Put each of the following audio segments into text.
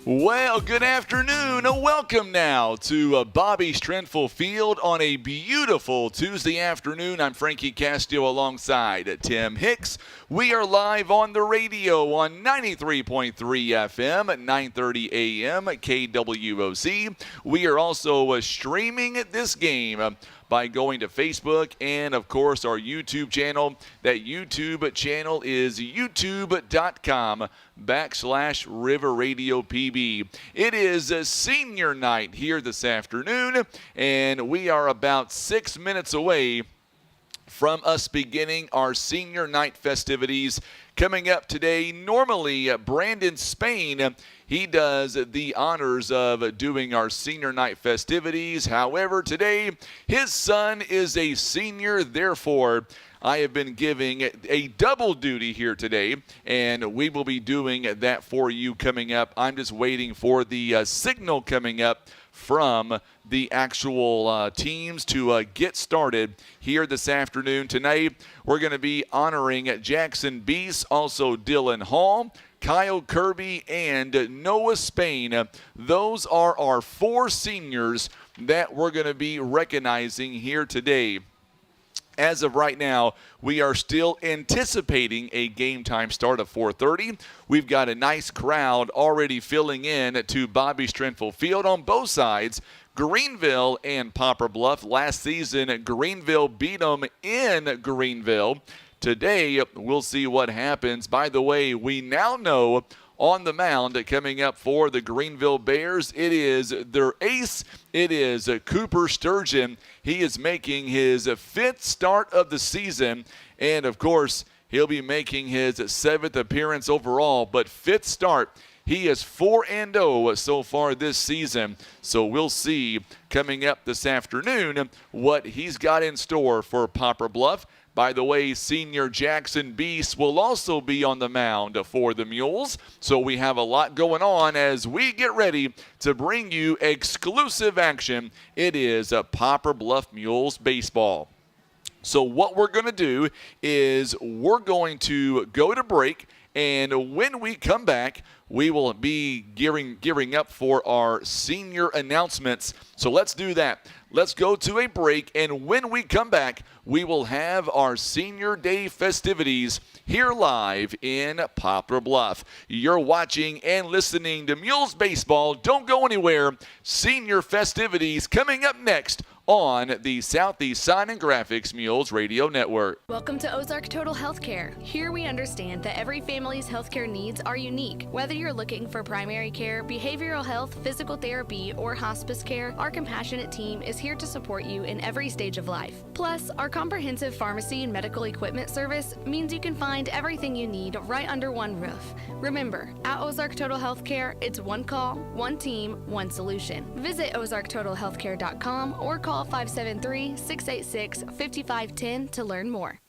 Well, good afternoon. Welcome now to Bobby Strenfel Field on a beautiful Tuesday afternoon. I'm Frankie Castillo alongside Tim Hicks. We are live on the radio on 93.3 FM at 9:30 a.m. at KWOC. We are also streaming this game by going to Facebook and, of course, our YouTube channel. That YouTube channel is youtube.com/River Radio PB. It is a senior night here this afternoon, and we are about 6 minutes away from us beginning our senior night festivities. Coming up today, normally Brandon Spain, he does the honors of doing our senior night festivities. However, today his son is a senior, therefore I have been giving a double duty here today, and we will be doing that for you coming up. I'm just waiting for the signal coming up from the actual teams to get started here this afternoon. Tonight, we're going to be honoring Jackson Beis, also Dylan Hall, Kyle Kearby, and Noah Spain. Those are our four seniors that we're going to be recognizing here today. As of right now, we are still anticipating a game time start of 4:30. We've got a nice crowd already filling in to Bobby Strenfel Field on both sides. Greenville and Poplar Bluff. Last season, Greenville beat them in Greenville. Today, we'll see what happens. By the way, we now know on the mound coming up for the Greenville Bears, it is their ace. It is Cooper Sturgeon. He is making his fifth start of the season, and of course, he'll be making his seventh appearance overall, but fifth start. He is 4-0 so far this season, so we'll see coming up this afternoon what he's got in store for Poplar Bluff. By the way, senior Jackson Beis will also be on the mound for the Mules. So we have a lot going on as we get ready to bring you exclusive action. It is Poplar Bluff Mules Baseball. So what we're going to do is we're going to go to break, and when we come back, we will be gearing up for our senior announcements. So let's do that. Let's go to a break, and when we come back, we will have our Senior Day festivities here live in Poplar Bluff. You're watching and listening to Mules Baseball. Don't go anywhere. Senior festivities coming up next on the Southeast Sign and Graphics Mules Radio Network. Welcome to Ozark Total Healthcare. Here we understand that every family's healthcare needs are unique. Whether you're looking for primary care, behavioral health, physical therapy, or hospice care, our compassionate team is here to support you in every stage of life. Plus, our comprehensive pharmacy and medical equipment service means you can find everything you need right under one roof. Remember, at Ozark Total Healthcare, it's one call, one team, one solution. Visit ozarktotalhealthcare.com or call 573-686-5510 to learn more.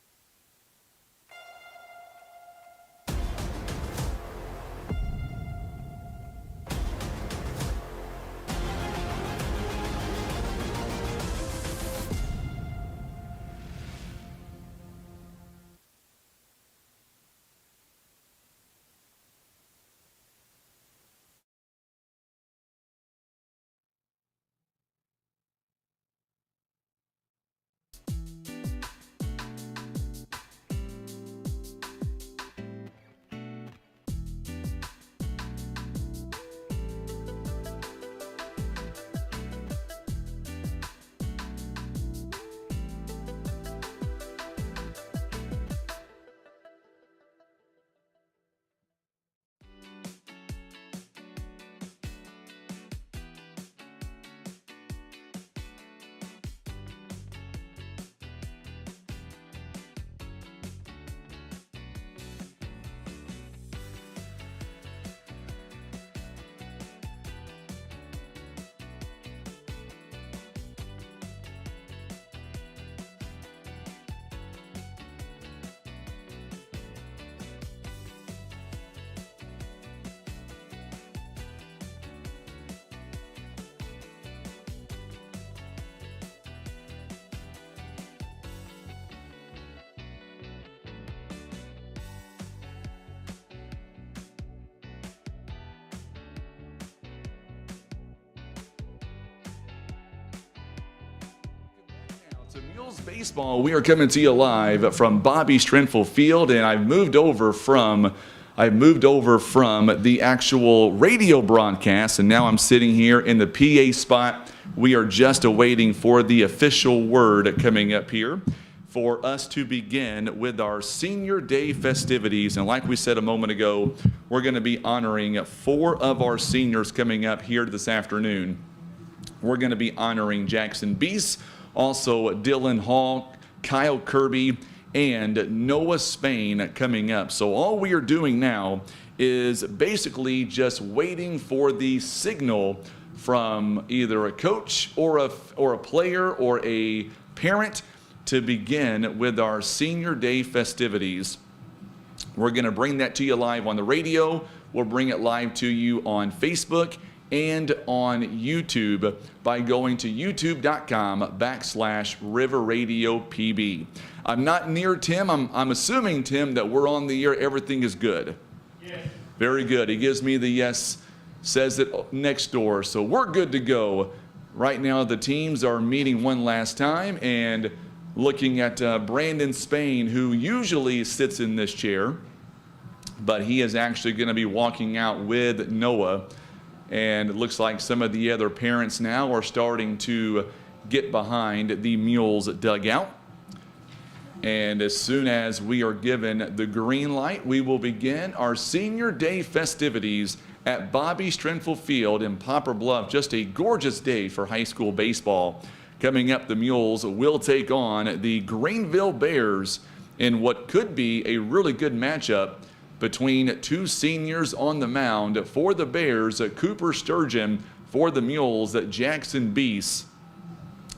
To Mules Baseball, we are coming to you live from Bobby Strenfel Field, and I've moved over from the actual radio broadcast, and now I'm sitting here in the PA spot. We are just awaiting for the official word coming up here for us to begin with our Senior Day festivities. And like we said a moment ago, we're going to be honoring 4 of our seniors coming up here this afternoon. We're going to be honoring Jackson Beis, also Dylan Hall, Kyle Kearby, and Noah Spain coming up. So all we are doing now is basically just waiting for the signal from either a coach or a player or a parent to begin with our Senior Day festivities. We're going to bring that to you live on the radio. We'll bring it live to you on Facebook and on YouTube by going to youtube.com/River Radio PB. I'm not near Tim. I'm assuming, Tim, that we're on the air. Everything is good. Yes. Very good. He gives me the yes, says it next door. So we're good to go. Right now the teams are meeting one last time and looking at Brandon Spain, who usually sits in this chair, but he is actually going to be walking out with Noah. And it looks like some of the other parents now are starting to get behind the Mules dugout. And as soon as we are given the green light, we will begin our Senior Day festivities at Bobby Strenfel Field in Poplar Bluff. Just a gorgeous day for high school baseball. Coming up, the Mules will take on the Greenville Bears in what could be a really good matchup between 2 seniors on the mound. For the Bears, Cooper Sturgeon. For the Mules, Jackson Beis.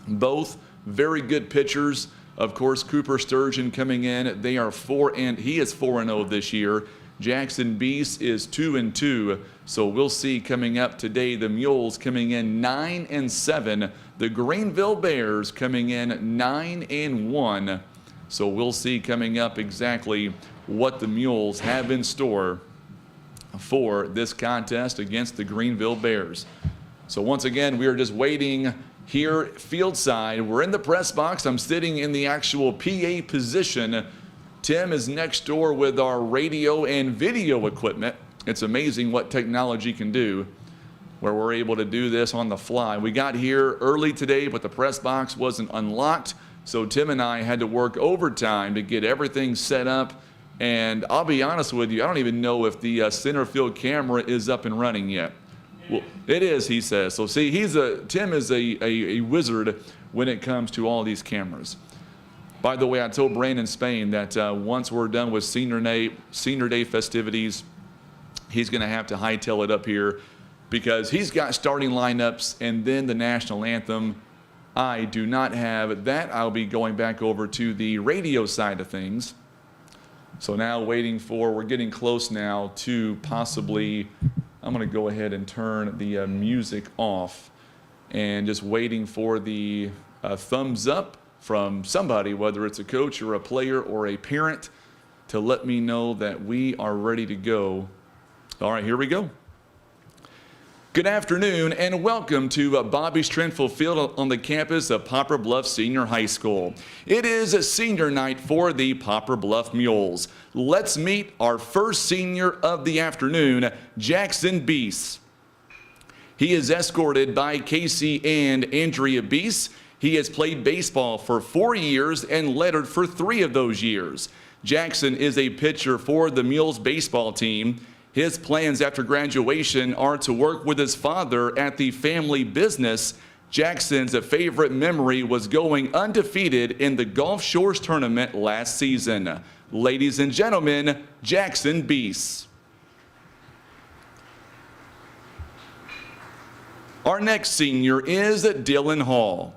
Both very good pitchers. Of course, Cooper Sturgeon coming in. He is 4-0 this year. Jackson Beis is 2-2. So we'll see coming up today, the Mules coming in 9-7. The Greenville Bears coming in 9-1. So we'll see coming up exactly what the Mules have in store for this contest against the Greenville Bears. So once again, we are just waiting here field side. We're in the press box. I'm sitting in the actual PA position. Tim is next door with our radio and video equipment. It's amazing what technology can do, where we're able to do this on the fly. We got here early today, but the press box wasn't unlocked, so Tim and I had to work overtime to get everything set up. And I'll be honest with you, I don't even know if the center field camera is up and running yet. Well, it is, he says. So see, Tim is a wizard when it comes to all these cameras. By the way, I told Brandon Spain that once we're done with Senior Day festivities, he's going to have to hightail it up here because he's got starting lineups and then the national anthem. I do not have that. I'll be going back over to the radio side of things. So now we're getting close now to possibly, I'm going to go ahead and turn the music off and just waiting for the thumbs up from somebody, whether it's a coach or a player or a parent, to let me know that we are ready to go. All right, here we go. Good afternoon and welcome to Bobby Strenfel Field on the campus of Poplar Bluff Senior High School. It is a senior night for the Poplar Bluff Mules. Let's meet our first senior of the afternoon, Jackson Beis. He is escorted by Casey and Andrea Beis. He has played baseball for 4 years and lettered for 3 of those years. Jackson is a pitcher for the Mules baseball team. His plans after graduation are to work with his father at the family business. Jackson's favorite memory was going undefeated in the Gulf Shores tournament last season. Ladies and gentlemen, Jackson Beis. Our next senior is Dylan Hall.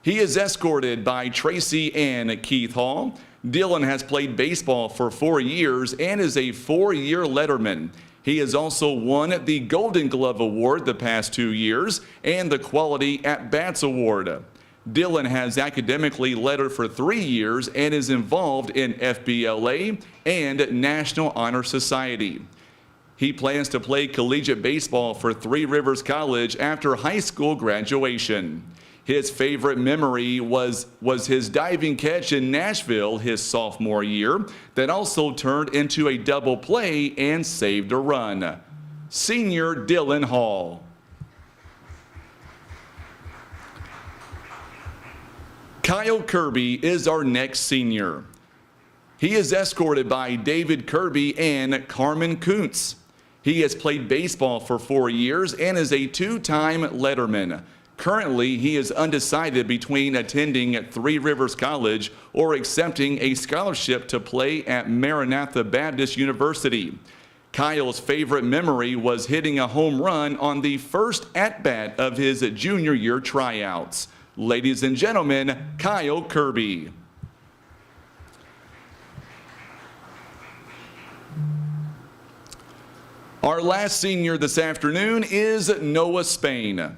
He is escorted by Tracy and Keith Hall. Dylan has played baseball for 4 years and is a 4-year letterman. He has also won the Golden Glove Award the past 2 years and the Quality at Bats Award. Dylan has academically lettered for 3 years and is involved in FBLA and National Honor Society. He plans to play collegiate baseball for Three Rivers College after high school graduation. His favorite memory was his diving catch in Nashville his sophomore year that also turned into a double play and saved a run. Senior Dylan Hall. Kyle Kearby is our next senior. He is escorted by David Kearby and Carmen Kuntz. He has played baseball for 4 years and is a two-time letterman. Currently, he is undecided between attending at Three Rivers College or accepting a scholarship to play at Maranatha Baptist University. Kyle's favorite memory was hitting a home run on the first at-bat of his junior year tryouts. Ladies and gentlemen, Kyle Kearby. Our last senior this afternoon is Noah Spain.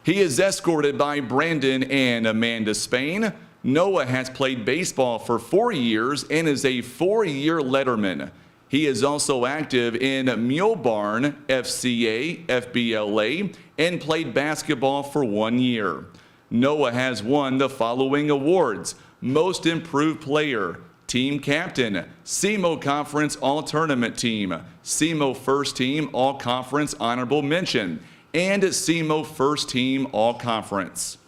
He is escorted by Brandon and Amanda Spain. Noah has played baseball for 4 years and is a 4-year letterman. He is also active in Mule Barn, FCA, FBLA, and played basketball for 1 year. Noah has won the following awards: Most Improved Player, Team Captain, SEMO Conference All-Tournament Team, SEMO First Team All-Conference Honorable Mention, and SEMO First Team All-Conference.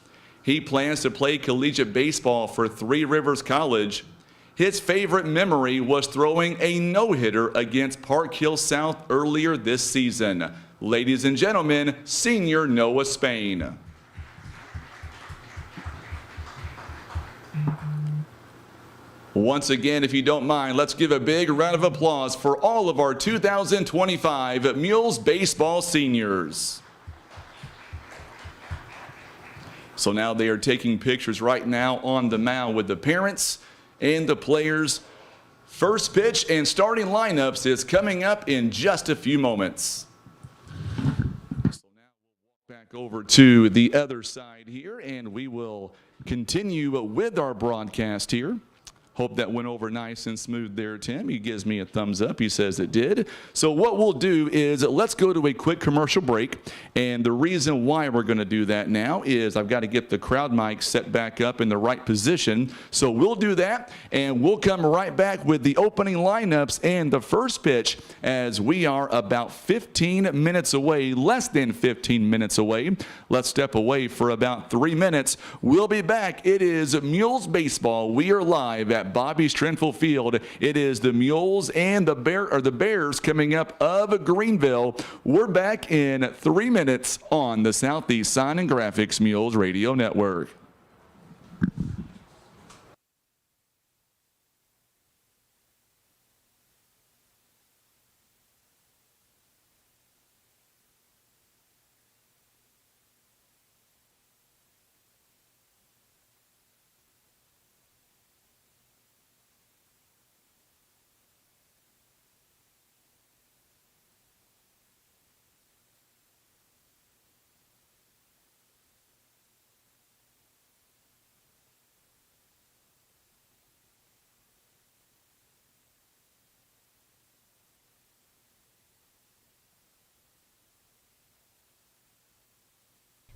He plans to play collegiate baseball for Three Rivers College. His favorite memory was throwing a no-hitter against Park Hill South earlier this season. Ladies and gentlemen, Senior Noah Spain. Once again, if you don't mind, let's give a big round of applause for all of our 2025 Mules Baseball seniors. So now they are taking pictures right now on the mound with the parents and the players. First pitch and starting lineups is coming up in just a few moments. So now we'll walk back over to the other side here, and we will continue with our broadcast here. Hope that went over nice and smooth there, Tim. He gives me a thumbs up. He says it did. So what we'll do is let's go to a quick commercial break. And the reason why we're going to do that now is I've got to get the crowd mic set back up in the right position. So we'll do that, and we'll come right back with the opening lineups and the first pitch, as we are about 15 minutes away, less than 15 minutes away. Let's step away for about 3 minutes. We'll be back. It is Mules Baseball. We are live at Bobby Strenfel Field. It is the Mules and the Bears coming up of Greenville. We're back in 3 minutes on the Southeast Sign and Graphics Mules Radio Network.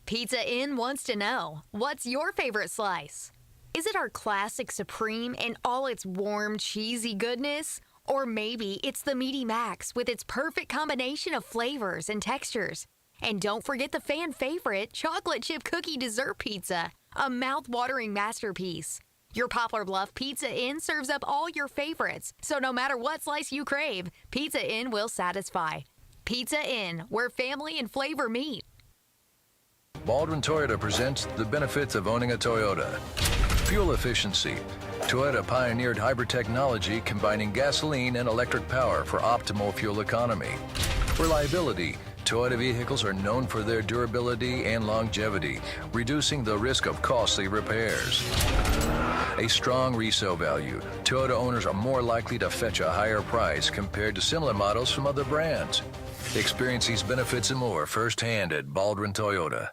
Pizza Inn wants to know, what's your favorite slice? Is it our classic Supreme and all its warm, cheesy goodness? Or maybe it's the Meaty Max with its perfect combination of flavors and textures. And don't forget the fan favorite chocolate chip cookie dessert pizza, a mouth-watering masterpiece. Your Poplar Bluff Pizza Inn serves up all your favorites, so no matter what slice you crave, Pizza Inn will satisfy. Pizza Inn, where family and flavor meet. Baldwin Toyota presents the benefits of owning a Toyota. Fuel efficiency. Toyota pioneered hybrid technology combining gasoline and electric power for optimal fuel economy. Reliability. Toyota vehicles are known for their durability and longevity, reducing the risk of costly repairs. A strong resale value. Toyota owners are more likely to fetch a higher price compared to similar models from other brands. Experience these benefits and more firsthand at Baldwin Toyota.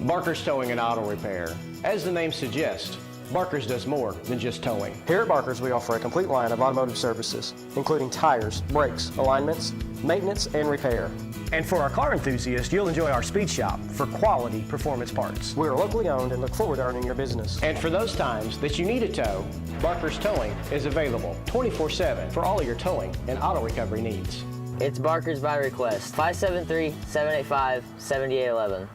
Barker's Towing and Auto Repair. As the name suggests, Barker's does more than just towing. Here at Barker's, we offer a complete line of automotive services, including tires, brakes, alignments, maintenance, and repair. And for our car enthusiasts, you'll enjoy our speed shop for quality performance parts. We are locally owned and look forward to earning your business. And for those times that you need a tow, Barker's Towing is available 24/7 for all of your towing and auto recovery needs. It's Barker's by request. 573-785-7811.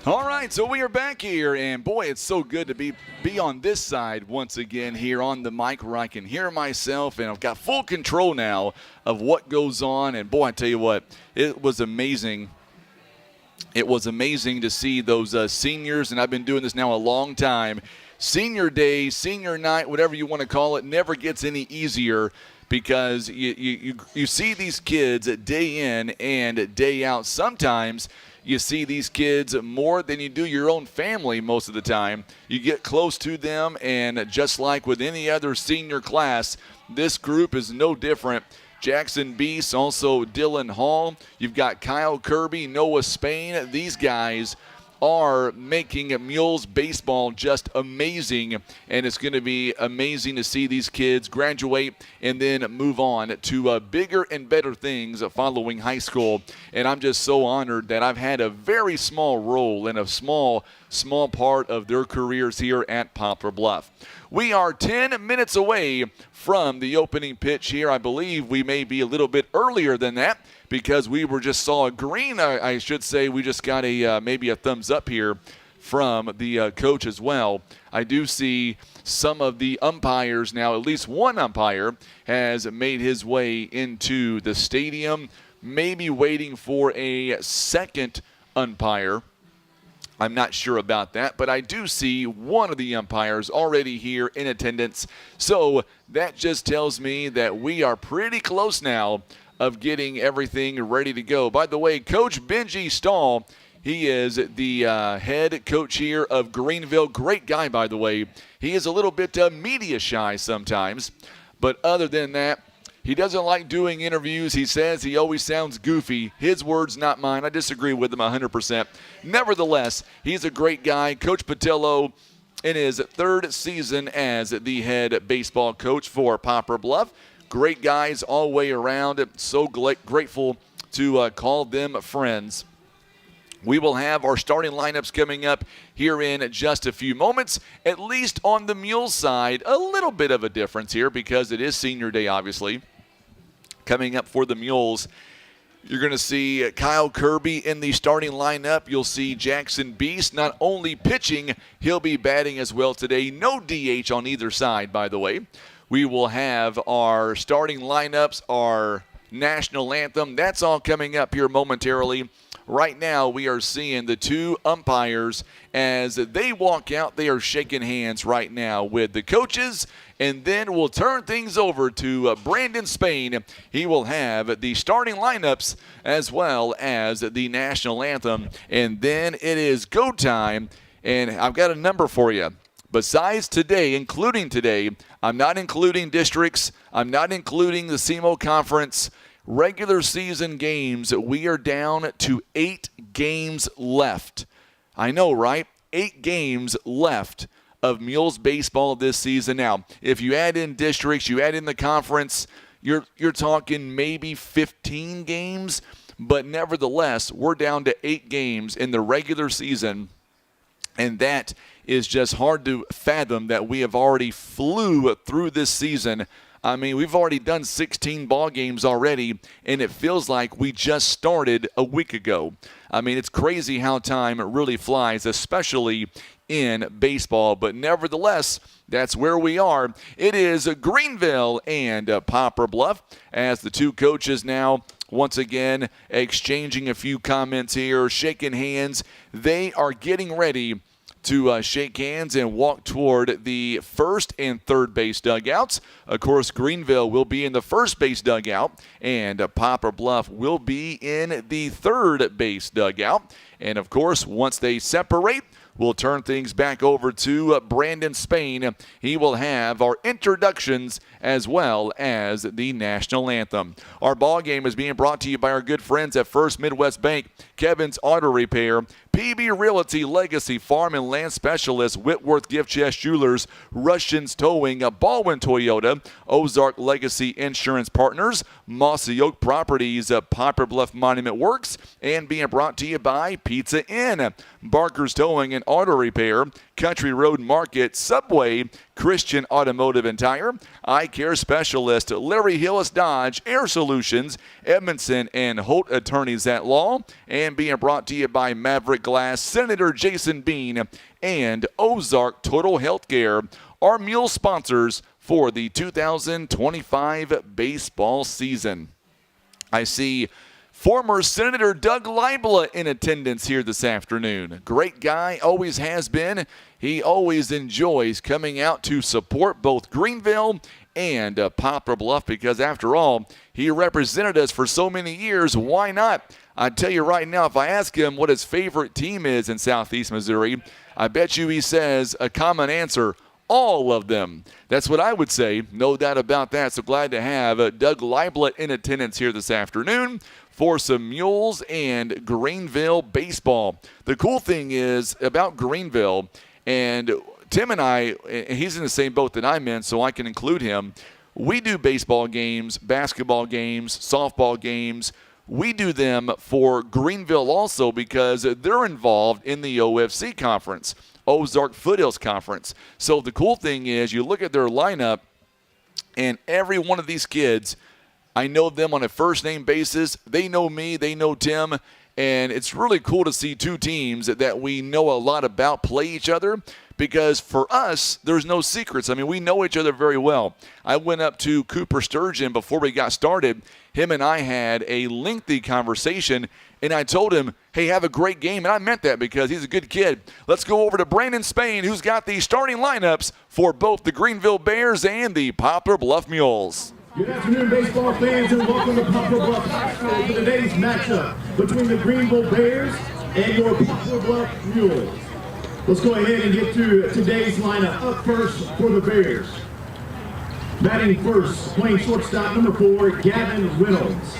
All right, so we are back here, and boy, it's so good to be on this side once again here on the mic where I can hear myself, and I've got full control now of what goes on. And boy, I tell you what, it was amazing. It was amazing to see those seniors, and I've been doing this now a long time. Senior day, senior night, whatever you want to call it, never gets any easier because you see these kids day in and day out. Sometimes you see these kids more than you do your own family most of the time. You get close to them, and just like with any other senior class, this group is no different. Jackson Beis, also Dylan Hall. You've got Kyle Kearby, Noah Spain. These guys are making Mules Baseball just amazing, and it's going to be amazing to see these kids graduate and then move on to bigger and better things following high school. And I'm just so honored that I've had a very small role in a small part of their careers here at Poplar Bluff. We are 10 minutes away from the opening pitch here. I believe we may be a little bit earlier than that because we just saw a green. I should say we just got maybe a thumbs up here from the coach as well. I do see some of the umpires now. At least one umpire has made his way into the stadium, maybe waiting for a second umpire. I'm not sure about that, but I do see one of the umpires already here in attendance. So that just tells me that we are pretty close now of getting everything ready to go. By the way, Coach Benji Stahl, he is the head coach here of Greenville. Great guy, by the way. He is a little bit media shy sometimes, but other than that, he doesn't like doing interviews. He says he always sounds goofy. His words, not mine. I disagree with him 100%. Nevertheless, he's a great guy. Coach Patillo in his third season as the head baseball coach for Poplar Bluff. Great guys all the way around. So grateful to call them friends. We will have our starting lineups coming up here in just a few moments, at least on the Mules side. A little bit of a difference here because it is senior day, obviously. Coming up for the Mules, you're going to see Kyle Kearby in the starting lineup. You'll see Jackson Beis not only pitching, he'll be batting as well today. No DH on either side, by the way. We will have our starting lineups, our national anthem. That's all coming up here momentarily. Right now, we are seeing the two umpires as they walk out. They are shaking hands right now with the coaches, and then we'll turn things over to Brandon Spain. He will have the starting lineups as well as the national anthem, and then it is go time, and I've got a number for you. Besides today, including today, I'm not including districts. I'm not including the SEMO Conference. Regular season games, we are down to 8 games left. I know, right? 8 games left of Mules Baseball this season. Now, if you add in districts, you add in the conference, you're talking maybe 15 games. But nevertheless, we're down to 8 games in the regular season. And that is just hard to fathom that we have already flew through this season. I mean, we've already done 16 ball games already, and it feels like we just started a week ago. I mean, it's crazy how time really flies, especially in baseball. But nevertheless, that's where we are. It is Greenville and Poplar Bluff as the two coaches now once again exchanging a few comments here, shaking hands. They are getting ready to shake hands and walk toward the first and third base dugouts. Of course, Greenville will be in the first base dugout, and Poplar Bluff will be in the third base dugout. And, of course, once they separate, we'll turn things back over to Brandon Spain. He will have our introductions as well as the national anthem. Our ball game is being brought to you by our good friends at First Midwest Bank, Kevin's Auto Repair, PB Realty, Legacy Farm and Land Specialist, Whitworth Gift Chest Jewelers, Russians Towing, Baldwin Toyota, Ozark Legacy Insurance Partners, Mossy Oak Properties, Poplar Bluff Monument Works, and being brought to you by Pizza Inn, Barker's Towing and Auto Repair, Country Road Market, Subway, Christian Automotive and Tire, Eye Care Specialist, Larry Hillis Dodge, Air Solutions, Edmondson and Holt Attorneys at Law, and being brought to you by Maverick Glass, Senator Jason Bean, and Ozark Total Healthcare, our mule sponsors for the 2025 baseball season. I see former Senator Doug Leibla in attendance here this afternoon. Great guy, always has been. He always enjoys coming out to support both Greenville and Poplar Bluff because, after all, he represented us for so many years. Why not? I tell you right now, if I ask him what his favorite team is in Southeast Missouri, I bet you he says a common answer: all of them. That's what I would say, no doubt about that. So glad to have Doug Leibla in attendance here this afternoon for some Mules and Greenville baseball. The cool thing is about Greenville, and Tim and I, he's in the same boat that I'm in, so I can include him. We do baseball games, basketball games, softball games. We do them for Greenville also because they're involved in the OFC conference, Ozark Foothills Conference. So the cool thing is you look at their lineup, and every one of these kids, I know them on a first-name basis. They know me. They know Tim. And it's really cool to see two teams that we know a lot about play each other because for us, there's no secrets. I mean, we know each other very well. I went up to Cooper Sturgeon before we got started. Him and I had a lengthy conversation, and I told him, hey, have a great game. And I meant that because he's a good kid. Let's go over to Brandon Spain, who's got the starting lineups for both the Greenville Bears and the Poplar Bluff Mules. Good afternoon, baseball fans, and welcome to Poplar Bluff High School for today's matchup between the Greenville Bears and your Poplar Bluff Mules. Let's go ahead and get to today's lineup. Up first for the Bears. Batting first, playing shortstop, number 4, Gavin Reynolds.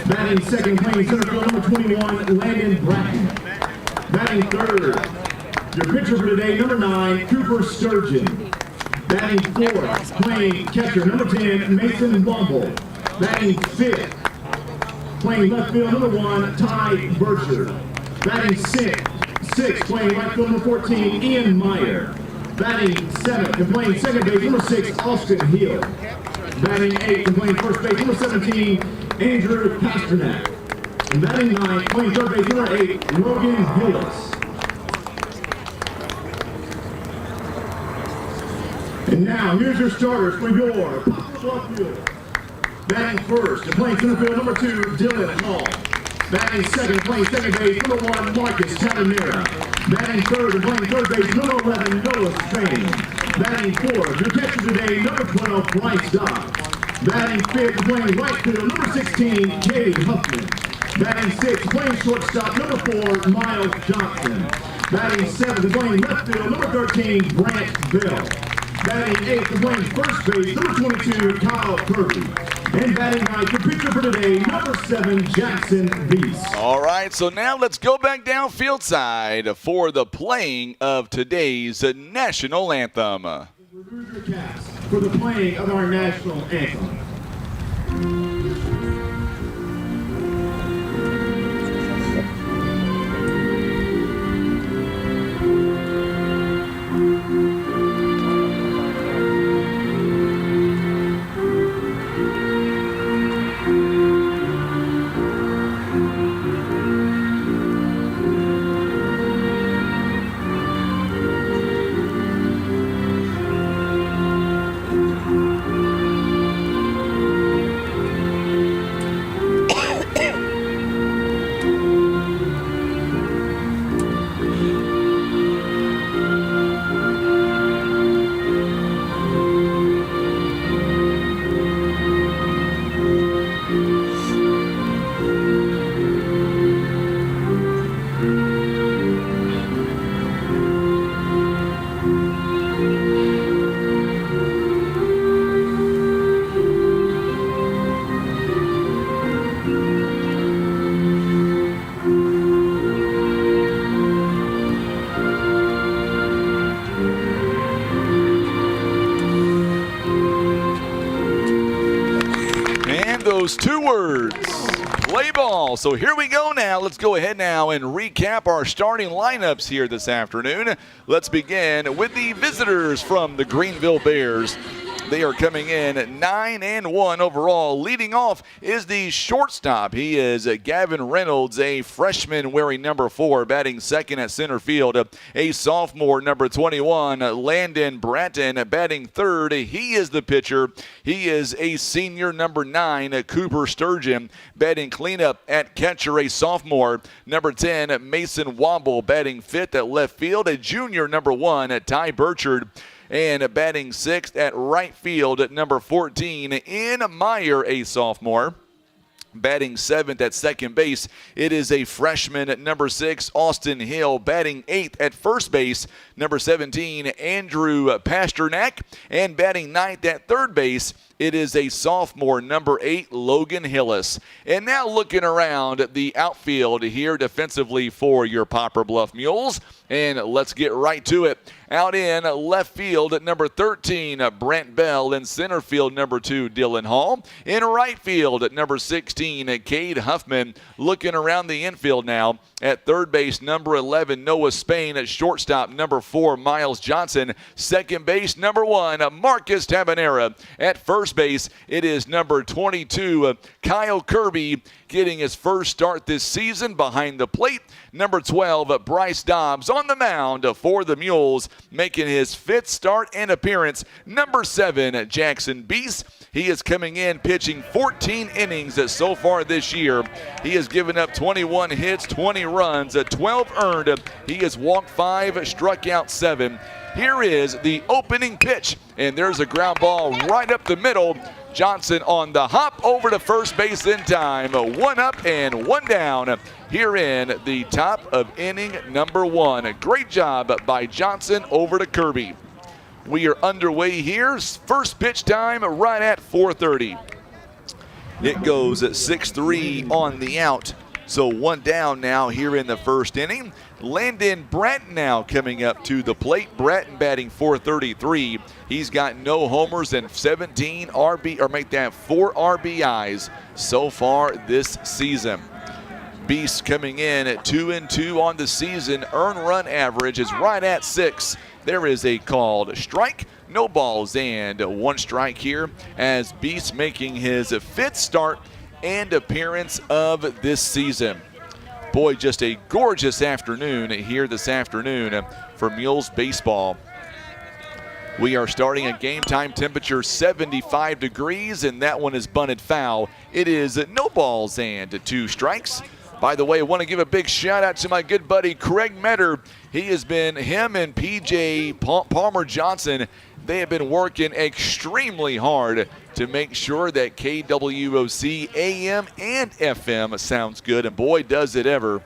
Batting second, playing center field, number 21, Landon Bratton. Batting third, your pitcher for today, number 9, Cooper Sturgeon. Batting fourth, playing catcher, number 10, Mason Bumble. Batting fifth, playing left field, number 1, Ty Berger. Batting sixth, playing right field, number 14, Ian Meyer. Batting seventh, and playing second base, number 6, Austin Hill. Batting eighth, and playing first base, number 17, Andrew Pasternak. And batting ninth, playing third base, number 8, Logan Hillis. And now, here's your starters for your Poplar Bluff Mules. Batting first and playing center field, number 2, Dylan Hall. Batting second, playing second base, number 1, Marcus Tabanera. Batting third and playing third base, number 11, Noah Spain. Batting fourth, your catcher today, number 12, Bryce Dodd. Batting fifth and playing right field, number 16, Cade Huffman. Batting sixth, playing shortstop, number 4, Miles Johnson. Batting seventh and playing left field, number 13, Grant Bell. Batting eighth and playing first base, number 22, Kyle Kearby. And batting ninth, the pitcher for today, number 7, Jackson Beis. All right, so now let's go back down field side for the playing of today's national anthem. Remove your caps for the playing of our national anthem. those 2 words. Play ball. So here we go now. Let's go ahead now and recap our starting lineups here this afternoon. Let's begin with the visitors from the Greenville Bears. They are coming in 9-1 overall. Leading off is the shortstop. He is Gavin Reynolds, a freshman wearing number 4, batting second at center field. A sophomore, number 21, Landon Bratton, batting third. He is the pitcher. He is a senior, number 9, Cooper Sturgeon, batting cleanup at catcher. A sophomore, number 10, Mason Womble, batting fifth at left field. A junior, number 1, Ty Burchard, and batting sixth at right field at number 14, Ian Meyer, a sophomore. Batting seventh at second base, it is a freshman at number 6, Austin Hill. Batting eighth at first base, number 17, Andrew Pasternak. And batting ninth at third base, it is a sophomore, number 8, Logan Hillis. And now looking around the outfield here defensively for your Poplar Bluff Mules. And let's get right to it. Out in left field at number 13, Brent Bell. In center field, number 2, Dylan Hall. In right field at number 16, Cade Huffman. Looking around the infield now at third base, number 11, Noah Spain. At shortstop, number 4, Miles Johnson. Second base, number 1, Marcus Tabanera. At first base, it is number 22, Kyle Kearby, getting his first start this season behind the plate. Number 12, Bryce Dobbs on the mound for the Mules, making his 5th start and appearance. Number 7, Jackson Beis. He is coming in pitching 14 innings so far this year. He has given up 21 hits, 20 runs, 12 earned. He has walked 5, struck out 7. Here is the opening pitch, and there's a ground ball right up the middle. Johnson on the hop over to first base in time. 1 up and 1 down here in the top of inning number 1. Great job by Johnson over to Kearby. We are underway here. First pitch time right at 4:30. It goes at 6-3 on the out. So 1 down now here in the first inning. Landon Bratton now coming up to the plate. Bratton batting .433. He's got no homers and 17 4 RBIs so far this season. Beis coming in at 2-2 on the season. Earned run average is right at 6. There is a called strike. No balls and 1 strike here as Beis making his 5th start and appearance of this season. Boy, just a gorgeous afternoon here this afternoon for Mules Baseball. We are starting a game time temperature 75 degrees, and that one is bunted foul. It is no balls and 2 strikes. By the way, I want to give a big shout out to my good buddy Craig Metter. Him and PJ Palmer Johnson, they have been working extremely hard to make sure that KWOC AM and FM sounds good, and boy, does it ever.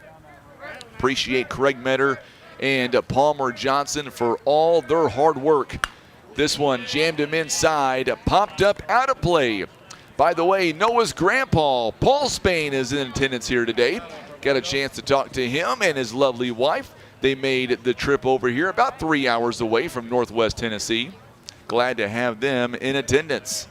Appreciate Craig Metter and Palmer Johnson for all their hard work. This one jammed him inside, popped up out of play. By the way, Noah's grandpa, Paul Spain, is in attendance here today. Got a chance to talk to him and his lovely wife. They made the trip over here about 3 hours away from Northwest Tennessee. Glad to have them in attendance.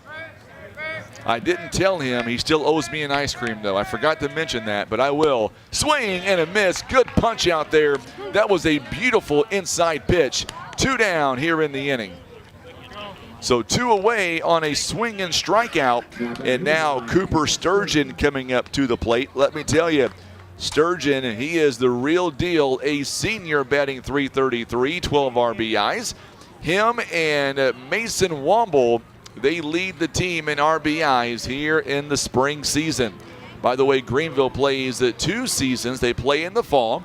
I didn't tell him he still owes me an ice cream, though. I forgot to mention that, but I will. Swing and a miss. Good punch out there. That was a beautiful inside pitch. 2 down here in the inning. So 2 away on a swing and strikeout. And now Cooper Sturgeon coming up to the plate. Let me tell you, Sturgeon, he is the real deal. A senior batting .333, 12 RBIs. Him and Mason Womble, they lead the team in RBIs here in the spring season. By the way, Greenville plays 2 seasons. They play in the fall.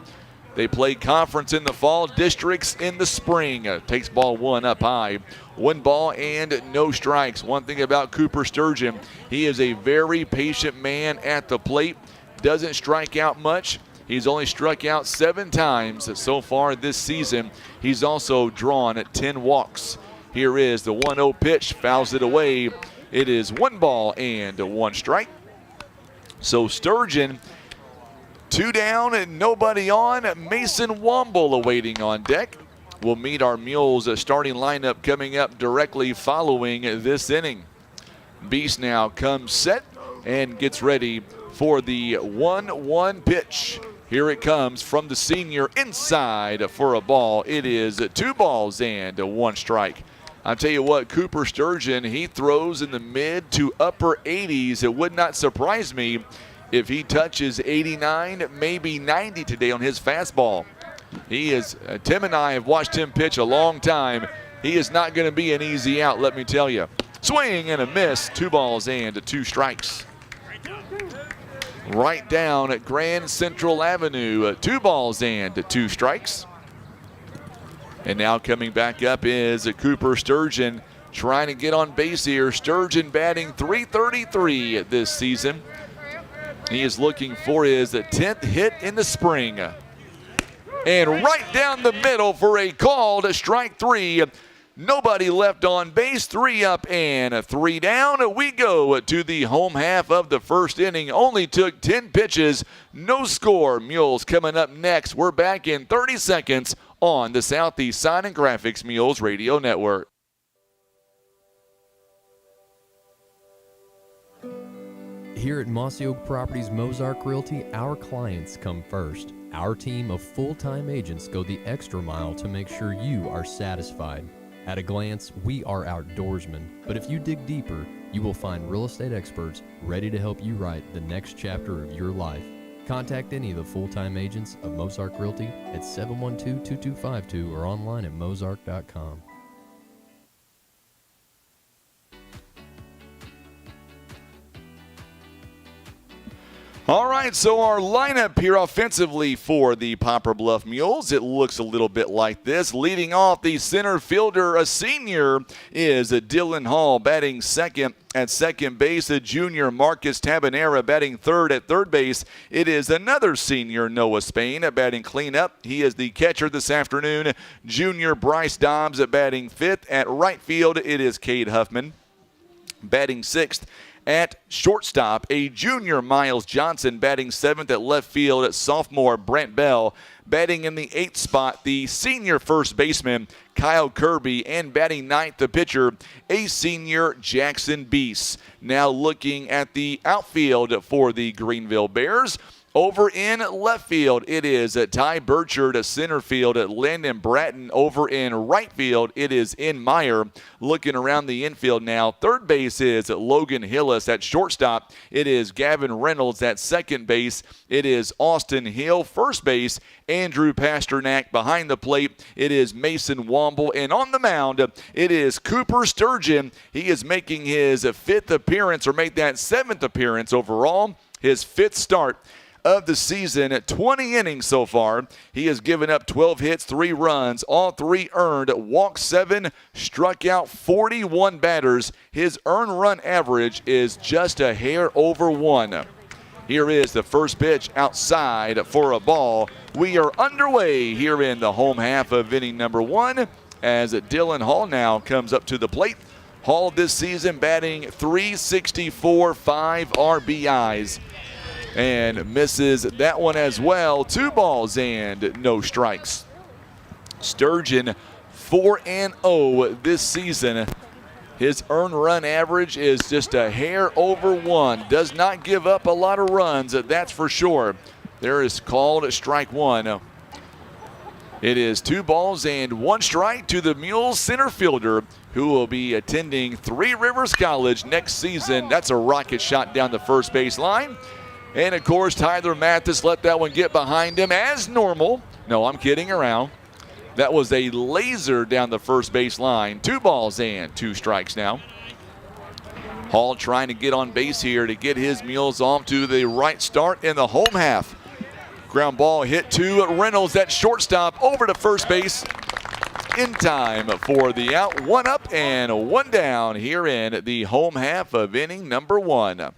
They play conference in the fall, districts in the spring. Takes ball 1 up high. 1 ball and no strikes. One thing about Cooper Sturgeon, he is a very patient man at the plate. Doesn't strike out much. He's only struck out 7 times so far this season. He's also drawn 10 walks. Here is the 1-0 pitch, fouls it away. It is 1 ball and 1 strike. So Sturgeon, 2 down and nobody on. Mason Womble awaiting on deck. We'll meet our Mules starting lineup coming up directly following this inning. Beis now comes set. and gets ready for the 1-1 pitch. Here it comes from the senior inside for a ball. It is 2 balls and 1 strike. I'll tell you what, Cooper Sturgeon, he throws in the mid to upper 80s. It would not surprise me if he touches 89, maybe 90 today on his fastball. He is, Tim and I have watched him pitch a long time. He is not going to be an easy out, let me tell you. Swing and a miss, 2 balls and 2 strikes. Right down at Grand Central Avenue, 2 balls and 2 strikes. And now coming back up is Cooper Sturgeon trying to get on base here. Sturgeon batting .333 this season. He is looking for his 10th hit in the spring. And right down the middle for a called strike 3. Nobody left on base. 3 up and 3 down. We go to the home half of the first inning. Only took 10 pitches. No score. Mules coming up next. We're back in 30 seconds on the Southeast Sign and Graphics Mules Radio Network. Here at Mossy Oak Properties Mozark Realty, our clients come first. Our team of full-time agents go the extra mile to make sure you are satisfied. At a glance, we are outdoorsmen, but if you dig deeper, you will find real estate experts ready to help you write the next chapter of your life. Contact any of the full-time agents of Mozark Realty at 712-2252 or online at mozark.com. All right, so our lineup here offensively for the Poplar Bluff Mules, it looks a little bit like this. Leading off, the center fielder, a senior, is Dylan Hall, batting second at second base. A junior, Marcus Tabanera, batting third at third base. It is another senior, Noah Spain, batting cleanup. He is the catcher this afternoon. Junior Bryce Dobbs batting fifth. At right field, it is Cade Huffman. Batting sixth at shortstop, a junior Miles Johnson. Batting seventh at left field, sophomore Brent Bell. Batting in the 8th spot, the senior first baseman Kyle Kearby. And batting ninth, the pitcher, a senior Jackson Beis. Now looking at the outfield for the Greenville Bears. Over in left field, it is Ty Burchard. Center field, Landon Bratton. Over in right field, it is In Meyer. Looking around the infield now, third base is Logan Hillis. At shortstop, it is Gavin Reynolds. At second base, it is Austin Hill. First base, Andrew Pasternak. Behind the plate, it is Mason Womble. And on the mound, it is Cooper Sturgeon. He is making his 5th appearance, or made that 7th appearance overall. His 5th start of the season at 20 innings so far. He has given up 12 hits, 3 runs, all 3 earned, walked 7, struck out 41 batters. His earned run average is just a hair over 1. Here is the first pitch outside for a ball. We are underway here in the home half of inning number 1 as Dylan Hall now comes up to the plate. Hall this season batting .364, 5 RBIs. And misses that one as well. 2 balls and no strikes. Sturgeon 4-0 this season. His earned run average is just a hair over 1. Does not give up a lot of runs, that's for sure. There is called strike 1. It is 2 balls and 1 strike to the Mules center fielder, who will be attending Three Rivers College next season. That's a rocket shot down the first base line. And, of course, Tyler Mathis let that one get behind him as normal. No, I'm kidding around. That was a laser down the first base line. 2 balls and 2 strikes now. Hall trying to get on base here to get his Mules off to the right start in the home half. Ground ball hit to Reynolds at shortstop, over to first base in time for the out. 1 up and 1 down here in the home half of inning number 1.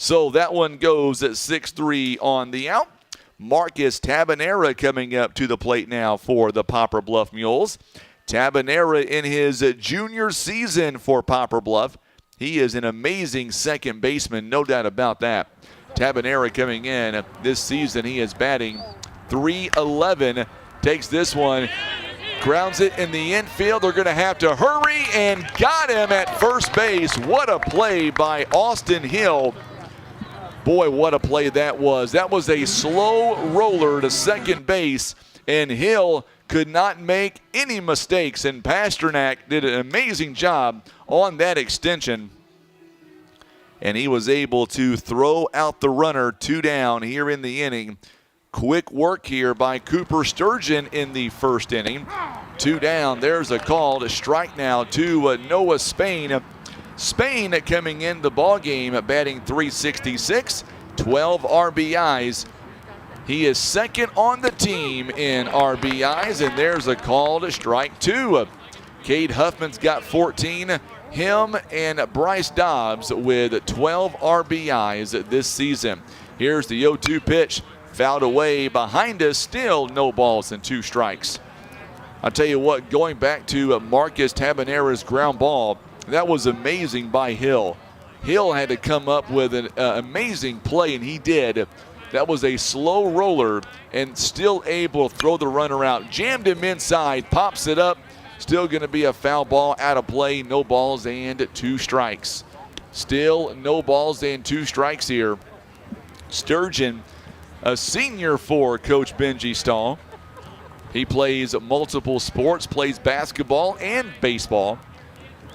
So that one goes at 6-3 on the out. Marcus Tabanera coming up to the plate now for the Poplar Bluff Mules. Tabanera in his junior season for Poplar Bluff. He is an amazing second baseman, no doubt about that. Tabanera coming in this season, he is batting .311. Takes this one Grounds it in the infield. They're going to have to hurry, and got him at first base. What a play by Austin Hill. Boy, what a play that was. That was a slow roller to second base, and Hill could not make any mistakes, and Pasternak did an amazing job on that extension. And he was able to throw out the runner, 2 down here in the inning. Quick work here by Cooper Sturgeon in the first inning. 2 down. There's a call to strike now to Noah Spain. Spain coming in the ball game, batting .366, 12 RBIs. He is second on the team in RBIs, and there's a call to strike 2. Cade Huffman's got 14. Him and Bryce Dobbs with 12 RBIs this season. Here's the 0-2 pitch. Fouled away behind us. Still no balls and 2 strikes. I'll tell you what, going back to Marcus Tabanera's ground ball, that was amazing by Hill. Hill had to come up with an amazing play, and he did. That was a slow roller and still able to throw the runner out. Jammed him inside, pops it up. Still going to be a foul ball out of play. No balls and 2 strikes. Still no balls and 2 strikes here. Sturgeon, a senior for Coach Benji Stahl. He plays multiple sports, plays basketball and baseball.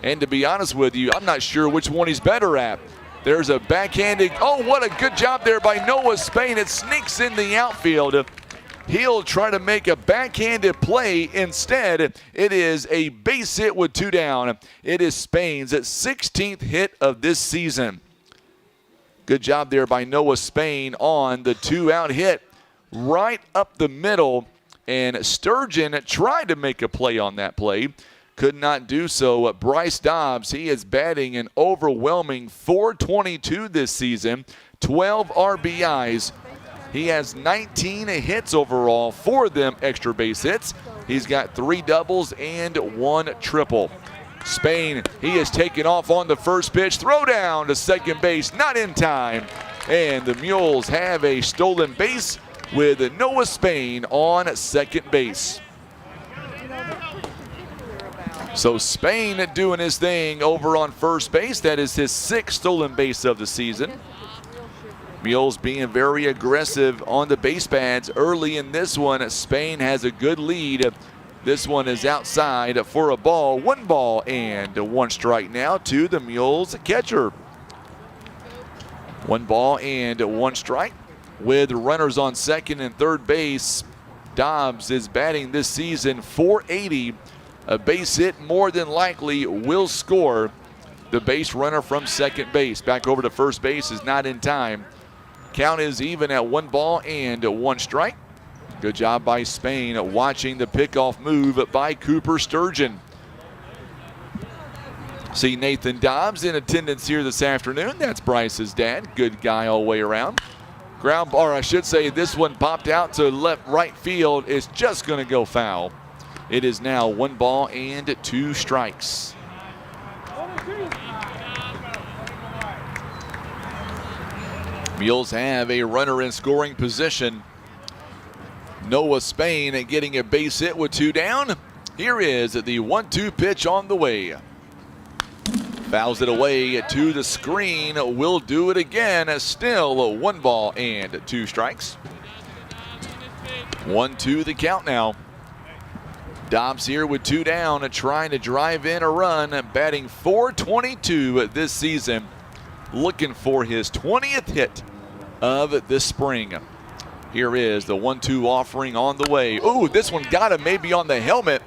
And to be honest with you, I'm not sure which one he's better at. There's a backhanded, oh, what a good job there by Noah Spain. It sneaks in the outfield. He'll try to make a backhanded play. Instead, it is a base hit with 2 down. It is Spain's 16th hit of this season. Good job there by Noah Spain on the 2-out hit right up the middle. And Sturgeon tried to make a play on that play. Could not do so. Bryce Dobbs, he is batting an overwhelming .422 this season. 12 RBIs. He has 19 hits overall, 4 of them extra base hits. He's got 3 doubles and 1 triple. Spain, he is taken off on the first pitch. Throw down to second base, not in time. And the Mules have a stolen base with Noah Spain on second base. So Spain doing his thing over on first base. That is his 6th stolen base of the season. Mules being very aggressive on the base pads early in this one. Spain has a good lead. This one is outside for a ball. 1 ball and 1 strike now to the Mules catcher. 1 ball and 1 strike with runners on second and third base. Dobbs is batting this season .480. A base hit more than likely will score. The base runner from second base back over to first base is not in time. Count is even at 1 ball and 1 strike. Good job by Spain watching the pickoff move by Cooper Sturgeon. See Nathan Dobbs in attendance here this afternoon. That's Bryce's dad. Good guy all the way around. Ground ball, or I should say this one popped out to right field. It's just going to go foul. It is now 1 ball and 2 strikes. Mules have a runner in scoring position. Noah Spain getting a base hit with 2 down. Here is the 1-2 pitch on the way. Fouls it away to the screen. Will do it again. Still 1 ball and 2 strikes. 1-2 the count now. Dobbs here with 2 down, trying to drive in a run, batting .422 this season, looking for his 20th hit of this spring. Here is the 1-2 offering on the way. Ooh, this one got him maybe on the helmet.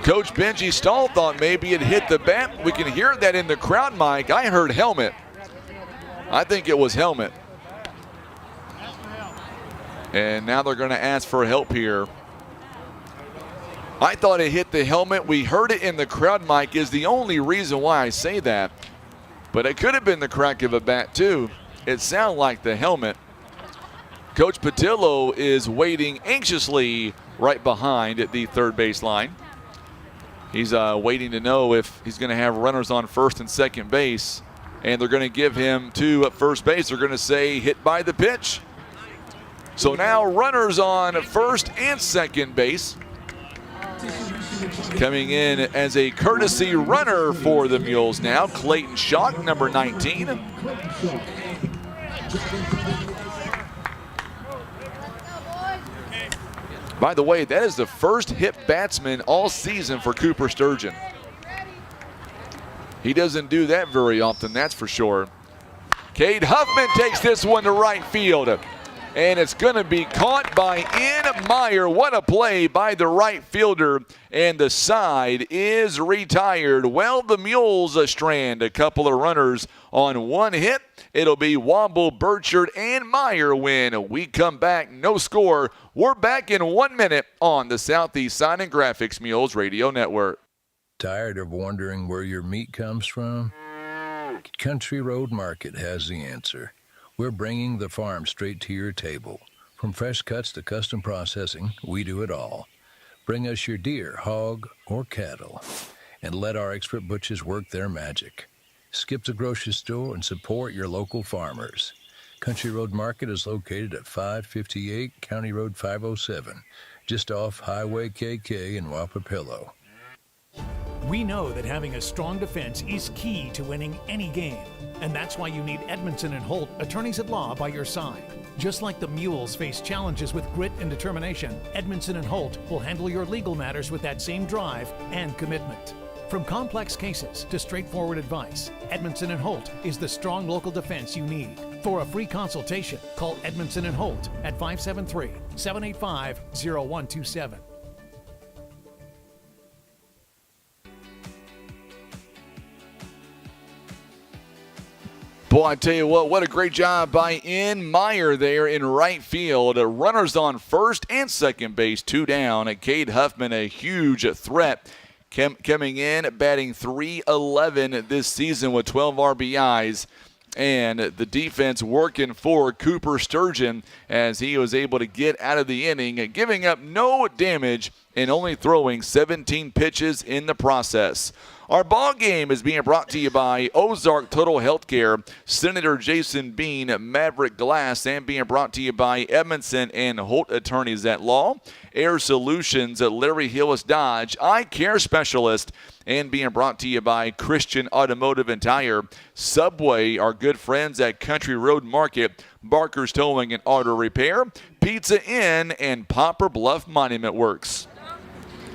Coach Benji Stahl thought maybe it hit the bat. We can hear that in the crowd mic. I heard helmet. I think it was helmet. And now they're going to ask for help here. I thought it hit the helmet. We heard it in the crowd mic is the only reason why I say that. But it could have been the crack of a bat too. It sounded like the helmet. Coach Patillo is waiting anxiously right behind the third base line. He's waiting to know if he's going to have runners on first and second base. And they're going to give him to first base. They're going to say hit by the pitch. So now runners on first and second base. Coming in as a courtesy runner for the Mules now, Clayton Schock, number 19. By the way, that is the first hit batsman all season for Cooper Sturgeon. He doesn't do that very often, that's for sure. Cade Huffman takes this one to right field. And it's going to be caught by Ian Meyer. What a play by the right fielder. And the side is retired. Well, the Mules strand a couple of runners on one hit. It'll be Womble, Burchard, and Meyer when we come back. No score. We're back in 1 minute on the Southeast Sign and Graphics Mules Radio Network. Tired of wondering where your meat comes from? Country Road Market has the answer. We're bringing the farm straight to your table. From fresh cuts to custom processing, we do it all. Bring us your deer, hog, or cattle, and let our expert butchers work their magic. Skip the grocery store and support your local farmers. Country Road Market is located at 558 County Road 507, just off Highway KK in Wapapillo. We know that having a strong defense is key to winning any game. And that's why you need Edmondson and Holt, attorneys at law, by your side. Just like the Mules face challenges with grit and determination, Edmondson and Holt will handle your legal matters with that same drive and commitment. From complex cases to straightforward advice, Edmondson and Holt is the strong local defense you need. For a free consultation, call Edmondson and Holt at 573-785-0127. Boy, I tell you what a great job by Ian Meyer there in right field. Runners on first and second base, 2 down. Cade Huffman, a huge threat, coming in, batting .311 this season with 12 RBIs. And the defense working for Cooper Sturgeon as he was able to get out of the inning, giving up no damage and only throwing 17 pitches in the process. Our ball game is being brought to you by Ozark Total Healthcare, Senator Jason Bean, Maverick Glass, and being brought to you by Edmondson and Holt Attorneys at Law, Air Solutions at Larry Hillis Dodge, Eye Care Specialist, and being brought to you by Christian Automotive and Tire, Subway, our good friends at Country Road Market, Barker's Towing and Auto Repair, Pizza Inn, and Poplar Bluff Monument Works.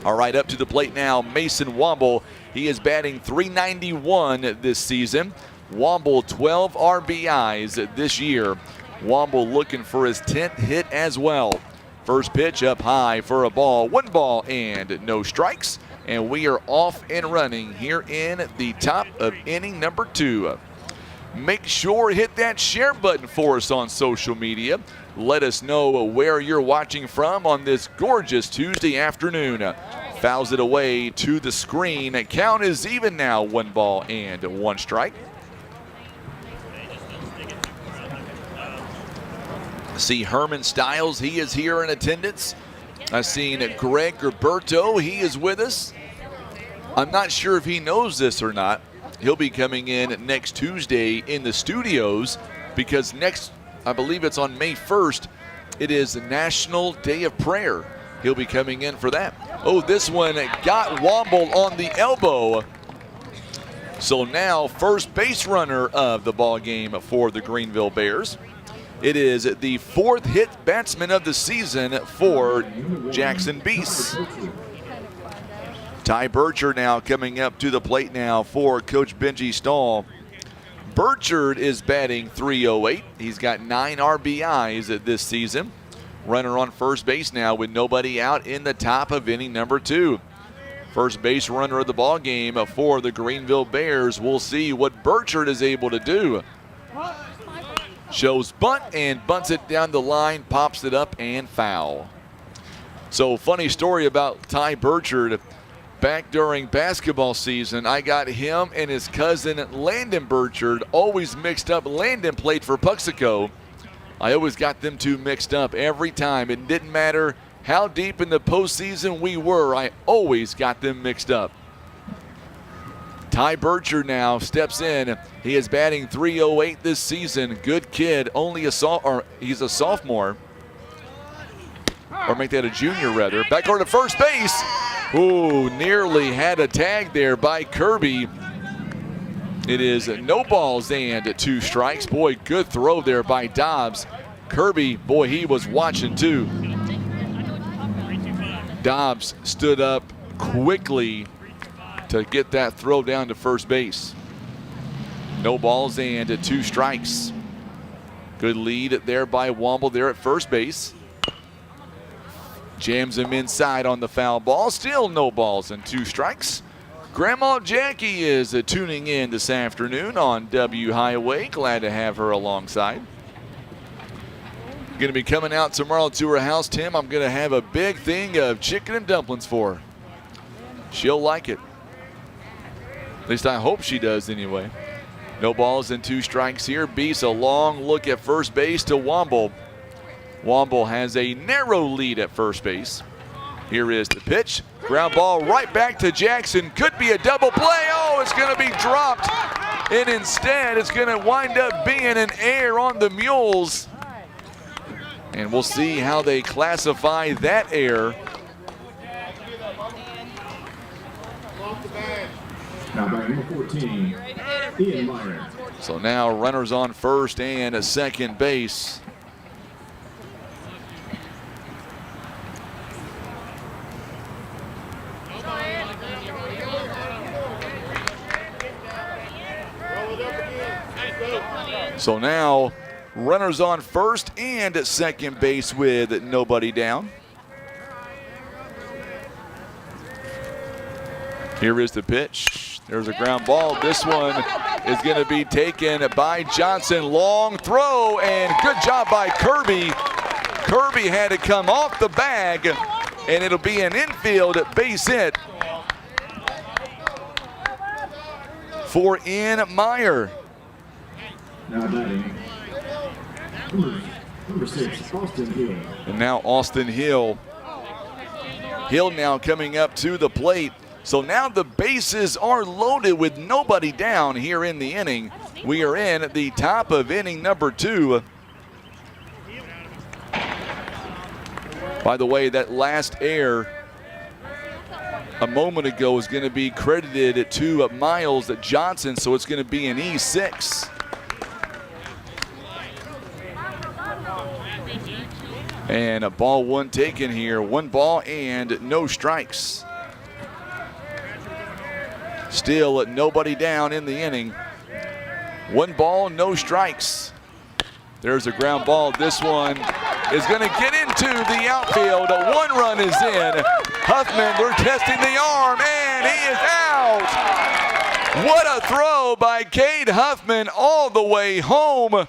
All right, up to the plate now, Mason Womble. He is batting .391 this season. Womble 12 RBIs this year. Womble looking for his 10th hit as well. First pitch up high for a ball. 1 ball and no strikes. And we are off and running here in the top of inning number 2. Make sure to hit that share button for us on social media. Let us know where you're watching from on this gorgeous Tuesday afternoon. Fouls it away to the screen. Count is even now. 1 ball and 1 strike. See Herman Stiles, he is here in attendance. I've seen Greg Roberto, he is with us. I'm not sure if he knows this or not. He'll be coming in next Tuesday in the studios because next, I believe it's on May 1st, it is National Day of Prayer. He'll be coming in for that. Oh, this one got Womble on the elbow. So now first base runner of the ball game for the Greenville Bears. It is the 4th hit batsman of the season for Jackson Beis. Ty Burchard now coming up to the plate now for Coach Benji Stahl. Burchard is batting .308. He's got 9 RBIs this season. Runner on first base now with nobody out in the top of inning number 2. First base runner of the ball game for the Greenville Bears. We'll see what Burchard is able to do. Shows bunt and bunts it down the line, pops it up and foul. So funny story about Ty Burchard. Back during basketball season, I got him and his cousin Landon Burchard always mixed up. Landon played for Puxico. I always got them two mixed up every time. It didn't matter how deep in the postseason we were, I always got them mixed up. Ty Burchard now steps in. He is batting .308 this season. Good kid, only he's a sophomore. or make that a junior rather. Back over to first base. Ooh, nearly had a tag there by Kearby. It is no balls and 2 strikes. Boy, good throw there by Dobbs. Kearby, boy, he was watching too. Dobbs stood up quickly to get that throw down to first base. No balls and 2 strikes. Good lead there by Womble there at first base. Jams him inside on the foul ball. Still no balls and 2 strikes. Grandma Jackie is tuning in this afternoon on W Highway. Glad to have her alongside. Going to be coming out tomorrow to her house, Tim. I'm going to have a big thing of chicken and dumplings for her. She'll like it. At least I hope she does anyway. No balls and 2 strikes here. Beis a long look at first base to Womble. Womble has a narrow lead at first base. Here is the pitch. Ground ball right back to Jackson. Could be a double play. Oh, it's going to be dropped. And instead, it's going to wind up being an error on the Mules. And we'll see how they classify that error. Now by number 14, Ian Meyer. So now runners on first and a second base. So now runners on first and at second base with nobody down. Here is the pitch. There's a ground ball. This one is going to be taken by Johnson. Long throw and good job by Kearby. Kearby had to come off the bag and it'll be an infield base hit for Ian Meyer. Now batting, number 6, Austin Hill. And now Austin Hill. Hill now coming up to the plate. So now the bases are loaded with nobody down here in the inning. We are in the top of inning number 2. By the way, that last error a moment ago is going to be credited to Miles Johnson, so it's going to be an E6. And a ball 1 taken here. 1 ball and no strikes. Still nobody down in the inning. 1 ball, no strikes. There's a ground ball. This one is going to get into the outfield. 1 run is in. Huffman, they're testing the arm, and he is out. What a throw by Cade Huffman all the way home.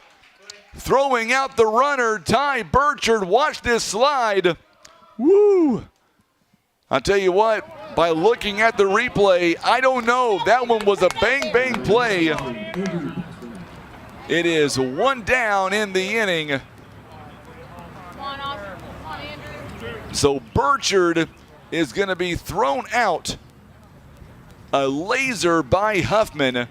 Throwing out the runner, Ty Burchard. Watch this slide. Woo! I'll tell you what, by looking at the replay, I don't know. That one was a bang-bang play. It is 1 down in the inning. So Burchard is going to be thrown out. A laser by Huffman.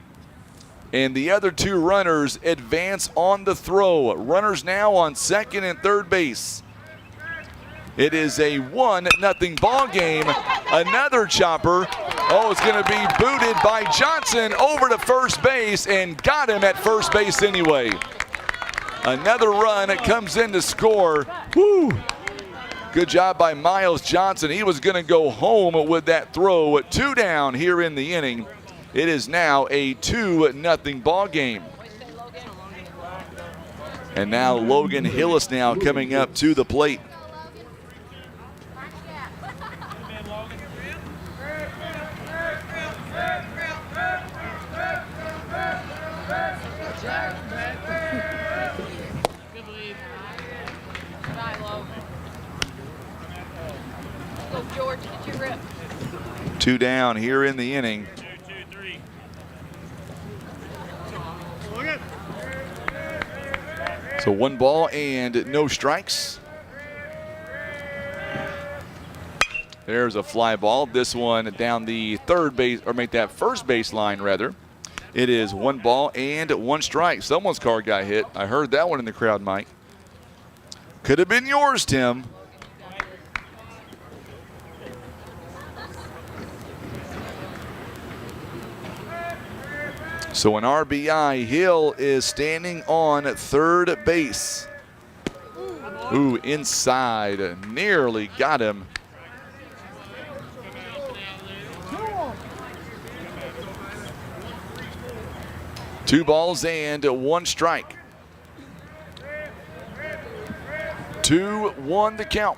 And the other 2 runners advance on the throw. Runners now on second and third base. It is a 1-0 ball game. Another chopper. Oh, it's going to be booted by Johnson over to first base and got him at first base anyway. Another run. It comes in to score. Woo! Good job by Miles Johnson. He was going to go home with that throw. 2 down here in the inning. It is now a 2-0 ball game. And now Logan Hillis now coming up to the plate. George, get your grip. 2 down here in the inning. So 1 ball and no strikes. There's a fly ball. This one down the third base, or make that first base line rather. It is 1 ball and 1 strike. Someone's car got hit. I heard that one in the crowd, Mike. Could have been yours, Tim. So an RBI. Hill is standing on third base. Ooh, inside. Nearly got him. Two balls and one strike. 2-1 the count.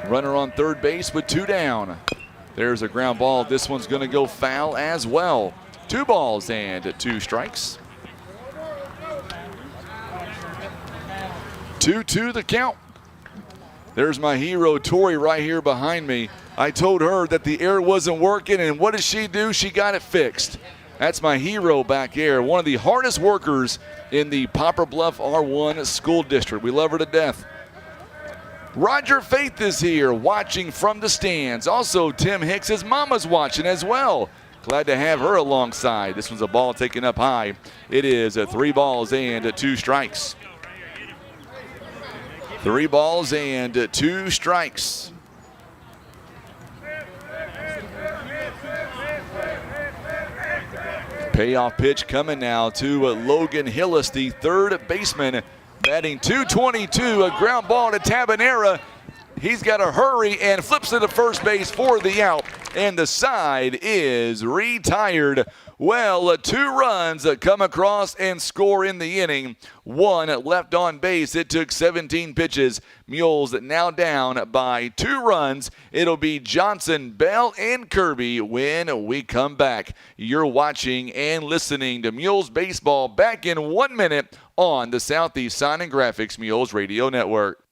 Runner on third base with two down. There's a ground ball. This one's going to go foul as well. 2 balls and 2 strikes. 2-2 the count. There's my hero, Tori, right here behind me. I told her that the air wasn't working, and what did she do? She got it fixed. That's my hero back there, one of the hardest workers in the Poplar Bluff R1 school district. We love her to death. Roger Faith is here watching from the stands. Also, Tim Hicks' mama's watching as well. Glad to have her alongside. This one's a ball taken up high. It is 3 balls and 2 strikes. 3 balls and 2 strikes. Payoff pitch coming now to Logan Hillis, the third baseman, batting .222, a ground ball to Tabanera. He's got to hurry and flips to the first base for the out, and the side is retired. Well, 2 runs come across and score in the inning. 1 left on base. It took 17 pitches. Mules now down by 2 runs. It'll be Johnson, Bell, and Kearby when we come back. You're watching and listening to Mules Baseball back in 1 minute on the Southeast Sign and Graphics Mules Radio Network.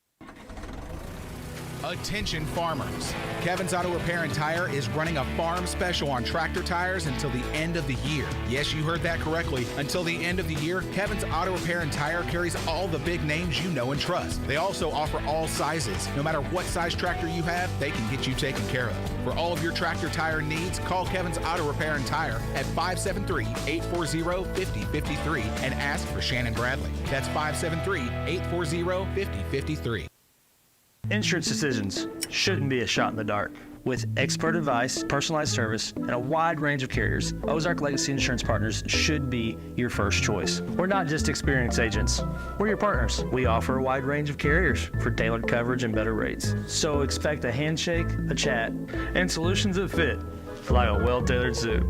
Attention farmers. Kevin's Auto Repair and Tire is running a farm special on tractor tires until the end of the year. Yes, you heard that correctly. Until the end of the year, Kevin's Auto Repair and Tire carries all the big names you know and trust. They also offer all sizes. No matter what size tractor you have, they can get you taken care of. For all of your tractor tire needs, call Kevin's Auto Repair and Tire at 573-840-5053 and ask for Shannon Bradley. That's 573-840-5053. Insurance decisions shouldn't be a shot in the dark. With expert advice, personalized service, and a wide range of carriers, Ozark Legacy Insurance Partners should be your first choice. We're not just experienced agents. We're your partners. We offer a wide range of carriers for tailored coverage and better rates. So expect a handshake, a chat, and solutions that fit like a well-tailored suit.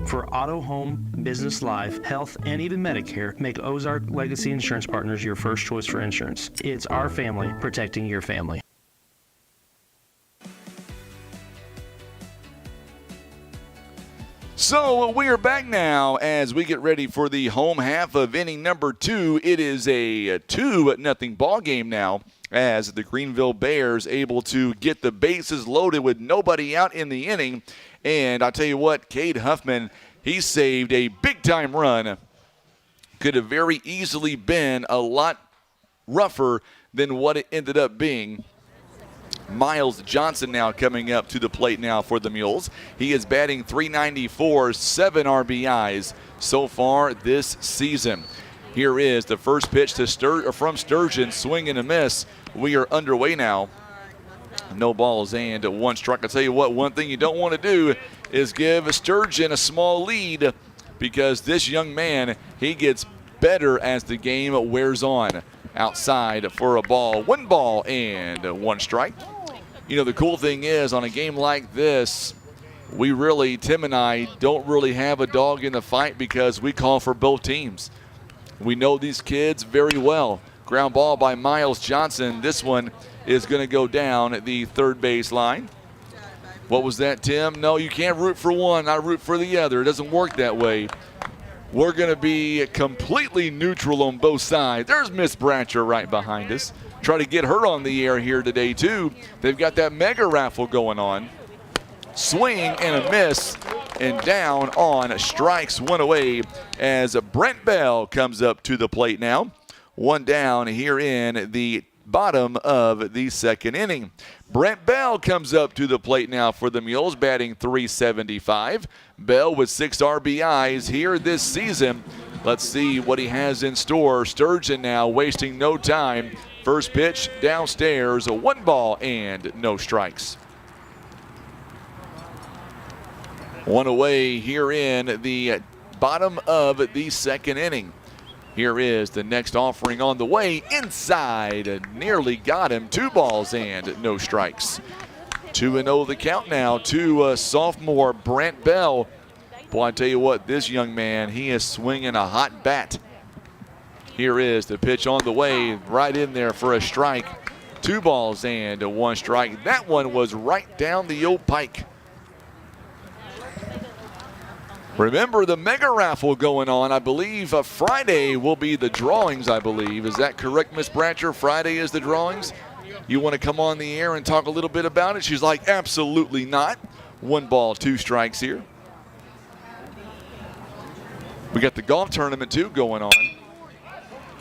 For auto, home, business, life, health, and even Medicare, make Ozark Legacy Insurance Partners your first choice for insurance. It's our family protecting your family. So we are back now as we get ready for the home half of inning number 2. It is a 2-0 ball game now as the Greenville Bears able to get the bases loaded with nobody out in the inning. And I'll tell you what, Cade Huffman, he saved a big-time run. Could have very easily been a lot rougher than what it ended up being. Miles Johnson now coming up to the plate now for the Mules. He is batting .394, 7 RBIs so far this season. Here is the first pitch to from Sturgeon, swing and a miss. We are underway now. No balls and 1 strike. I'll tell you what, one thing you don't want to do is give Sturgeon a small lead, because this young man, he gets better as the game wears on. Outside for a ball. 1 ball and 1 strike. You know, the cool thing is, on a game like this, Tim and I don't really have a dog in the fight because we call for both teams. We know these kids very well. Ground ball by Miles Johnson. This one is going to go down at the third base line. What was that, Tim? No, you can't root for one, not root for the other. It doesn't work that way. We're going to be completely neutral on both sides. There's Miss Bratcher right behind us. Try to get her on the air here today, too. They've got that mega raffle going on. Swing and a miss, and down on strikes, 1 away as Brent Bell comes up to the plate now. 1 down here in the bottom of the second inning. Brent Bell comes up to the plate now for the Mules, batting .375. Bell with 6 RBIs here this season. Let's see what he has in store. Sturgeon now wasting no time. First pitch downstairs, 1 ball and no strikes. 1 away here in the bottom of the second inning. Here is the next offering on the way. Inside, nearly got him. 2 balls and no strikes. 2-0 the count now to sophomore Brant Bell. Boy, I tell you what, this young man, he is swinging a hot bat. Here is the pitch on the way, right in there for a strike. 2 balls and 1 strike. That one was right down the old pike. Remember the mega raffle going on. I believe Friday will be the drawings, I believe. Is that correct, Miss Bratcher? Friday is the drawings? You want to come on the air and talk a little bit about it? She's like, absolutely not. 1 ball, 2 strikes here. We got the golf tournament, too, going on.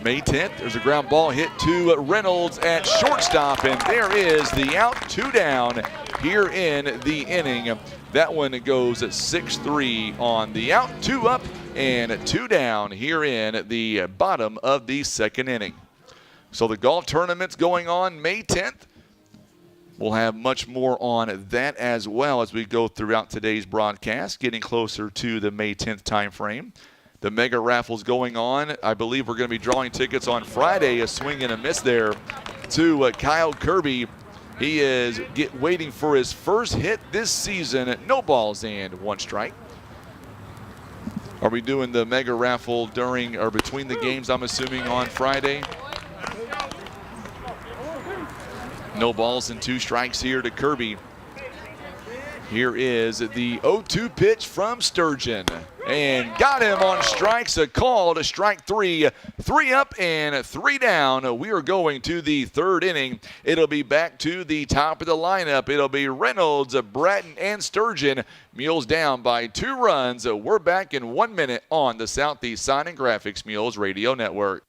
May 10th, there's a ground ball hit to Reynolds at shortstop, and there is the out. 2 down here in the inning. That one goes at 6-3 on the out. 2 up and 2 down here in the bottom of the second inning. So the golf tournament's going on May 10th. We'll have much more on that as well as we go throughout today's broadcast, getting closer to the May 10th time frame. The mega raffle's going on. I believe we're going to be drawing tickets on Friday. A swing and a miss there to Kyle Kearby. He is waiting for his first hit this season. No balls and 1 strike. Are we doing the mega raffle during or between the games, I'm assuming, on Friday? No balls and 2 strikes here to Kearby. Here is the 0-2 pitch from Sturgeon. And got him on strikes. A call to strike 3. 3 up and 3 down. We are going to the third inning. It'll be back to the top of the lineup. It'll be Reynolds, Bratton, and Sturgeon. Mules down by 2 runs. We're back in 1 minute on the Southeast Sign and Graphics Mules Radio Network.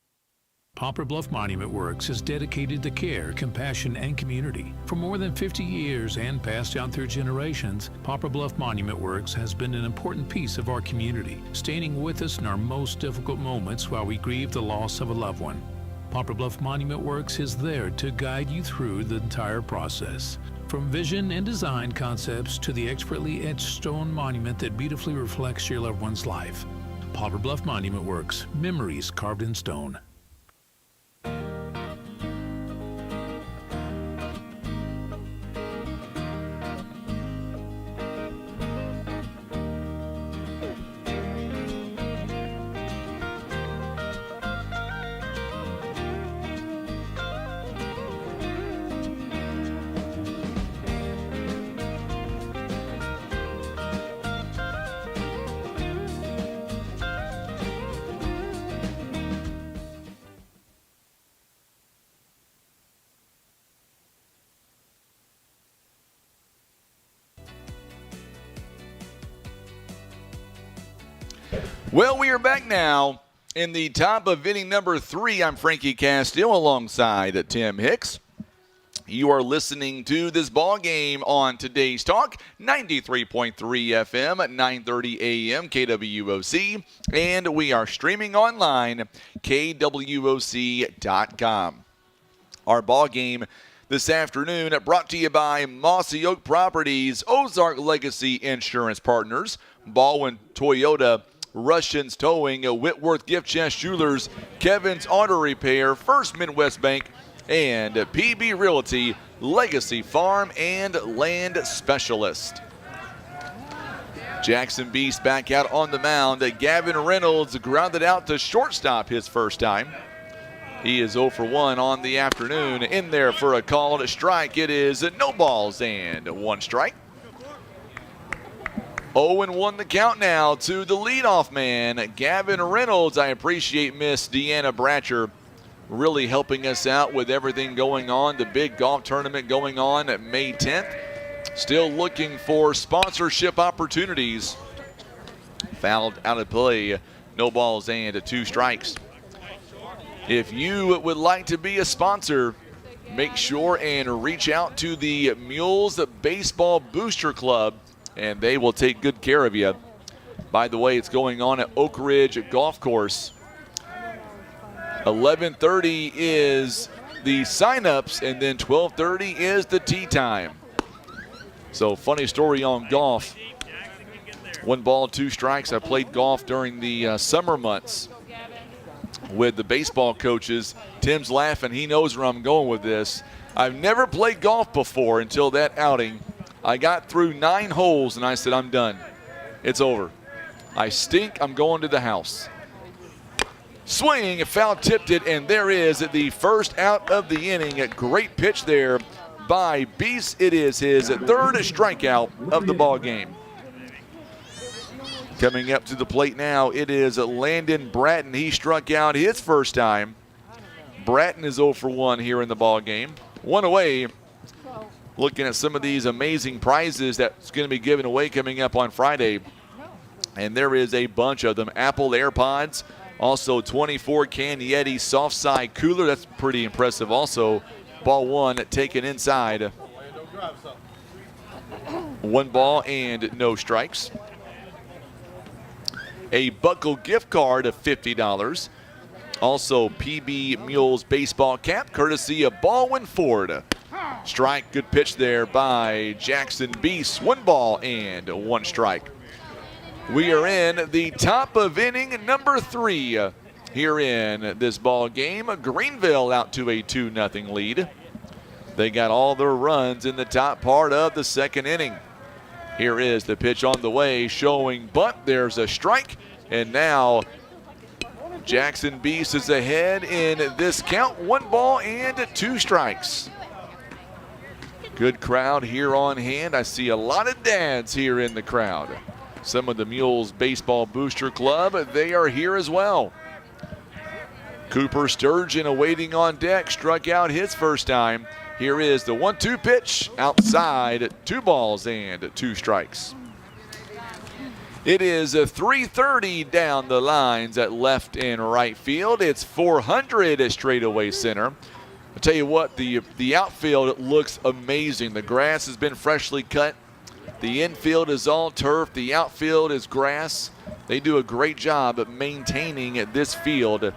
Poplar Bluff Monument Works is dedicated to care, compassion, and community. For more than 50 years and passed down through generations, Poplar Bluff Monument Works has been an important piece of our community, standing with us in our most difficult moments while we grieve the loss of a loved one. Poplar Bluff Monument Works is there to guide you through the entire process. From vision and design concepts to the expertly etched stone monument that beautifully reflects your loved one's life. Poplar Bluff Monument Works, memories carved in stone. Well, we are back now in the top of inning number 3. I'm Frankie Castile alongside Tim Hicks. You are listening to this ball game on today's talk, 93.3 FM, 930 AM, KWOC, and we are streaming online, KWOC.com. Our ball game this afternoon brought to you by Mossy Oak Properties, Ozark Legacy Insurance Partners, Baldwin Toyota, Russians Towing, Whitworth Gift Chest Jewelers, Kevin's Auto Repair, First Midwest Bank, and PB Realty, Legacy Farm and Land Specialist. Jackson Beast back out on the mound. Gavin Reynolds grounded out to shortstop his first time. He is 0 for 1 on the afternoon. In there for a called strike. It is no balls and 1 strike. 0-1 the count now to the leadoff man, Gavin Reynolds. I appreciate Miss Deanna Bratcher really helping us out with everything going on. The big golf tournament going on at May 10th. Still looking for sponsorship opportunities. Fouled out of play. No balls and 2 strikes. If you would like to be a sponsor, make sure and reach out to the Mules Baseball Booster Club, and they will take good care of you. By the way, it's going on at Oak Ridge Golf Course. 11:30 is the sign-ups, and then 12:30 is the tee time. So funny story on golf. 1 ball, 2 strikes. I played golf during the summer months with the baseball coaches. Tim's laughing. He knows where I'm going with this. I've never played golf before until that outing. I got through 9 holes, and I said, I'm done. It's over. I stink. I'm going to the house. Swing, foul tipped it, and there is the first out of the inning. A great pitch there by Beis. It is his 3rd strikeout of the ball game. Coming up to the plate now, it is Landon Bratton. He struck out his first time. Bratton is 0 for 1 here in the ball game. 1 away. Looking at some of these amazing prizes that's going to be given away coming up on Friday. And there is a bunch of them. Apple AirPods. Also 24-can Yeti soft side cooler. That's pretty impressive. Also, ball 1 taken inside. 1 ball and no strikes. A Buckle gift card of $50. Also, PB Mules baseball cap, courtesy of Baldwin Ford. Strike, good pitch there by Jackson Beis. 1 ball and 1 strike. We are in the top of inning number 3 here in this ball game. Greenville out to a 2-0 lead. They got all their runs in the top part of the 2nd inning. Here is the pitch on the way, showing bunt. There's a strike, and now Jackson Beis is ahead in this count. 1 ball and 2 strikes. Good crowd here on hand. I see a lot of dads here in the crowd. Some of the Mules Baseball Booster Club, they are here as well. Cooper Sturgeon awaiting on deck, struck out his first time. Here is the 1-2 pitch outside, 2 balls and 2 strikes. It is a 330 down the lines at left and right field. It's 400 at straightaway center. I'll tell you what, the outfield looks amazing. The grass has been freshly cut. The infield is all turf. The outfield is grass. They do a great job of maintaining this field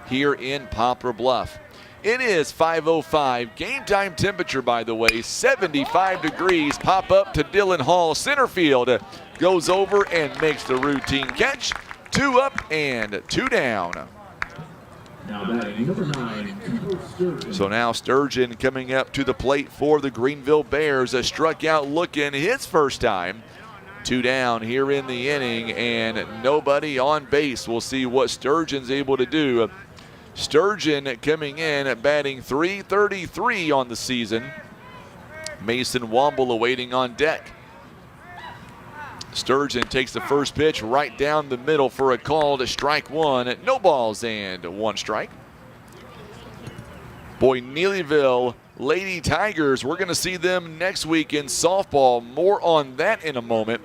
here in Poplar Bluff. It is 5:05. Game time temperature, by the way, 75 degrees. Pop up to Dylan Hall. Center field goes over and makes the routine catch. 2 up and 2 down. Now batting number 9, Cooper Sturgeon. So now Sturgeon coming up to the plate for the Greenville Bears. A struck out looking his first time. 2 down here in the inning and nobody on base. We'll see what Sturgeon's able to do. Sturgeon coming in at batting .333 on the season. Mason Womble awaiting on deck. Sturgeon takes the first pitch right down the middle for a call to strike 1. No balls and 1 strike. Boy, Neelyville Lady Tigers, we're going to see them next week in softball. More on that in a moment.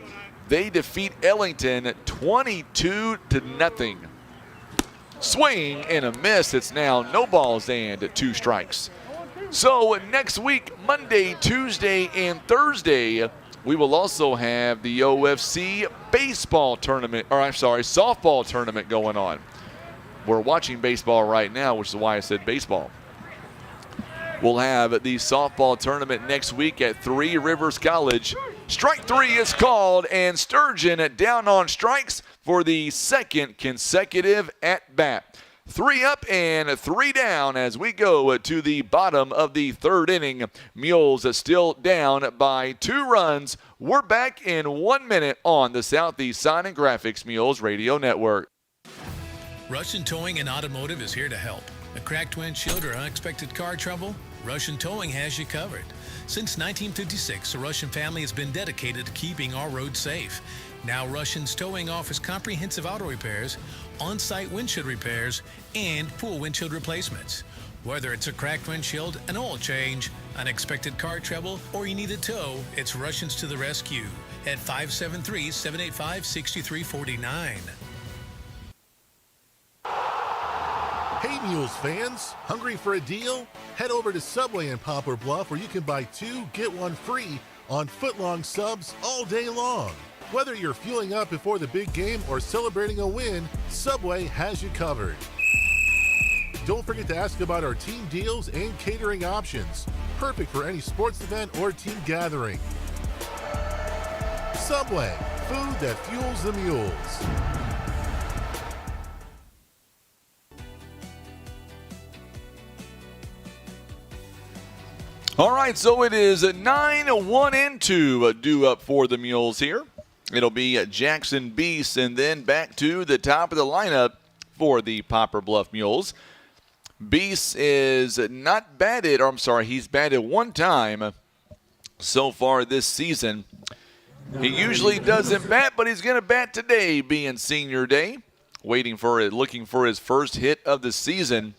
They defeat Ellington 22-0. Swing and a miss. It's now no balls and 2 strikes. So next week, Monday, Tuesday, and Thursday, we will also have the OFC baseball tournament, softball tournament going on. We're watching baseball right now, which is why I said baseball. We'll have the softball tournament next week at 3 Rivers College. Strike 3 is called, and Sturgeon down on strikes for the 2nd consecutive at-bat. 3 up and 3 down as we go to the bottom of the 3rd inning. Mules still down by 2 runs. We're back in 1 minute on the Southeast Sign and Graphics Mules Radio Network. Russian Towing and Automotive is here to help. A cracked windshield or unexpected car trouble? Russian Towing has you covered. Since 1956, the Russian family has been dedicated to keeping our roads safe. Now Russian's Towing offers comprehensive auto repairs, on-site windshield repairs, and full windshield replacements. Whether it's a cracked windshield, an oil change, unexpected car trouble, or you need a tow, it's Russians to the rescue at 573-785-6349. Hey Mules fans, hungry for a deal? Head over to Subway in Poplar Bluff where you can buy 2, get 1 free on footlong subs all day long. Whether you're fueling up before the big game or celebrating a win, Subway has you covered. Don't forget to ask about our team deals and catering options. Perfect for any sports event or team gathering. Subway, food that fuels the Mules. All right, so it is 9-1-2 due up for the Mules here. It'll be Jackson Beis and then back to the top of the lineup for the Poplar Bluff Mules. Beis is not batted, or I'm sorry, he's batted one time so far this season. He usually doesn't bat, but he's going to bat today, being senior day. Looking for his first hit of the season.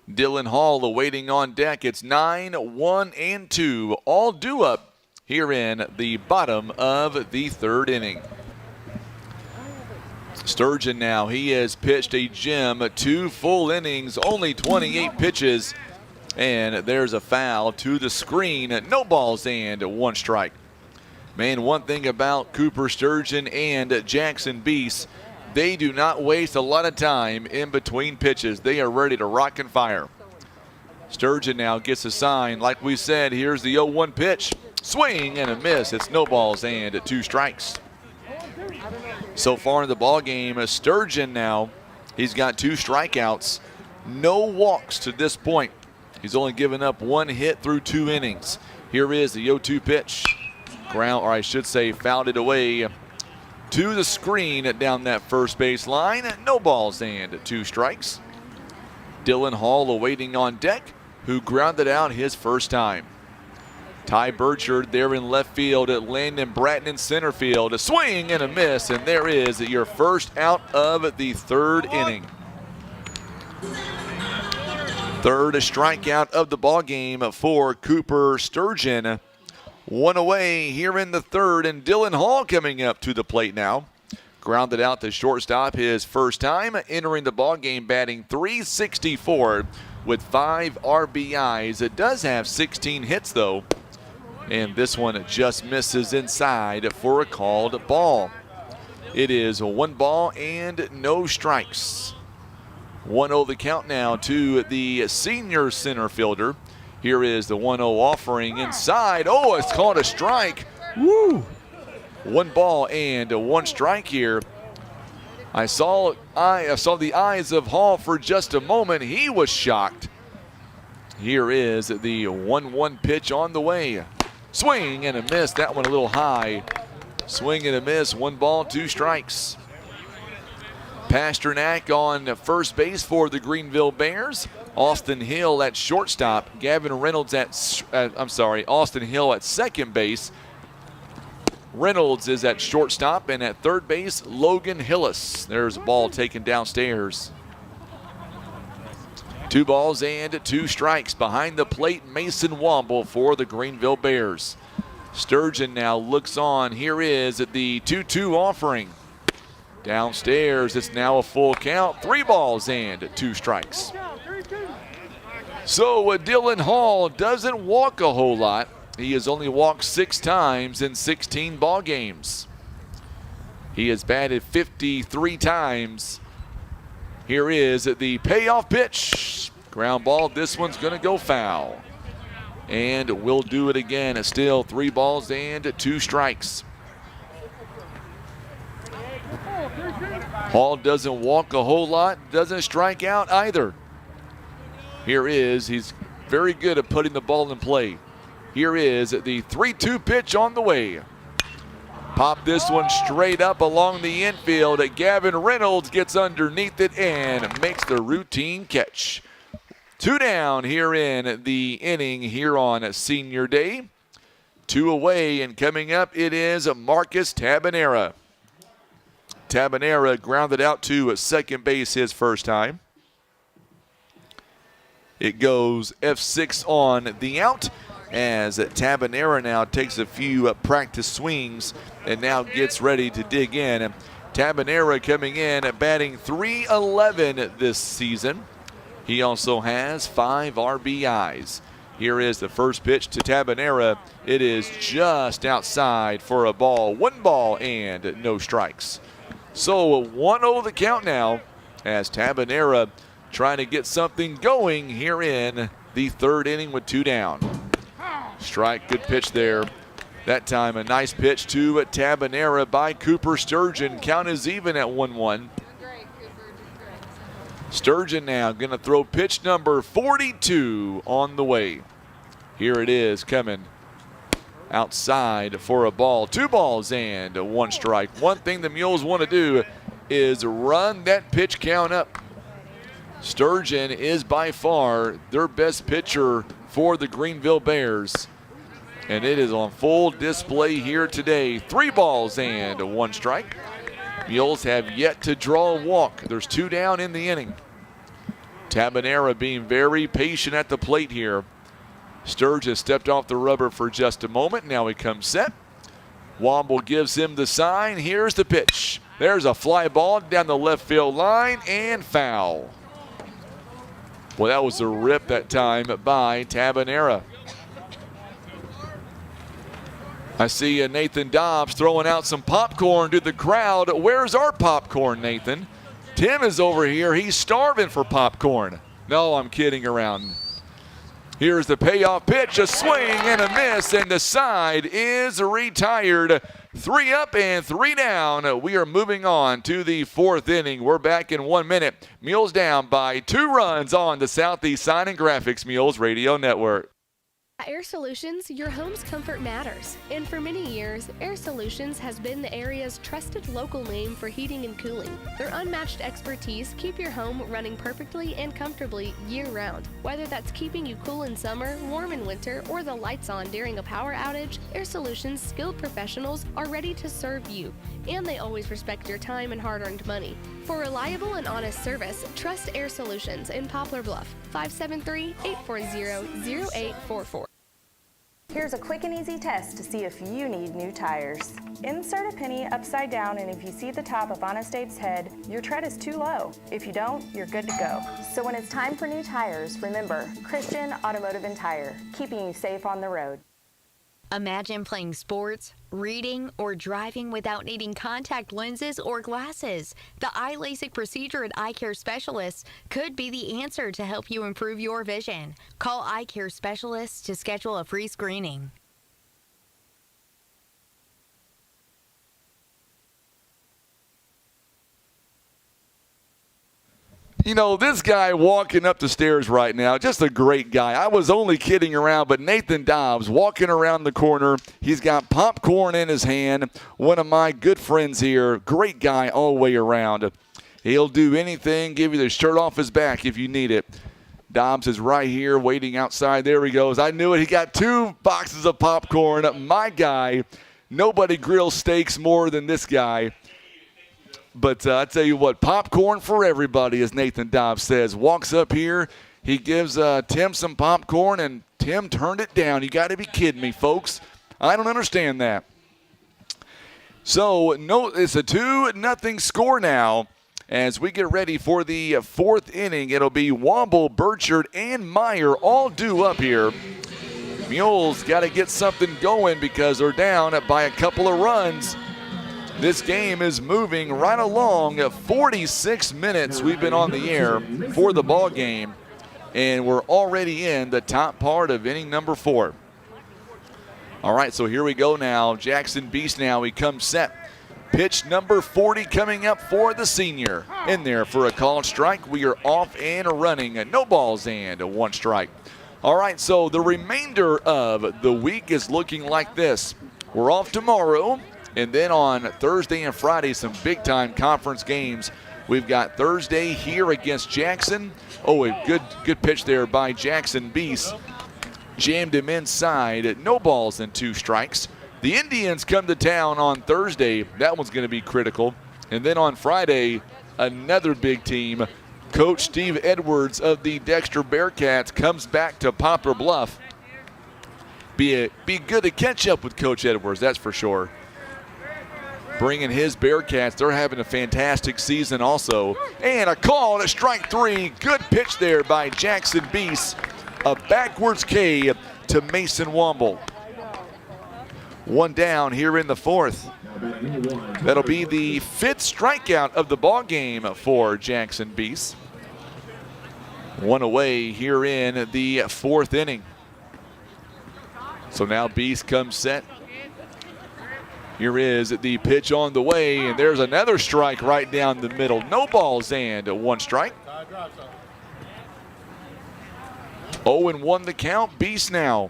Dylan Hall awaiting on deck. It's 9-1-2, all due up here in the bottom of the third inning. Sturgeon now, he has pitched a gem, 2 full innings, only 28 pitches, and there's a foul to the screen. No balls and 1 strike. Man, one thing about Cooper Sturgeon and Jackson Beis, they do not waste a lot of time in between pitches. They are ready to rock and fire. Sturgeon now gets a sign. Like we said, here's the 0-1 pitch. Swing and a miss. It's no balls and 2 strikes. So far in the ball game, Sturgeon now, he's got 2 strikeouts, no walks to this point. He's only given up 1 hit through 2 innings. Here is the 0-2 pitch. Ground, or I should say, fouled it away to the screen down that first base line. No balls and 2 strikes. Dylan Hall awaiting on deck, who grounded out his first time. Ty Burchard there in left field, at Landon Bratton in center field. A swing and a miss, and there is your first out of the third inning. Third strikeout of the ball game for Cooper Sturgeon. 1 away here in the third, and Dylan Hall coming up to the plate now. Grounded out to shortstop his first time, entering the ball game batting .364 with 5 RBIs. It does have 16 hits though, and this one just misses inside for a called ball. It is 1 ball and no strikes. 1-0 the count now to the senior center fielder. Here is the 1-0 offering inside. Oh, it's called a strike. Woo! 1 ball and 1 strike here. I saw the eyes of Hall for just a moment. He was shocked. Here is the 1-1 pitch on the way. Swing and a miss. That one a little high. Swing and a miss. 1 ball, 2 strikes. Pasternak on first base for the Greenville Bears. Austin Hill at shortstop. Gavin Reynolds Austin Hill at second base. Reynolds is at shortstop, and at third base, Logan Hillis. There's a ball taken downstairs. 2 balls and 2 strikes. Behind the plate, Mason Womble for the Greenville Bears. Sturgeon now looks on. Here is the 2-2 offering. Downstairs, it's now a full count. 3 balls and 2 strikes. So Dylan Hall doesn't walk a whole lot. He has only walked 6 times in 16 ball games. He has batted 53 times. Here is the payoff pitch. Ground ball. This one's going to go foul. And we'll do it again. It's still 3 balls and 2 strikes. Hall doesn't walk a whole lot, doesn't strike out either. He's very good at putting the ball in play. Here is the 3-2 pitch on the way. Pop this one straight up along the infield. Gavin Reynolds gets underneath it and makes the routine catch. 2 down here in the inning here on senior day. 2 away, and coming up it is Marcus Tabanera. Tabanera grounded out to second base his first time. It goes F6 on the out as Tabanera now takes a few practice swings and now gets ready to dig in. Tabanera coming in batting .311 this season. He also has 5 RBIs. Here is the first pitch to Tabanera. It is just outside for a ball. 1 ball and no strikes. So 1-0 the count now as Tabanera trying to get something going here in the third inning with 2 down. Strike, good pitch there. That time a nice pitch to Tabanera by Cooper Sturgeon. Count is even at 1-1. Sturgeon now going to throw pitch number 42 on the way. Here it is coming outside for a ball. 2 balls and 1 strike. One thing the Mules want to do is run that pitch count up. Sturgeon is by far their best pitcher for the Greenville Bears. And it is on full display here today. 3 balls and 1 strike. Mules have yet to draw a walk. There's 2 down in the inning. Tabanera being very patient at the plate here. Sturgeon stepped off the rubber for just a moment. Now he comes set. Womble gives him the sign. Here's the pitch. There's a fly ball down the left field line and foul. Well, that was a rip that time by Tabanera. I see Nathan Dobbs throwing out some popcorn to the crowd. Where's our popcorn, Nathan? Tim is over here. He's starving for popcorn. No, I'm kidding around. Here's the payoff pitch, a swing and a miss, and the side is retired. 3 up and 3 down. We are moving on to the 4th inning. We're back in 1 minute. Mules down by 2 runs on the Southeast Sign and Graphics Mules Radio Network. At Air Solutions, your home's comfort matters. And for many years, Air Solutions has been the area's trusted local name for heating and cooling. Their unmatched expertise keep your home running perfectly and comfortably year-round. Whether that's keeping you cool in summer, warm in winter, or the lights on during a power outage, Air Solutions' skilled professionals are ready to serve you. And they always respect your time and hard-earned money. For reliable and honest service, trust Air Solutions in Poplar Bluff, 573-840-0844. Here's a quick and easy test to see if you need new tires. Insert a penny upside down, and if you see the top of Honest Abe's head, your tread is too low. If you don't, you're good to go. So when it's time for new tires, remember, Christian Automotive and Tire, keeping you safe on the road. Imagine playing sports, reading, or driving without needing contact lenses or glasses. The eye LASIK procedure at Eye Care Specialists could be the answer to help you improve your vision. Call Eye Care Specialists to schedule a free screening. You know, this guy walking up the stairs right now, just a great guy. I was only kidding around, but Nathan Dobbs walking around the corner. He's got popcorn in his hand. One of my good friends here. Great guy all the way around. He'll do anything, give you the shirt off his back if you need it. Dobbs is right here waiting outside. There he goes. I knew it. He got 2 boxes of popcorn. My guy, nobody grills steaks more than this guy. But I tell you what, popcorn for everybody, as Nathan Dobbs says. Walks up here, he gives Tim some popcorn, and Tim turned it down. You got to be kidding me, folks. I don't understand that. So, no, it's a 2-0 score now. As we get ready for the 4th inning, it'll be Womble, Burchard, and Meyer all due up here. Mules got to get something going because they're down by a couple of runs. This game is moving right along. 46 minutes we've been on the air for the ball game, and we're already in the top part of inning number 4. All right, so here we go now. Jackson Beis now, he comes set. Pitch number 40 coming up for the senior. In there for a called strike. We are off and running. No balls and 1 strike. All right, so the remainder of the week is looking like this. We're off tomorrow. And then on Thursday and Friday, some big-time conference games. We've got Thursday here against Jackson. Oh, a good pitch there by Jackson Beis. Jammed him inside. No balls and 2 strikes. The Indians come to town on Thursday. That one's going to be critical. And then on Friday, another big team. Coach Steve Edwards of the Dexter Bearcats comes back to Poplar Bluff. Be good to catch up with Coach Edwards, that's for sure. Bringing his Bearcats. They're having a fantastic season also. And a call at strike 3. Good pitch there by Jackson Beis. A backwards K to Mason Womble. 1 down here in the 4th. That'll be the 5th strikeout of the ball game for Jackson Beis. 1 away here in the 4th inning. So now Beis comes set. Here is the pitch on the way, and there's another strike right down the middle. No balls and 1 strike. 0-1 the count. Beis now.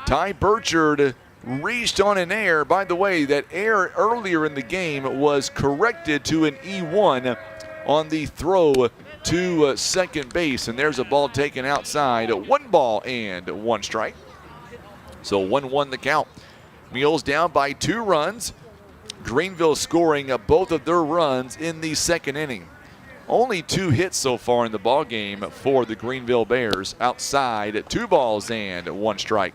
Ty Burchard reached on an error. By the way, that error earlier in the game was corrected to an E1 on the throw to second base, and there's a ball taken outside. 1 ball and 1 strike. So 1-1 the count. Mules down by 2 runs. Greenville scoring both of their runs in the second inning. Only 2 hits so far in the ball game for the Greenville Bears. Outside, 2 balls and 1 strike.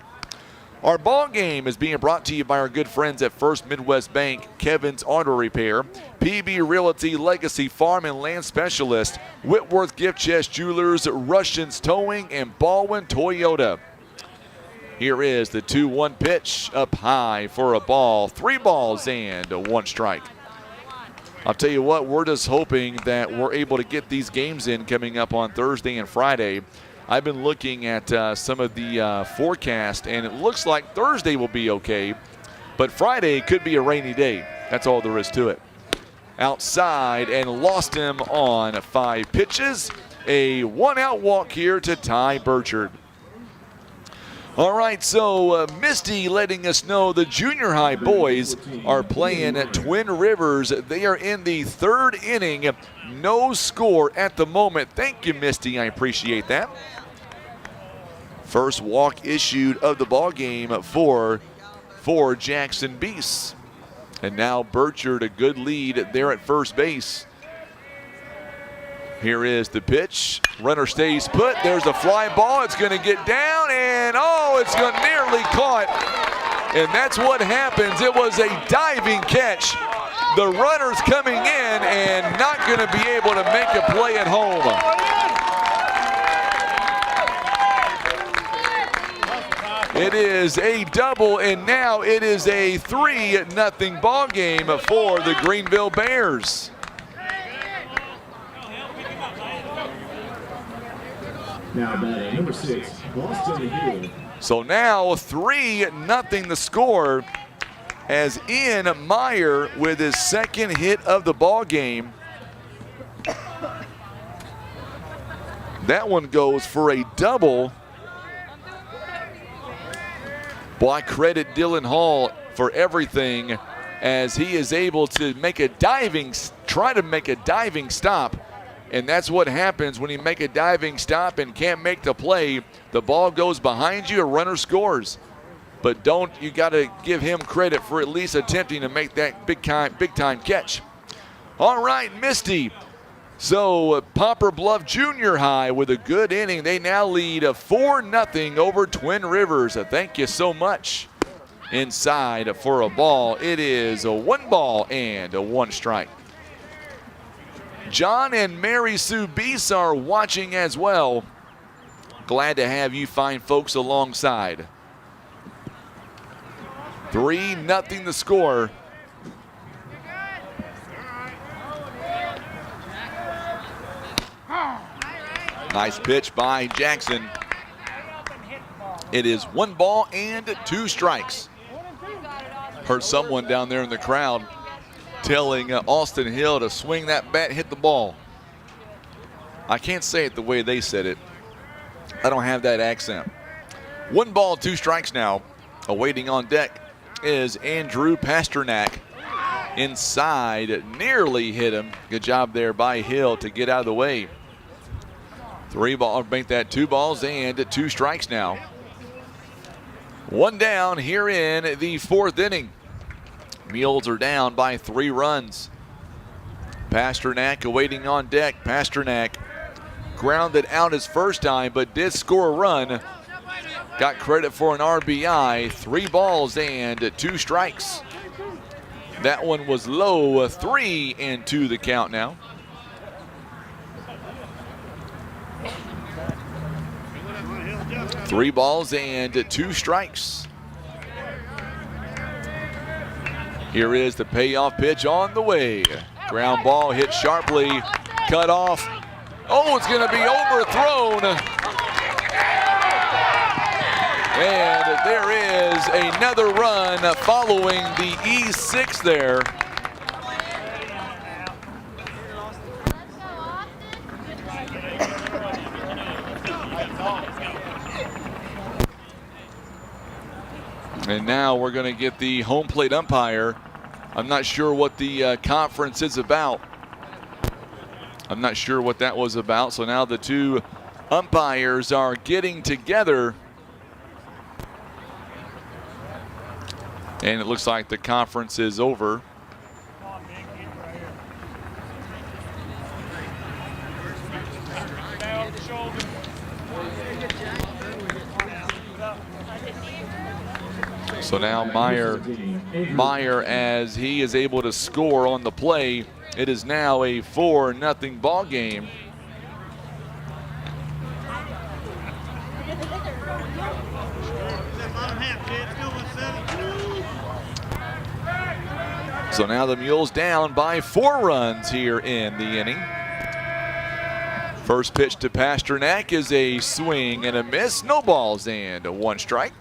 Our ball game is being brought to you by our good friends at First Midwest Bank, Kevin's Auto Repair, PB Realty, Legacy Farm and Land Specialist, Whitworth Gift Chest Jewelers, Russians Towing, and Baldwin Toyota. Here is the 2-1 pitch up high for a ball. 3 balls and 1 strike. I'll tell you what, we're just hoping that we're able to get these games in coming up on Thursday and Friday. I've been looking at some of the forecast, and it looks like Thursday will be okay, but Friday could be a rainy day. That's all there is to it. Outside and lost him on 5 pitches. A 1-out walk here to Ty Burchard. All right, so Misty letting us know the junior high boys are playing at Twin Rivers. They are in the 3rd inning. No score at the moment. Thank you, Misty. I appreciate that. First walk issued of the ball game for Jackson Beis. And now Burchard, a good lead there at first base. Here is the pitch. Runner stays put. There's a fly ball. It's going to get down, and it's going to nearly caught. And that's what happens. It was a diving catch. The runner's coming in and not going to be able to make a play at home. It is a double, and now it is a 3-0 ball game for the Greenville Bears. Now batting number 6, Boston Hill. So now 3-0 the score as Ian Meyer with his 2nd hit of the ball game. That one goes for a double. Boy, I credit Dylan Hall for everything as he is able to try to make a diving stop. And that's what happens when you make a diving stop and can't make the play. The ball goes behind you, a runner scores. But you got to give him credit for at least attempting to make that big time catch. All right, Misty. So Poplar Bluff Junior High with a good inning. They now lead 4-0 over Twin Rivers. Thank you so much. Inside for a ball. It is a 1 ball and 1 strike. John and Mary Sue Beis are watching as well. Glad to have you fine folks alongside. 3-0 the score. Nice pitch by Jackson. It is 1 ball and 2 strikes. Heard someone down there in the crowd telling Austin Hill to swing that bat, hit the ball. I can't say it the way they said it. I don't have that accent. 1 ball, 2 strikes now. Awaiting on deck is Andrew Pasternak. Inside, nearly hit him. Good job there by Hill to get out of the way. 3 balls, make that 2 balls and 2 strikes now. 1 down here in the 4th inning. Mules are down by 3 runs. Pasternak awaiting on deck. Pasternak grounded out his first time, but did score a run. Got credit for an RBI. 3 balls and 2 strikes. That one was low. 3-2 the count now. Three balls and 2 strikes. Here is the payoff pitch on the way. Ground ball hit sharply, cut off. Oh, it's going to be overthrown. And there is another run following the E6 there. And now we're going to get the home plate umpire. I'm not sure what the conference is about. I'm not sure what that was about. So now the two umpires are getting together. And it looks like the conference is over. So now Meyer, as he is able to score on the play, it is now a 4-0 ball game. So now the Mules down by 4 runs here in the inning. First pitch to Pasternak is a swing and a miss. No balls and 1 strike.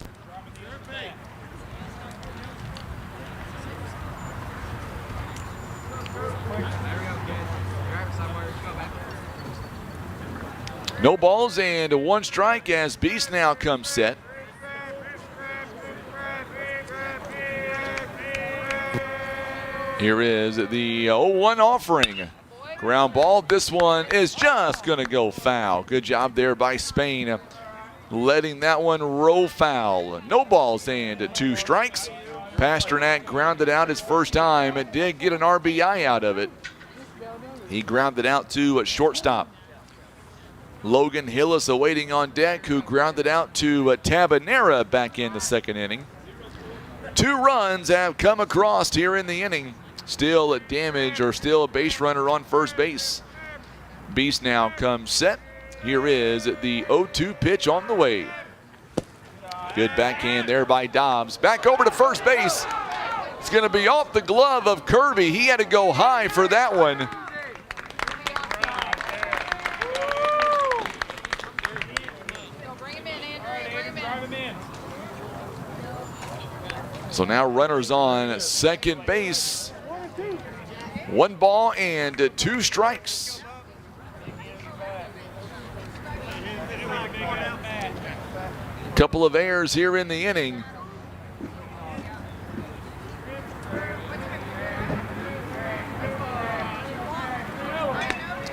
No balls and 1 strike as Beis now comes set. Here is the 0-1 offering. Ground ball. This one is just going to go foul. Good job there by Spain, letting that one roll foul. No balls and 2 strikes. Pasternak grounded out his first time and did get an RBI out of it. He grounded out to a shortstop. Logan Hillis awaiting on deck, who grounded out to Tabanera back in the 2nd inning. 2 runs have come across here in the inning. Still a damage or still a base runner on first base. Beis now comes set. Here is the 0-2 pitch on the way. Good backhand there by Dobbs. Back over to first base. It's going to be off the glove of Kearby. He had to go high for that one. So now runners on second base. 1 ball and 2 strikes. Couple of errors here in the inning.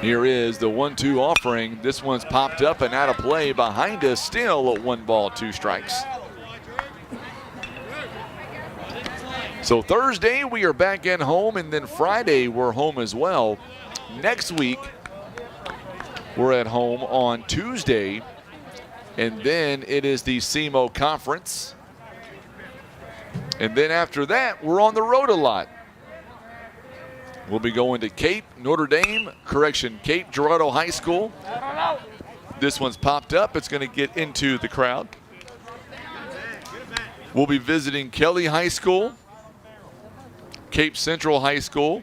Here is the 1-2 offering. This one's popped up and out of play behind us. Still 1 ball, 2 strikes. So Thursday we are back at home, and then Friday we're home as well. Next week we're at home on Tuesday, and then it is the SEMO Conference. And then after that we're on the road a lot. We'll be going to Cape, Cape Girardeau High School. This one's popped up. It's going to get into the crowd. We'll be visiting Kelly High School, Cape Central High School,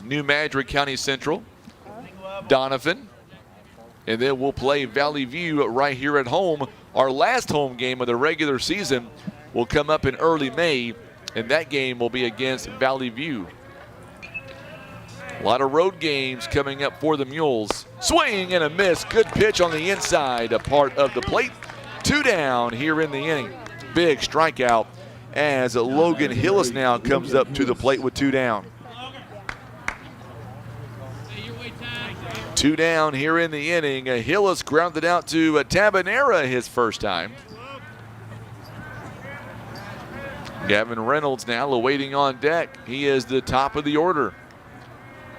New Madrid County Central, Donovan, and then we'll play Valley View right here at home. Our last home game of the regular season will come up in early May, and that game will be against Valley View. A lot of road games coming up for the Mules. Swing and a miss. Good pitch on the inside, a part of the plate. 2 down here in the inning. Big strikeout as Logan Hillis now comes up to the plate with 2 down. 2 down here in the inning. Hillis grounded out to Tabanera his first time. Gavin Reynolds now awaiting on deck. He is the top of the order.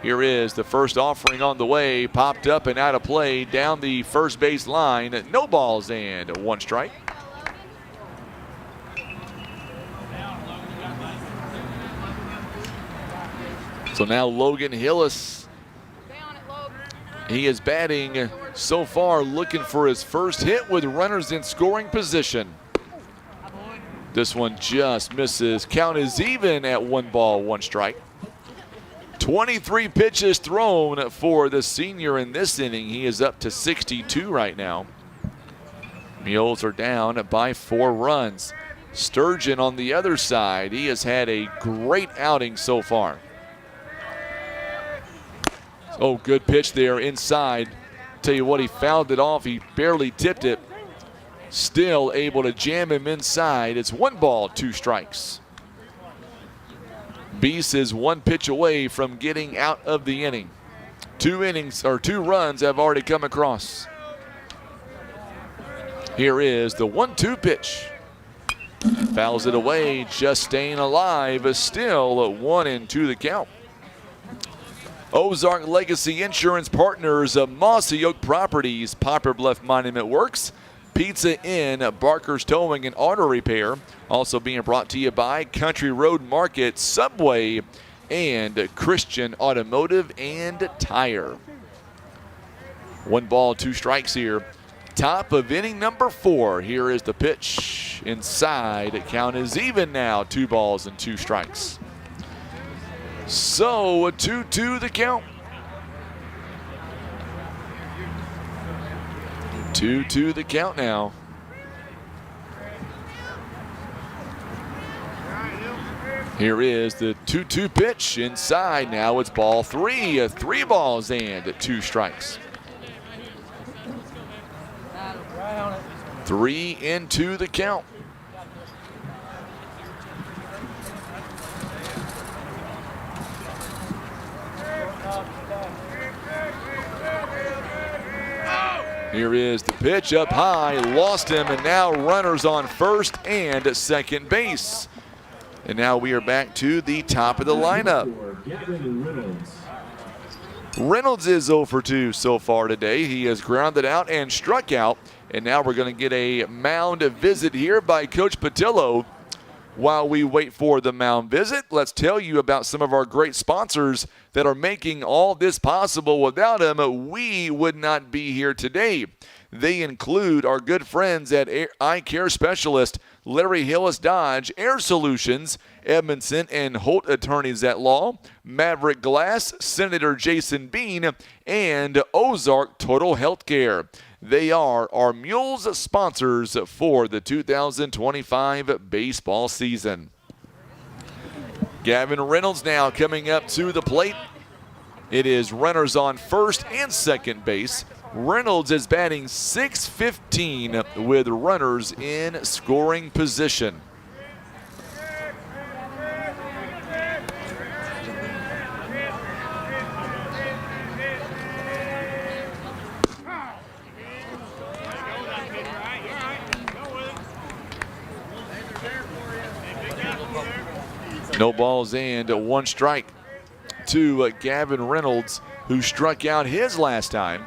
Here is the first offering on the way. Popped up and out of play down the first base line. No balls and 1 strike. So now Logan Hillis, he is batting so far, looking for his first hit with runners in scoring position. This one just misses. Count is even at 1 ball, 1 strike. 23 pitches thrown for the senior in this inning. He is up to 62 right now. Mules are down by 4 runs. Sturgeon on the other side. He has had a great outing so far. Oh, good pitch there inside. Tell you what, he fouled it off. He barely tipped it. Still able to jam him inside. It's 1 ball, 2 strikes. Beis is 1 pitch away from getting out of the inning. 2 runs have already come across. Here is the 1-2 pitch. Fouls it away, just staying alive. Still 1-2 the count. Ozark Legacy Insurance Partners of Mossy Oak Properties, Poplar Bluff Monument Works, Pizza Inn, Barker's Towing and Auto Repair. Also being brought to you by Country Road Market, Subway, and Christian Automotive and Tire. 1 ball, 2 strikes here. Top of inning number 4. Here is the pitch inside. The count is even now. 2 balls and 2 strikes. So a 2-2 the count. 2-2 the count now. Here is the 2-2 pitch inside. Now it's ball 3. 3 balls and 2 strikes. 3-2 the count. Here is the pitch up high, lost him, and now runners on first and second base. And now we are back to the top of the lineup. Reynolds is 0 for 2 so far today. He has grounded out and struck out. And now we're going to get a mound visit here by Coach Patillo. While we wait for the mound visit, let's tell you about some of our great sponsors that are making all this possible. Without them, we would not be here today. They include our good friends at Eye Care Specialist, Larry Hillis Dodge, Air Solutions, Edmondson and Holt Attorneys at Law, Maverick Glass, Senator Jason Bean, and Ozark Total Healthcare. They are our Mules sponsors for the 2025 baseball season. Gavin Reynolds now coming up to the plate. It is runners on first and second base. Reynolds is batting .615 with runners in scoring position. No balls and 1 strike to Gavin Reynolds, who struck out his last time.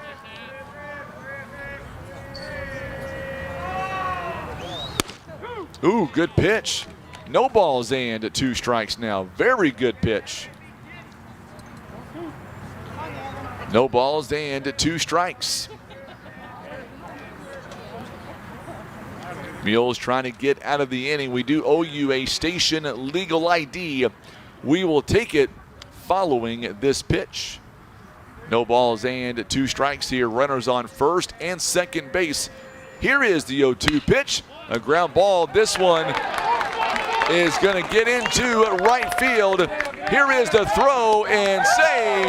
Ooh, good pitch. No balls and 2 strikes now. Very good pitch. No balls and 2 strikes. Mules trying to get out of the inning. We do owe you a station legal ID. We will take it following this pitch. No balls and 2 strikes here. Runners on first and second base. Here is the 0-2 pitch. A ground ball. This one is going to get into right field. Here is the throw and save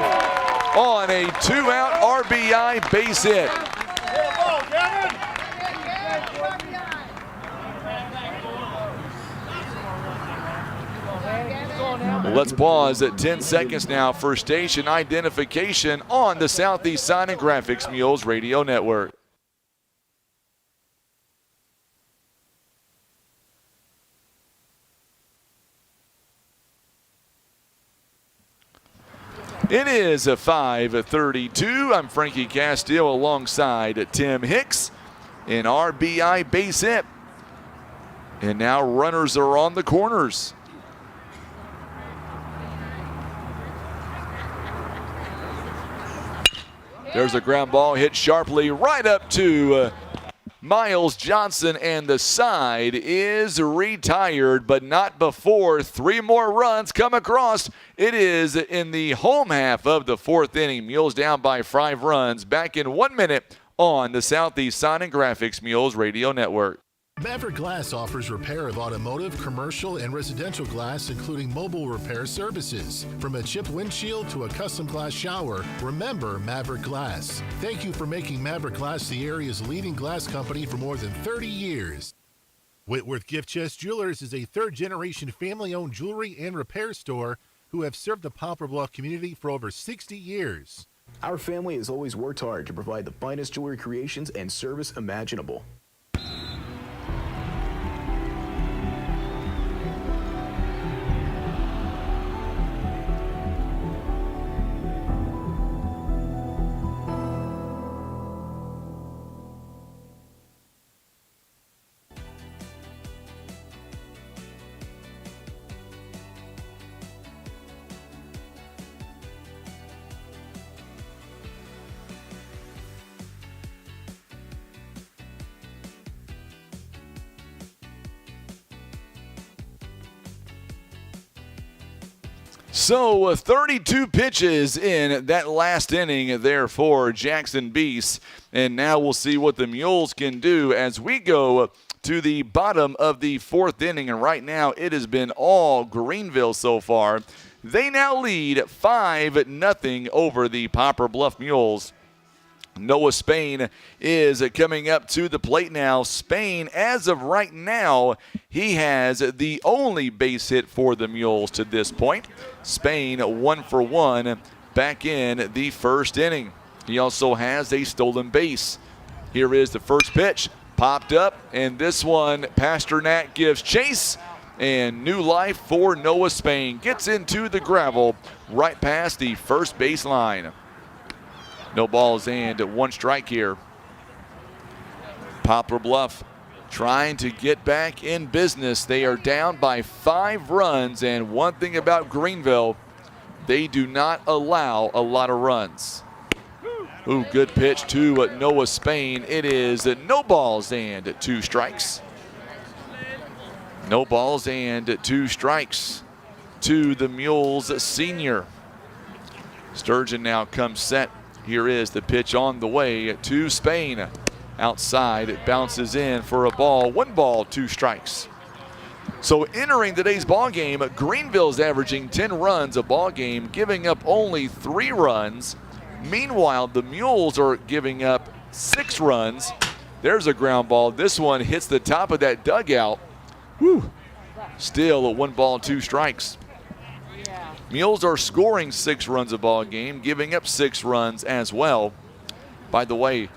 on a 2-out RBI base hit. Let's pause at 10 seconds now for station identification on the Southeast Sign and Graphics Mules Radio Network. It is a 5:32. I'm Frankie Castile alongside Tim Hicks. An RBI base hit. And now runners are on the corners. There's a ground ball hit sharply right up to Miles Johnson, and the side is retired, but not before 3 more runs come across. It is in the home half of the 4th inning. Mules down by 5 runs. Back in 1 minute on the Southeast Sign and Graphics Mules Radio Network. Maverick Glass offers repair of automotive, commercial, and residential glass, including mobile repair services. From a chipped windshield to a custom glass shower, remember Maverick Glass. Thank you for making Maverick Glass the area's leading glass company for more than 30 years. Whitworth Gift Chest Jewelers is a third-generation family-owned jewelry and repair store who have served the Poplar Bluff community for over 60 years. Our family has always worked hard to provide the finest jewelry creations and service imaginable. So 32 pitches in that last inning there for Jackson Beis. And now we'll see what the Mules can do as we go to the bottom of the fourth inning. And right now it has been all Greenville so far. They now lead 5-0 over the Poplar Bluff Mules. Noah Spain is coming up to the plate now. Spain, as of right now, he has the only base hit for the Mules to this point. Spain 1 for 1 back in the first inning. He also has a stolen base. Here is the first pitch. Popped up, and this one, Pasternak gives chase, and new life for Noah Spain. Gets into the gravel right past the first base line. No balls and 1 strike here. Poplar Bluff trying to get back in business. They are down by 5 runs, and one thing about Greenville, they do not allow a lot of runs. Ooh, good pitch to Noah Spain. It is no balls and 2 strikes. No balls and 2 strikes to the Mules senior. Sturgeon now comes set. Here is the pitch on the way to Spain. Outside, it bounces in for a ball. 1 ball, 2 strikes. So entering today's ball game, Greenville's averaging 10 runs a ball game, giving up only 3 runs. Meanwhile, the Mules are giving up 6 runs. There's a ground ball. This one hits the top of that dugout. Whew. Still a 1 ball, 2 strikes. Mules are scoring 6 runs a ball game, giving up 6 runs as well. By the way,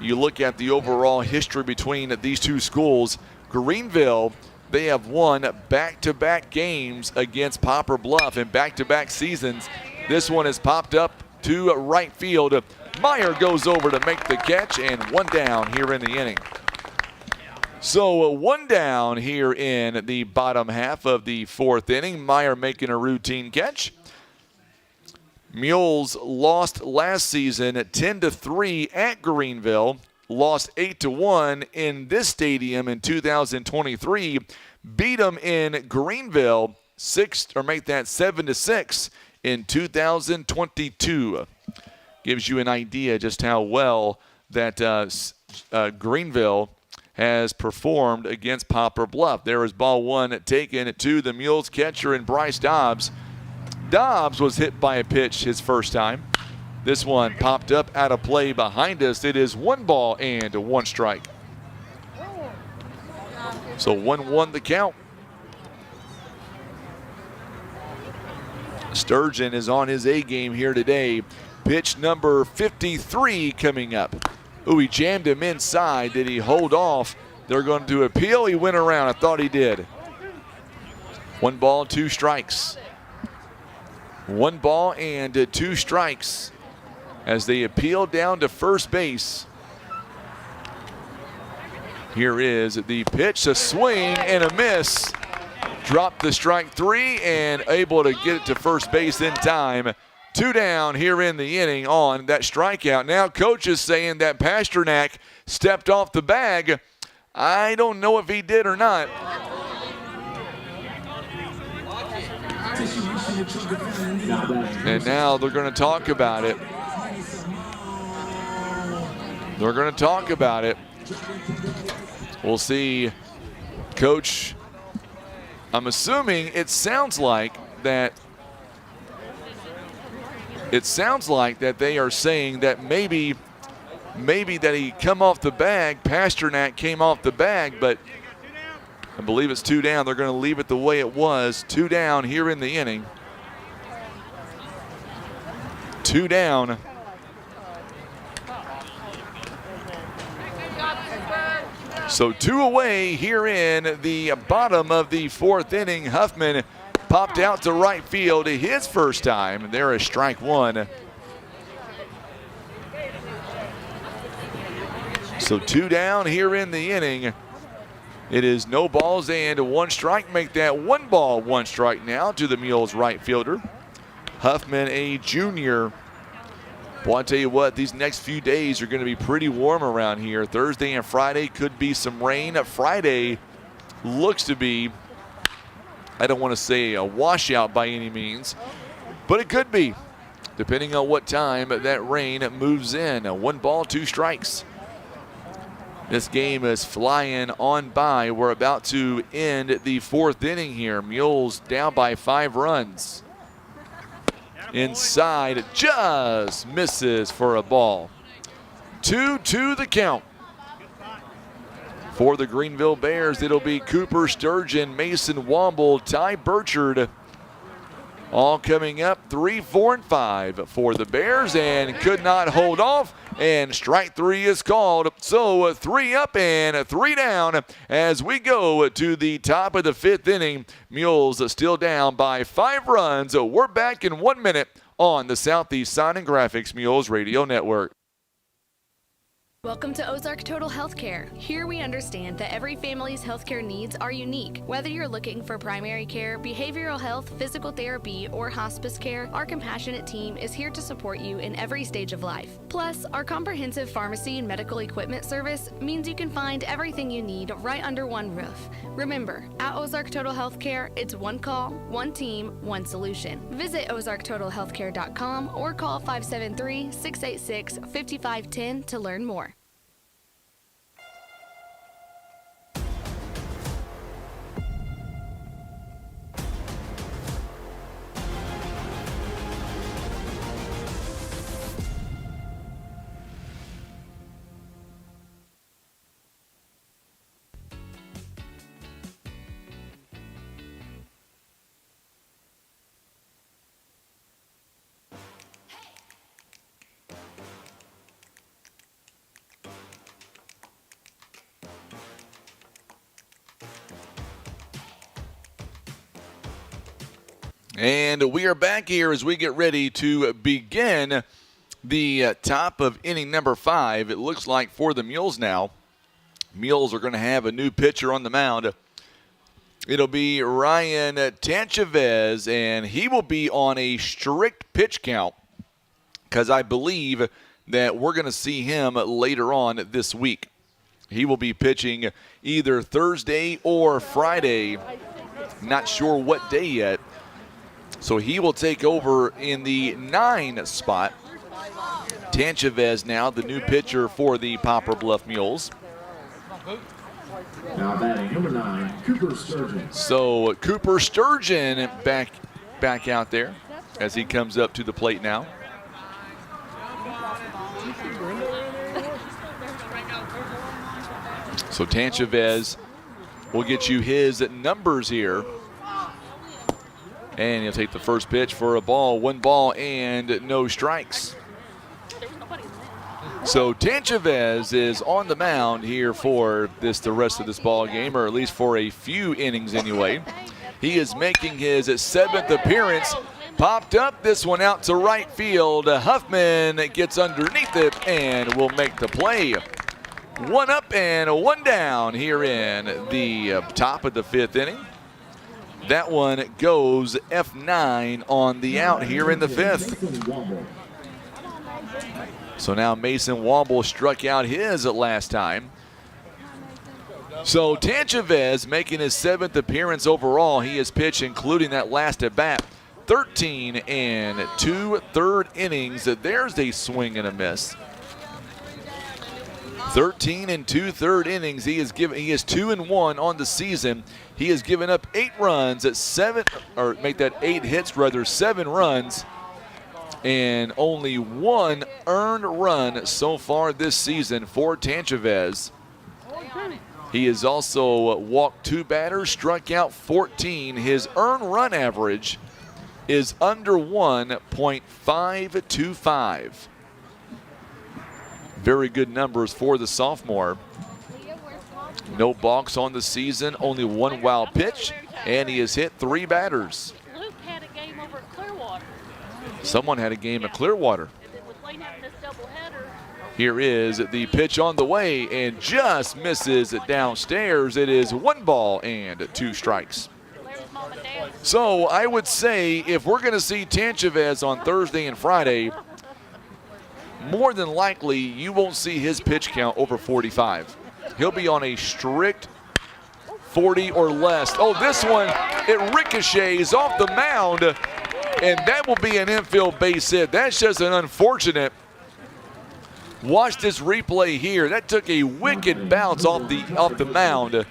you look at the overall history between these two schools. Greenville, they have won back-to-back games against Poplar Bluff in back-to-back seasons. This one has popped up to right field. Meyer goes over to make the catch, and 1 down here in the inning. So 1 down here in the bottom half of the fourth inning. Meyer making a routine catch. Mules lost last season 10-3 at Greenville. Lost 8-1 in this stadium in 2023. Beat them in Greenville 7-6 in 2022. Gives you an idea just how well that Greenville has performed against Poplar Bluff. There is ball 1 taken to the Mules catcher and Bryce Dobbs. Dobbs was hit by a pitch his first time. This one popped up out of play behind us. It is 1 ball and 1 strike. So 1-1 the count. Sturgeon is on his A game here today. Pitch number 53 coming up. Ooh, he jammed him inside. Did he hold off? They're going to appeal. He went around. I thought he did. 1 ball, 2 strikes. 1 ball and 2 strikes as they appeal down to first base. Here is the pitch, a swing and a miss. Dropped the strike 3 and able to get it to first base in time. 2 down here in the inning on that strikeout. Now coach is saying that Pasternak stepped off the bag. I don't know if he did or not. And now they're going to talk about it. They're going to talk about it. We'll see. Coach, I'm assuming it sounds like that they are saying that maybe that he come off the bag. Pasternak came off the bag, but I believe it's 2 down. They're going to leave it the way it was. 2 down here in the inning. 2 down. So 2 away here in the bottom of the 4th inning. Huffman popped out to right field his first time. There is strike 1. So 2 down here in the inning. It is no balls and 1 strike. Make that 1 ball, 1 strike now to the Mules right fielder. Huffman, a junior. Well, I'll tell you what, these next few days are going to be pretty warm around here. Thursday and Friday could be some rain. Friday looks to be, I don't want to say a washout by any means, but it could be, depending on what time that rain moves in. 1 ball, 2 strikes. This game is flying on by. We're about to end the 4th inning here. Mules down by 5 runs. Inside, just misses for a ball. 2-2 the count. For the Greenville Bears, it'll be Cooper Sturgeon, Mason Womble, Ty Burchard. All coming up 3, 4, and 5 for the Bears, and could not hold off. And strike 3 is called. So 3 up and 3 down as we go to the top of the 5th inning. Mules still down by 5 runs. We're back in 1 minute on the Southeast Sign and Graphics Mules Radio Network. Welcome to Ozark Total Healthcare. Here we understand that every family's healthcare needs are unique. Whether you're looking for primary care, behavioral health, physical therapy, or hospice care, our compassionate team is here to support you in every stage of life. Plus, our comprehensive pharmacy and medical equipment service means you can find everything you need right under one roof. Remember, at Ozark Total Healthcare, it's 1 call, 1 team, 1 solution. Visit ozarktotalhealthcare.com or call 573-686-5510 to learn more. And we are back here as we get ready to begin the top of inning number 5. It looks like for the Mules now, Mules are going to have a new pitcher on the mound. It'll be Ryan Tanchavez, and he will be on a strict pitch count because I believe that we're going to see him later on this week. He will be pitching either Thursday or Friday. Not sure what day yet. So he will take over in the 9 spot. Tanchavez now the new pitcher for the Poplar Bluff Mules. Now batting number 9, Cooper Sturgeon. So Cooper Sturgeon back out there as he comes up to the plate now. So Tanchavez will get you his numbers here. And he'll take the first pitch for a ball. 1 ball and no strikes. So Tanchavez is on the mound here for the rest of this ball game, or at least for a few innings anyway. He is making his 7th appearance. Popped up this one out to right field. Huffman gets underneath it and will make the play. 1 up and 1 down here in the top of the 5th inning. That one goes F9 on the out here in the 5th. So now Mason Womble struck out his last time. So Tanchavez making his 7th appearance overall. He has pitched, including that last at bat, 13 and 2/3 innings. There's a swing and a miss. 13 and 2/3 innings. He is 2-1 on the season. He has given up 8 runs at 8 hits rather, 7 runs, and only 1 earned run so far this season for Tanchavez. He has also walked 2 batters, struck out 14. His earned run average is under 1.525. Very good numbers for the sophomore. No balks on the season, only 1 wild pitch, and he has hit 3 batters. Luke had a game over at Clearwater. Someone had a game at Clearwater. And then with Lane having this doubleheader. Here is the pitch on the way and just misses it downstairs. It is 1 ball and 2 strikes. So I would say if we're going to see Tanchavez on Thursday and Friday, more than likely you won't see his pitch count over 45. He'll be on a strict 40 or less. Oh, this one, it ricochets off the mound, and that will be an infield base hit. That's just an unfortunate. Watch this replay here. That took a wicked bounce off the mound,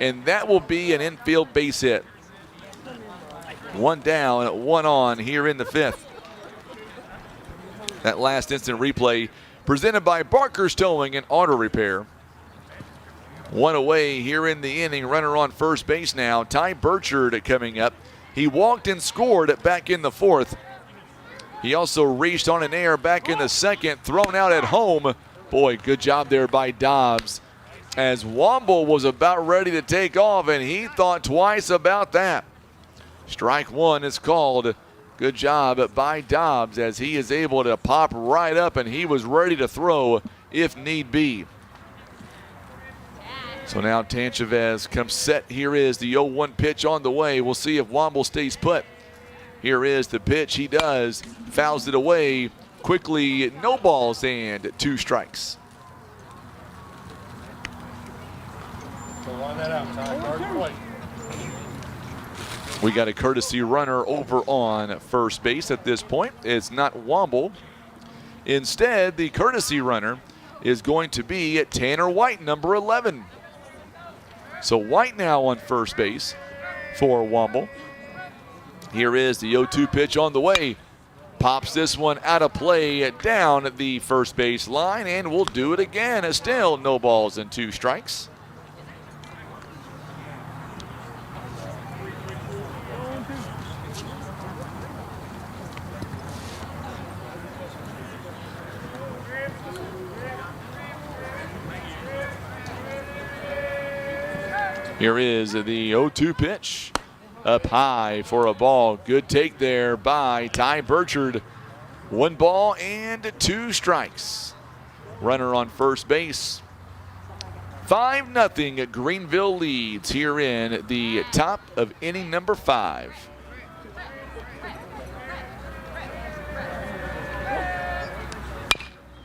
and that will be an infield base hit. 1 down, 1 on here in the 5th. That last instant replay presented by Barker's Towing and Auto Repair. 1 away here in the inning. Runner on first base now. Ty Burchard coming up. He walked and scored back in the 4th. He also reached on an error back in the 2nd, thrown out at home. Boy, good job there by Dobbs, as Womble was about ready to take off, and he thought twice about that. Strike 1 is called. Good job by Dobbs, as he is able to pop right up, and he was ready to throw if need be. So now Tanchavez comes set. Here is the 0-1 pitch on the way. We'll see if Womble stays put. Here is the pitch. He does. Fouls it away quickly. No balls and 2 strikes. So line that out, Ty. Guard plate. We got a courtesy runner over on first base at this point. It's not Womble. Instead, the courtesy runner is going to be Tanner White, number 11. So White now on first base for Womble. Here is the 0-2 pitch on the way. Pops this one out of play down the first base line, and we'll do it again. Still no balls and 2 strikes. Here is the 0-2 pitch. Up high for a ball. Good take there by Ty Burchard. 1 ball and 2 strikes. Runner on first base. 5-0 Greenville leads here in the top of inning number 5.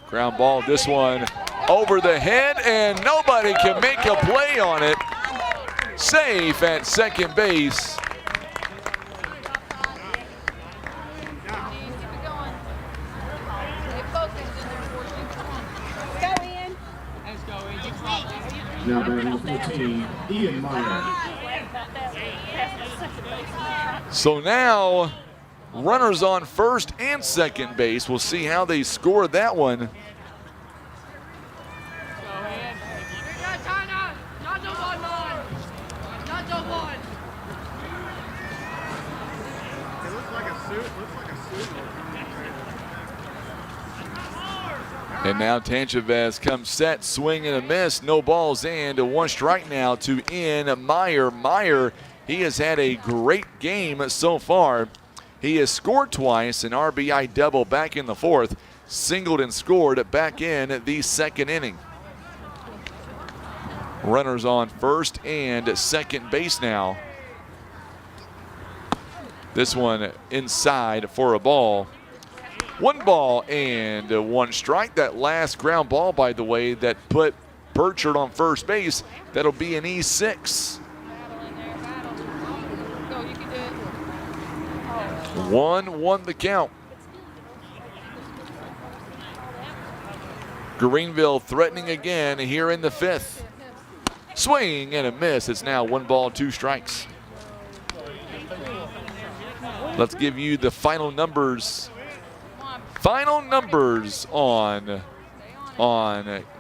Ground ball, this one over the head, and nobody can make a play on it. Safe at second base. Now batting for the team, Ian Meyer. So now, runners on first and second base. We'll see how they score that one. And now Tanchavez comes set, swing and a miss, no balls and 1 strike now to Ian Meyer. Meyer, he has had a great game so far. He has scored twice, an RBI double back in the 4th, singled and scored back in the 2nd inning. Runners on first and second base now. This one inside for a ball. 1 ball and 1 strike. That last ground ball, by the way, that put Burchard on first base, that'll be an E6. 1-1 the count. Greenville threatening again here in the 5th. Swing and a miss. It's now 1 ball, 2 strikes. Let's give you the final numbers. Final numbers on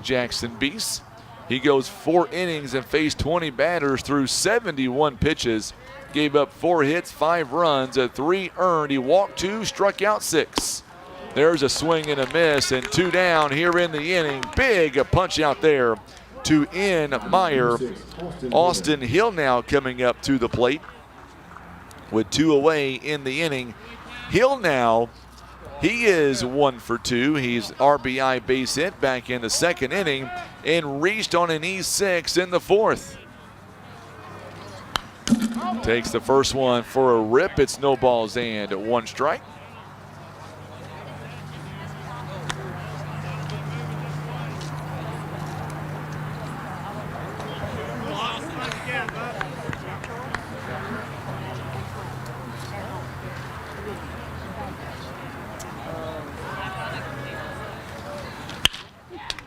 Jackson Beis. He goes 4 innings and faced 20 batters through 71 pitches. Gave up 4 hits, 5 runs, 3 earned. He walked 2, struck out 6. There's a swing and a miss, and 2 down here in the inning. Big punch out there to end Meyer. Austin Hill now coming up to the plate with 2 away in the inning. Hill now, he is 1 for 2. He's RBI base hit back in the 2nd inning and reached on an E6 in the 4th. Takes the first one for a rip. It's no balls and 1 strike.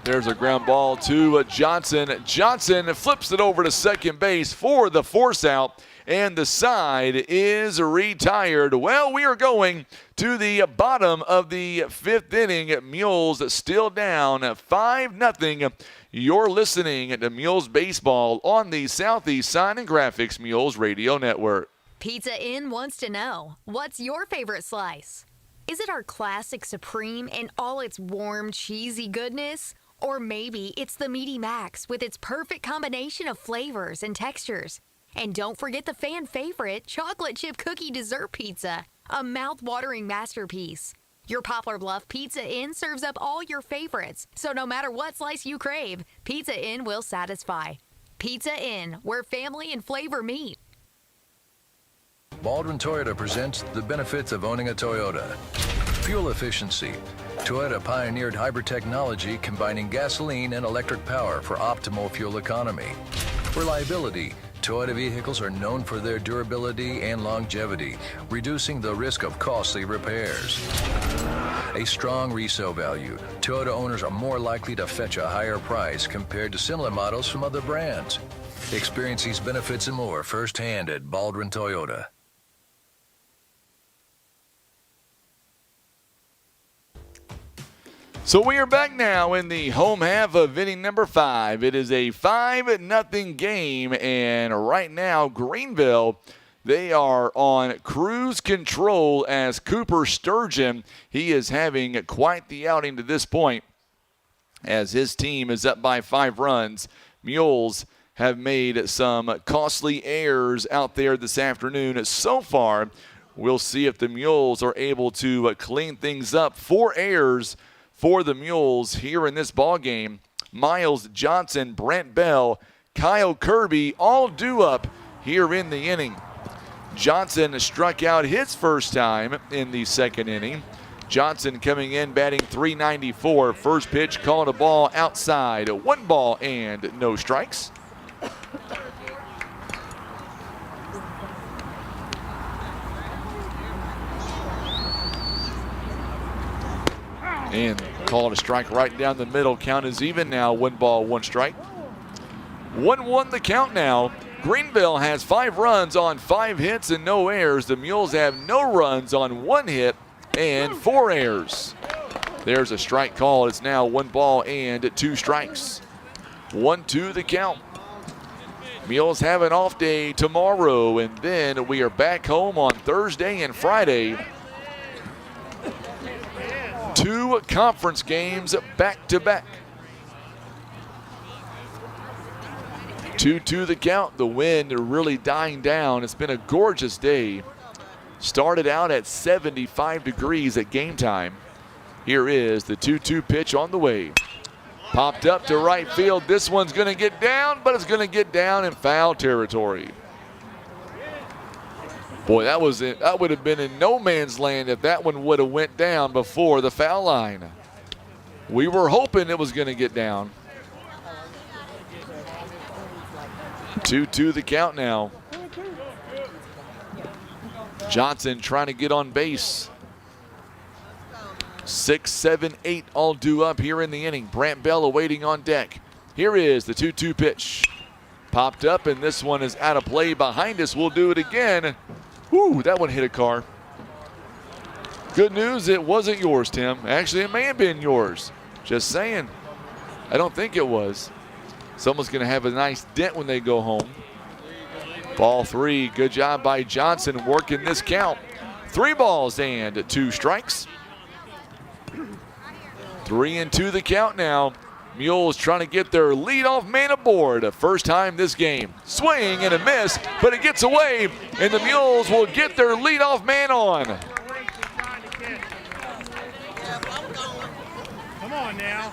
There's a ground ball to Johnson. Johnson flips it over to second base for the force out, and the side is retired. Well, we are going to the bottom of the 5th inning. Mules still down 5-0. You're listening to Mules Baseball on the Southeast Sign and Graphics Mules Radio Network. Pizza Inn wants to know, what's your favorite slice? Is it our classic Supreme and all its warm, cheesy goodness? Or maybe it's the Meaty Max with its perfect combination of flavors and textures. And don't forget the fan favorite chocolate chip cookie dessert pizza, a mouth-watering masterpiece. Your Poplar Bluff Pizza Inn serves up all your favorites, so no matter what slice you crave, Pizza Inn will satisfy. Pizza Inn, where family and flavor meet. Baldwin Toyota presents the benefits of owning a Toyota. Fuel efficiency. Toyota pioneered hybrid technology combining gasoline and electric power for optimal fuel economy. Reliability. Toyota vehicles are known for their durability and longevity, reducing the risk of costly repairs. A strong resale value. Toyota owners are more likely to fetch a higher price compared to similar models from other brands. Experience these benefits and more firsthand at Baldwin Toyota. So we are back now in the home half of inning number 5. It is a 5-0 game, and right now Greenville, they are on cruise control as Cooper Sturgeon, he is having quite the outing to this point as his team is up by 5 runs. Mules have made some costly errors out there this afternoon. So far, we'll see if the Mules are able to clean things up. 4 errors for the Mules here in this ball game. Miles Johnson, Brent Bell, Kyle Kearby all due up here in the inning. Johnson struck out his first time in the 2nd inning. Johnson coming in batting .394. First pitch called a ball outside. 1 ball and no strikes. And called a strike right down the middle. Count is even now. 1 ball, 1 strike. 1-1 the count now. Greenville has 5 runs on 5 hits and no errors. The Mules have no runs on 1 hit and 4 errors. There's a strike call. It's now 1 ball and 2 strikes. 1-2 the count. Mules have an off day tomorrow, and then we are back home on Thursday and Friday. 2 conference games back-to-back. 2-2 the count. The wind really dying down. It's been a gorgeous day. Started out at 75 degrees at game time. Here is the 2-2 pitch on the way. Popped up to right field. This one's going to get down, but it's going to get down in foul territory. Boy, that would have been in no man's land if that one would have went down before the foul line. We were hoping it was going to get down. 2-2 the count now. Johnson trying to get on base. 6, 7, 8 all due up here in the inning. Brant Bell awaiting on deck. Here is the 2-2 pitch. Popped up, and this one is out of play behind us. We'll do it again. Whoo, that one hit a car. Good news, it wasn't yours, Tim. Actually, it may have been yours. Just saying. I don't think it was. Someone's going to have a nice dent when they go home. Ball 3. Good job by Johnson working this count. 3 balls and 2 strikes. 3-2 the count now. Mules trying to get their leadoff man aboard. First time this game. Swing and a miss, but it gets away, and the Mules will get their leadoff man on. Come on now.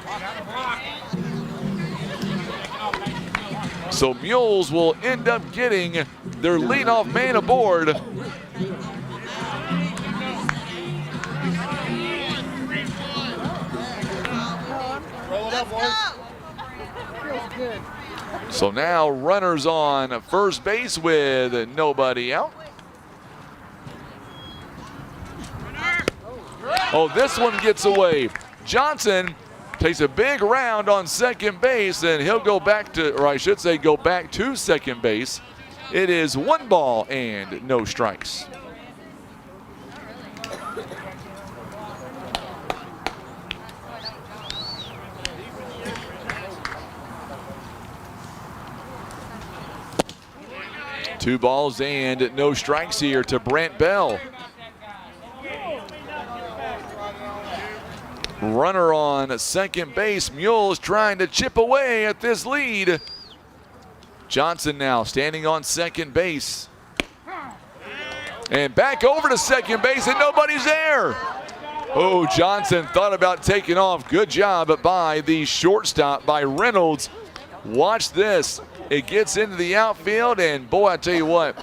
So Mules will end up getting their leadoff man aboard. Roll it up, boys. Feels good. So now runners on first base with nobody out. Oh, this one gets away. Johnson takes a big round on second base, and he'll go back to, or I should say go back to second base. It is 1 ball and no strikes. Two balls and no strikes here to Brant Bell. Runner on second base. Mules trying to chip away at this lead. Johnson now standing on second base. And back over to second base, and nobody's there. Oh, Johnson thought about taking off. Good job by the shortstop, by Reynolds. Watch this. It gets into the outfield, and boy, I tell you what,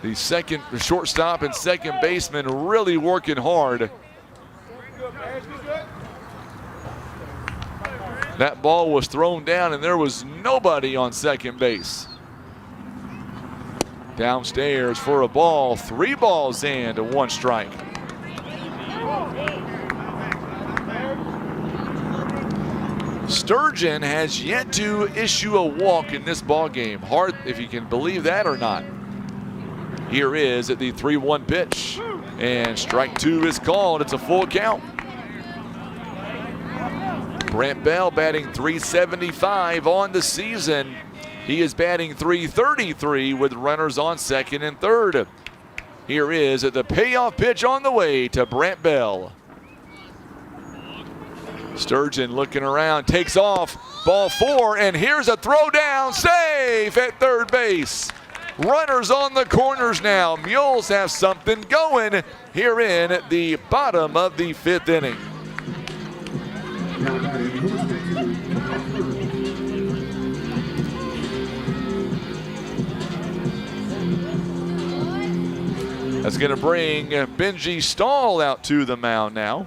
the shortstop and second baseman really working hard. That ball was thrown down, and there was nobody on second base. Downstairs for a ball. 3 balls and 1 strike. Sturgeon has yet to issue a walk in this ball game. Hard if you can believe that or not. Here is at the 3-1 pitch, and strike 2 is called. It's a full count. Brant Bell batting .375 on the season. He is batting .333 with runners on second and third. Here is the payoff pitch on the way to Brant Bell. Sturgeon looking around, takes off, ball 4, and here's a throw down, safe at third base. Runners on the corners now. Mules have something going here in the bottom of the 5th inning. That's going to bring Benji Stahl out to the mound now,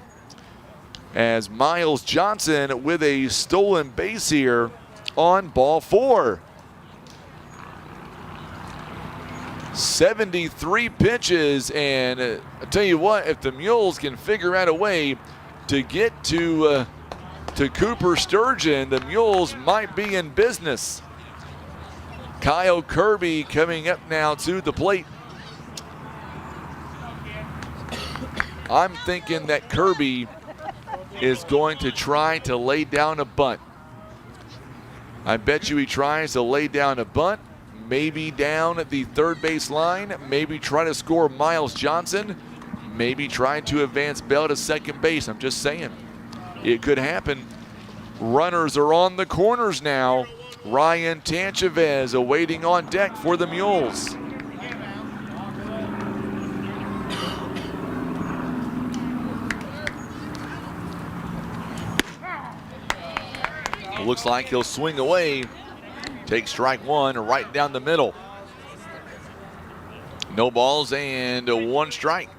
as Miles Johnson with a stolen base here on ball 4. 73 pitches, and I tell you what, if the Mules can figure out a way to get to Cooper Sturgeon, the Mules might be in business. Kyle Kearby coming up now to the plate. I'm thinking that Kearby is going to try to lay down a bunt. I bet you he tries to lay down a bunt, maybe down at the third base line, maybe try to score Miles Johnson, maybe try to advance Bell to second base. I'm just saying, it could happen. Runners are on the corners now. Ryan Tanchavez awaiting on deck for the Mules. Looks like he'll swing away. Take strike 1 right down the middle. No balls and 1 strike.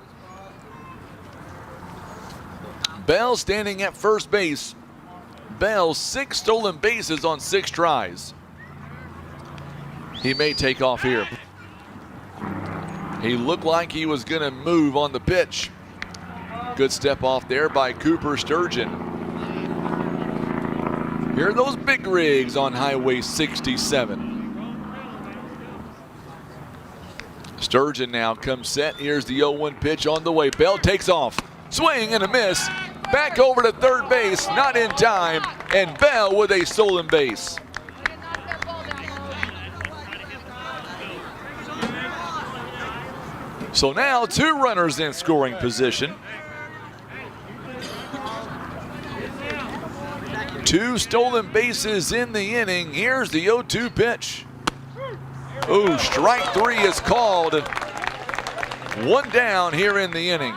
Bell standing at first base. Bell 6 stolen bases on 6 tries. He may take off here. He looked like he was going to move on the pitch. good step off there by Cooper Sturgeon. Here are those big rigs on Highway 67. Sturgeon now comes set. Here's the 0-1 pitch on the way. Bell takes off. Swing and a miss. Back over to third base. Not in time. And Bell with a stolen base. So now 2 runners in scoring position. 2 stolen bases in the inning. Here's the 0-2 pitch. Ooh, strike 3 is called. 1 down here in the inning.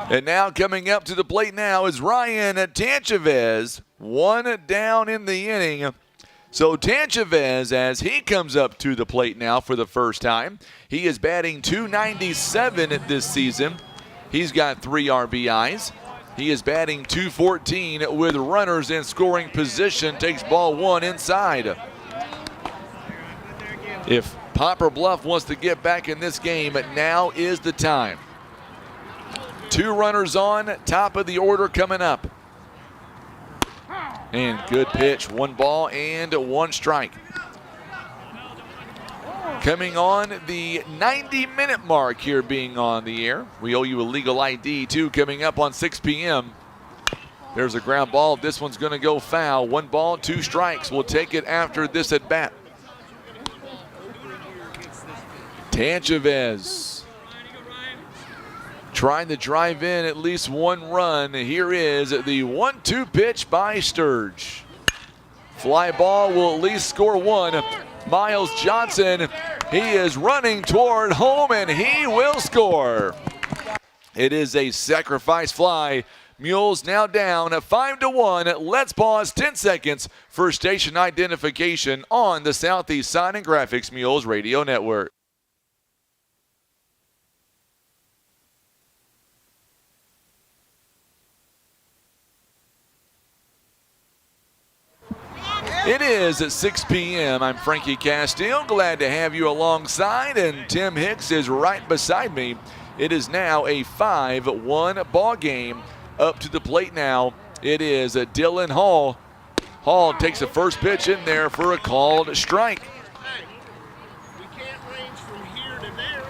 And now coming up to the plate now is Ryan Tanchavez. 1 down in the inning. So Tanchavez, as he comes up to the plate now for the first time, he is batting .297 this season. He's got 3 RBIs. He is batting .214 with runners in scoring position. Takes ball 1 inside. If Poplar Bluff wants to get back in this game, now is the time. 2 runners on, top of the order coming up. And good pitch, 1 ball and 1 strike. Coming on the 90-minute mark here being on the air. We owe you a legal ID too, coming up on 6 p.m. There's a ground ball. This one's going to go foul. 1 ball, 2 strikes. We'll take it after this at bat. Tanchavez trying to drive in at least 1 run. Here is the 1-2 pitch by Sturge. Fly ball will at least score 1. Miles Johnson, he is running toward home and he will score. It is a sacrifice fly. Mules now down 5-1. Let's pause 10 seconds for station identification on the Southeast Sign and Graphics Mules Radio Network. It is at 6 p.m. I'm Frankie Castile. Glad to have you alongside, and Tim Hicks is right beside me. It is now a 5-1 ball game. Up to the plate now, it is Dylan Hall. Hall takes the first pitch in there for a called strike. We can't range from here to there.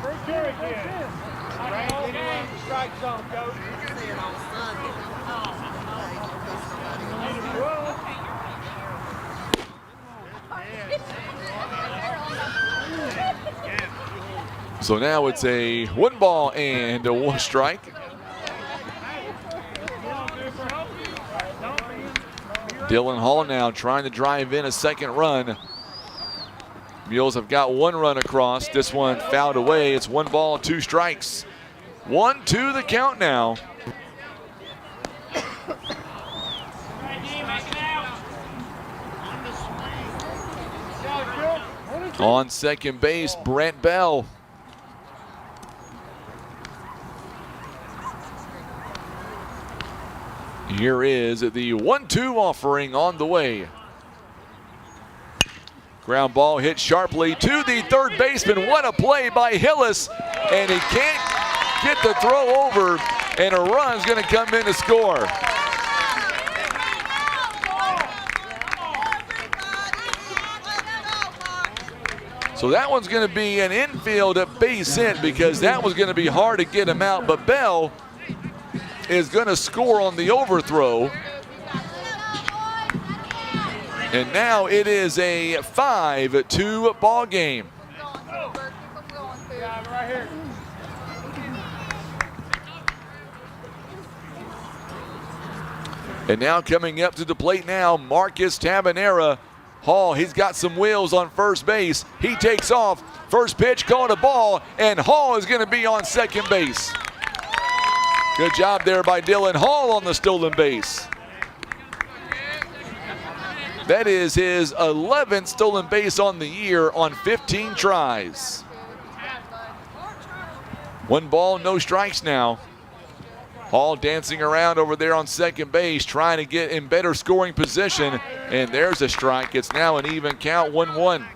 First carry, kid. Strike zone, coach. So now it's a 1 ball and 1 strike. Dylan Hall now trying to drive in a second run. Mules have got 1 run across. This one fouled away. It's 1 ball, 2 strikes. 1-2 the count now. On second base, Brent Bell. Here is the 1-2 offering on the way. Ground ball hit sharply to the third baseman. What a play by Hillis. And he can't get the throw over, and a run's going to come in to score. So that one's going to be an infield base hit because that was going to be hard to get him out. But Bell is going to score on the overthrow. And now it is a 5-2 ball game. And now coming up to the plate now, Marcus Tabanera. Hall, he's got some wheels on first base. He takes off. First pitch called a ball, and Hall is going to be on second base. Good job there by Dylan Hall on the stolen base. That is his 11th stolen base on the year on 15 tries. 1 ball, no strikes now. Hall dancing around over there on second base, trying to get in better scoring position. And there's a strike. It's now an even count, 1-1.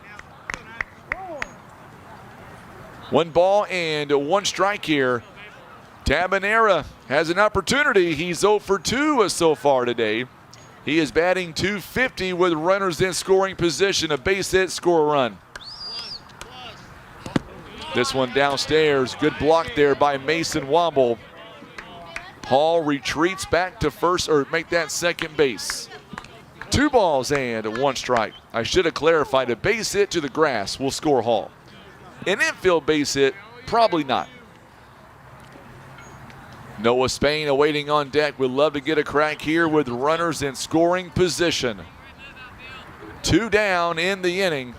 1 ball and 1 strike here Tabanera has an opportunity. He's 0 for 2 so far today. He is batting .250 with runners in scoring position. A base hit, score a run. This one downstairs. Good block there by Mason Womble. Hall retreats back to first, or make that second base. 2 balls and 1 strike. I should have clarified, a base hit to the grass will score Hall. An infield base hit, probably not. Noah Spain awaiting on deck. Would love to get a crack here with runners in scoring position. 2 down in the inning.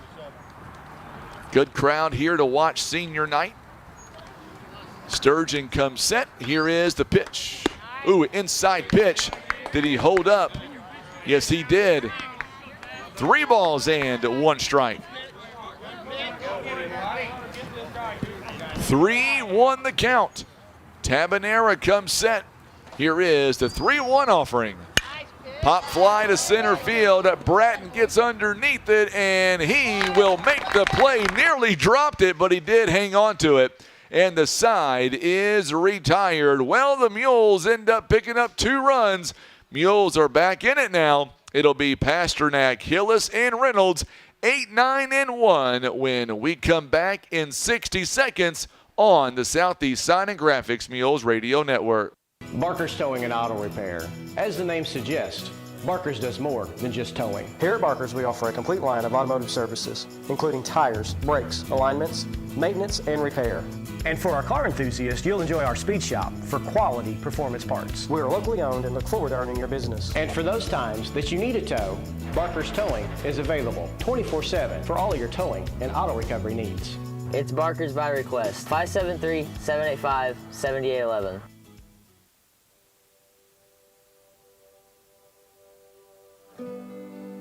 Good crowd here to watch senior night. Sturgeon comes set. Here is the pitch. Ooh, inside pitch. Did he hold up? Yes, he did. 3 balls and 1 strike. 3-1 the count. Tabanera comes set. Here is the 3-1 offering. Pop fly to center field. Bratton gets underneath it, and he will make the play. Nearly dropped it, but he did hang on to it. And the side is retired. Well, the Mules end up picking up 2 runs. Mules are back in it now. It'll be Pasternak, Hillis, and Reynolds. 8, 9, and 1 when we come back in 60 seconds on the Southeast Sign and Graphics Mules Radio Network. Barker's Towing and Auto Repair. As the name suggests, Barker's does more than just towing. Here at Barker's, we offer a complete line of automotive services, including tires, brakes, alignments, maintenance, and repair. And for our car enthusiasts, you'll enjoy our speed shop for quality performance parts. We are locally owned and look forward to earning your business. And for those times that you need a tow, Barker's Towing is available 24/7 for all of your towing and auto recovery needs. It's Barker's by request. 573-785-7811.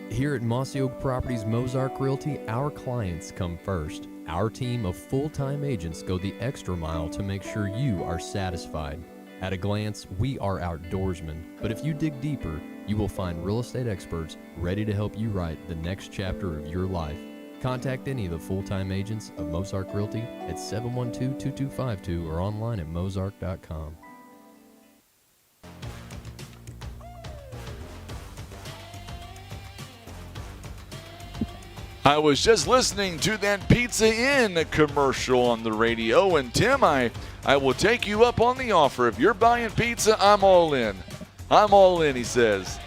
Here at Mossy Oak Properties Mozark Realty, our clients come first. Our team of full-time agents go the extra mile to make sure you are satisfied. At a glance, we are outdoorsmen, but if you dig deeper, you will find real estate experts ready to help you write the next chapter of your life. Contact any of the full-time agents of Mozark Realty at 712-2252 or online at mozark.com. I was just listening to that Pizza Inn commercial on the radio, and Tim, I will take you up on the offer. If you're buying pizza, I'm all in. I'm all in, he says.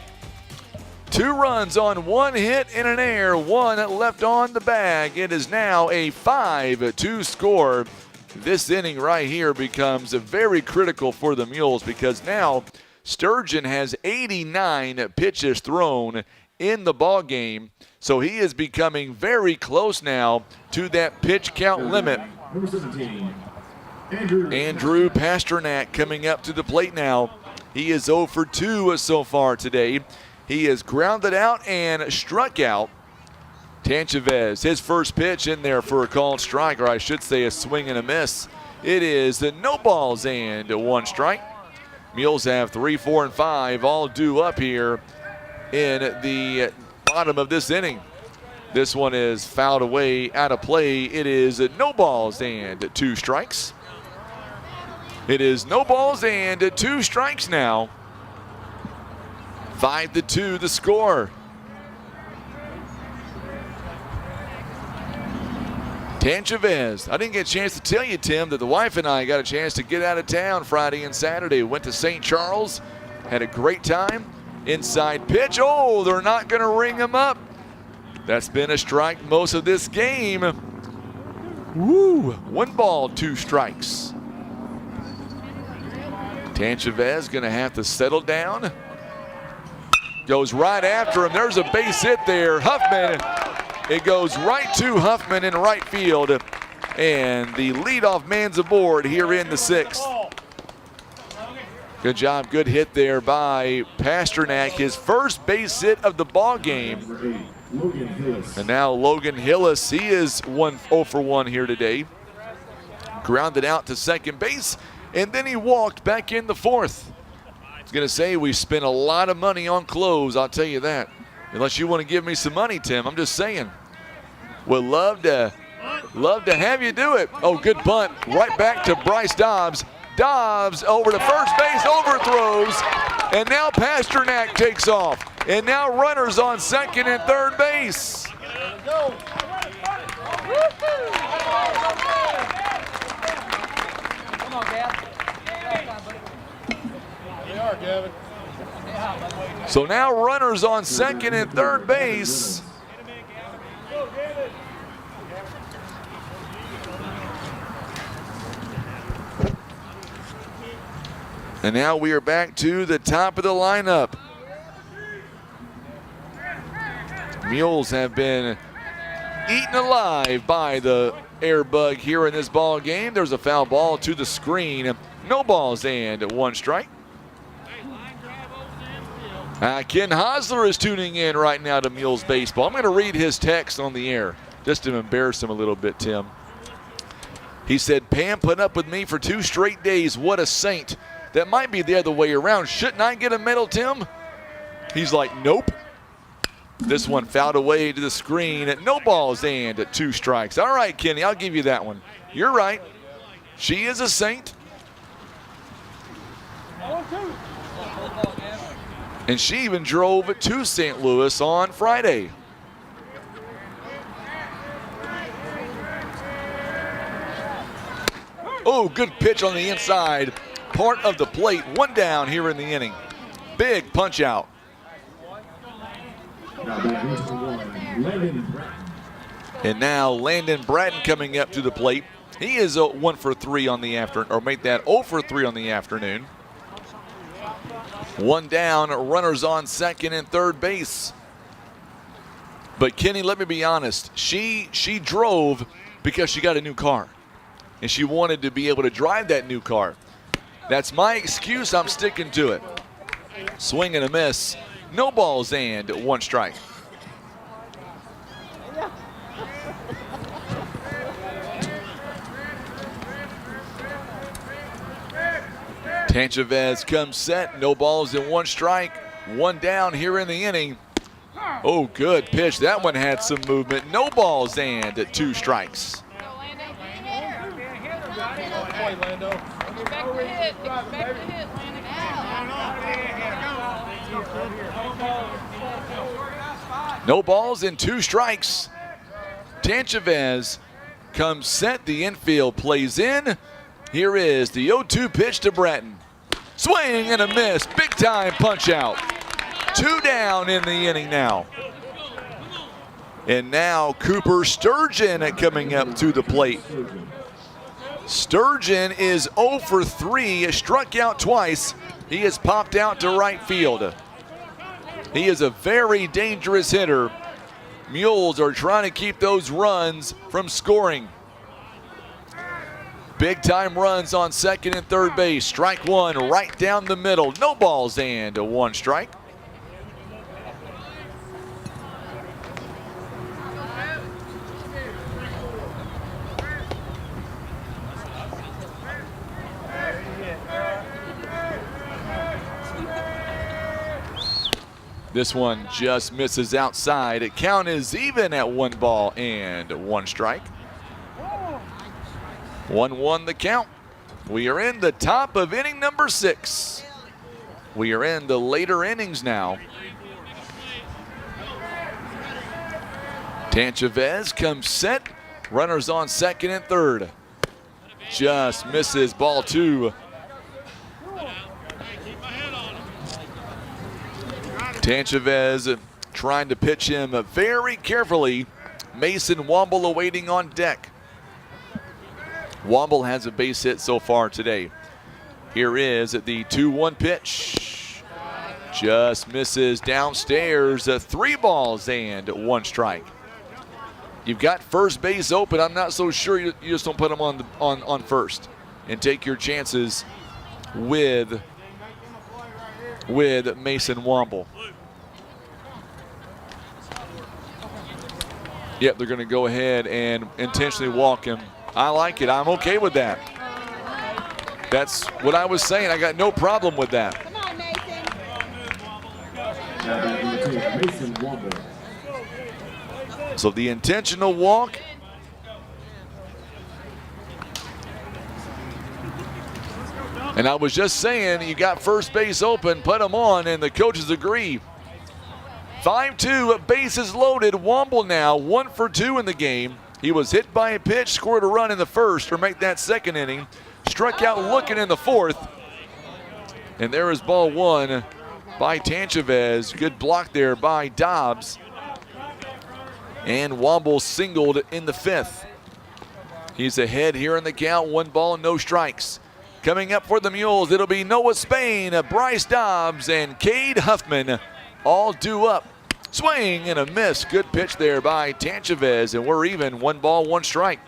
2 runs on 1 hit in an air, 1 left on the bag. It is now a 5-2 score. This inning right here becomes very critical for the Mules because now Sturgeon has 89 pitches thrown in the ball game, so he is becoming very close now to that pitch count limit. Number 17, Andrew Pasternak coming up to the plate now. He is 0 for 2 so far today. He is grounded out and struck out. Tanchavez, his first pitch in there for a called strike, or I should say a swing and a miss. It is no balls and 1 strike. Mules have 3, 4, and 5 all due up here in the bottom of this inning. This one is fouled away, out of play. It is no balls and 2 strikes. It is no balls and 2 strikes now. 5-2 the score. Tanchavez. I didn't get a chance to tell you, Tim, that the wife and I got a chance to get out of town Friday and Saturday. Went to St. Charles, had a great time. Inside pitch. Oh, they're not going to ring him up. That's been a strike most of this game. Woo! 1 ball, 2 strikes. Tanchavez going to have to settle down. Goes right after him. There's a base hit there. Huffman. It goes right to Huffman in right field. And the leadoff man's aboard here in the 6th. Good job, good hit there by Pasternak. His first base hit of the ball game. And now Logan Hillis, he is 0 for 1 here today. Grounded out to second base, and then he walked back in the 4th. I was going to say we spent a lot of money on clothes, I'll tell you that. Unless you want to give me some money, Tim, I'm just saying. Would love to have you do it. Oh, good bunt. Right back to Bryce Dobbs. Dobbs over to first base, overthrows, and now Pasternak takes off. And now runners on second and third base. Come on, Gavin. They are, Gavin. So now runners on second and third base. And now we are back to the top of the lineup. Mules have been eaten alive by the air bug here in this ball game. There's a foul ball to the screen. No balls and one strike. Ken Hosler is tuning in right now to Mules Baseball. I'm going to read his text on the air just to embarrass him a little bit, Tim. He said, Pam put up with me for 2 straight days. What a saint. That might be the other way around. Shouldn't I get a medal, Tim? He's like, nope. This one fouled away to the screen. No balls and 2 strikes. All right, Kenny, I'll give you that one. You're right. She is a saint. And she even drove to St. Louis on Friday. Oh, good pitch on the inside. Part of the plate. 1 down here in the inning. Big punch out. And now Landon Bratton coming up to the plate. He is 1 for 3 on the afternoon, or make that 0 for 3 on the afternoon. 1 down, runners on second and third base. But Kenny, let me be honest. She drove because she got a new car. And she wanted to be able to drive that new car. That's my excuse. I'm sticking to it. Swing and a miss. No balls and 1 strike. Tanchavez comes set. No balls and 1 strike. 1 down here in the inning. Oh, good pitch. That one had some movement. No balls and 2 strikes. No balls and 2 strikes. Tanchavez comes set. The infield plays in. Here is the 0-2 pitch to Bratton. Swing and a miss. Big time punch out. 2 down in the inning now. And now Cooper Sturgeon coming up to the plate. Sturgeon is 0 for 3, struck out twice. He has popped out to right field. He is a very dangerous hitter. Mules are trying to keep those runs from scoring. Big time runs on second and third base. Strike 1 right down the middle. No balls and 1 strike. This one just misses outside. The count is even at 1 ball and 1 strike. 1-1 the count. We are in the top of inning number 6. We are in the later innings now. Tanchavez comes set. Runners on second and third. Just misses ball 2. Tanchavez trying to pitch him very carefully. Mason Womble awaiting on deck. Womble has a base hit so far today. Here is the 2-1 pitch. Just misses downstairs. 3 balls and 1 strike. You've got first base open. I'm not so sure you just don't put him on first and take your chances with Mason Womble. Yep, they're going to go ahead and intentionally walk him. I like it. I'm okay with that. That's what I was saying. I got no problem with that. Come on, Mason. Mason Womble. So the intentional walk. And I was just saying, you got first base open, put him on, and the coaches agree. 5-2, bases loaded. Womble now 1 for 2 in the game. He was hit by a pitch, scored a run in the first, or make that second inning. Struck out looking in the fourth. And there is ball 1 by Tanchavez. Good block there by Dobbs. And Womble singled in the 5th. He's ahead here in the count. 1 ball, no strikes. Coming up for the Mules, it'll be Noah Spain, Bryce Dobbs, and Cade Huffman all due up. Swing and a miss. Good pitch there by Tanchavez, and we're even. 1 ball, 1 strike.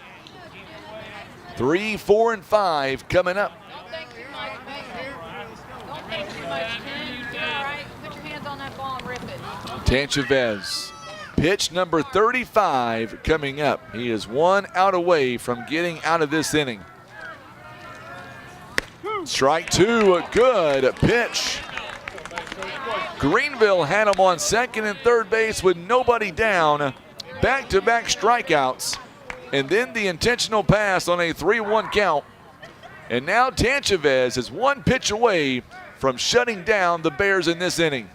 3, 4, and 5 coming up. Tanchavez, pitch number 35 coming up. He is 1 out away from getting out of this inning. Strike 2, a good pitch. Greenville had him on second and third base with nobody down. Back-to-back strikeouts. And then the intentional pass on a 3-1 count. And now Tanchavez is 1 pitch away from shutting down the Bears in this inning.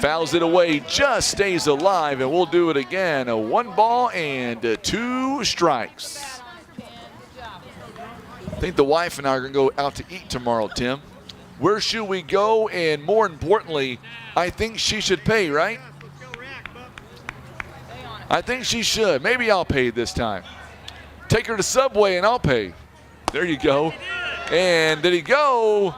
Fouls it away, just stays alive, and we'll do it again. 1 ball and 2 strikes. I think the wife and I are going to go out to eat tomorrow, Tim. Where should we go? And more importantly, I think she should pay, right? I think she should. Maybe I'll pay this time. Take her to Subway and I'll pay. There you go. And did he go?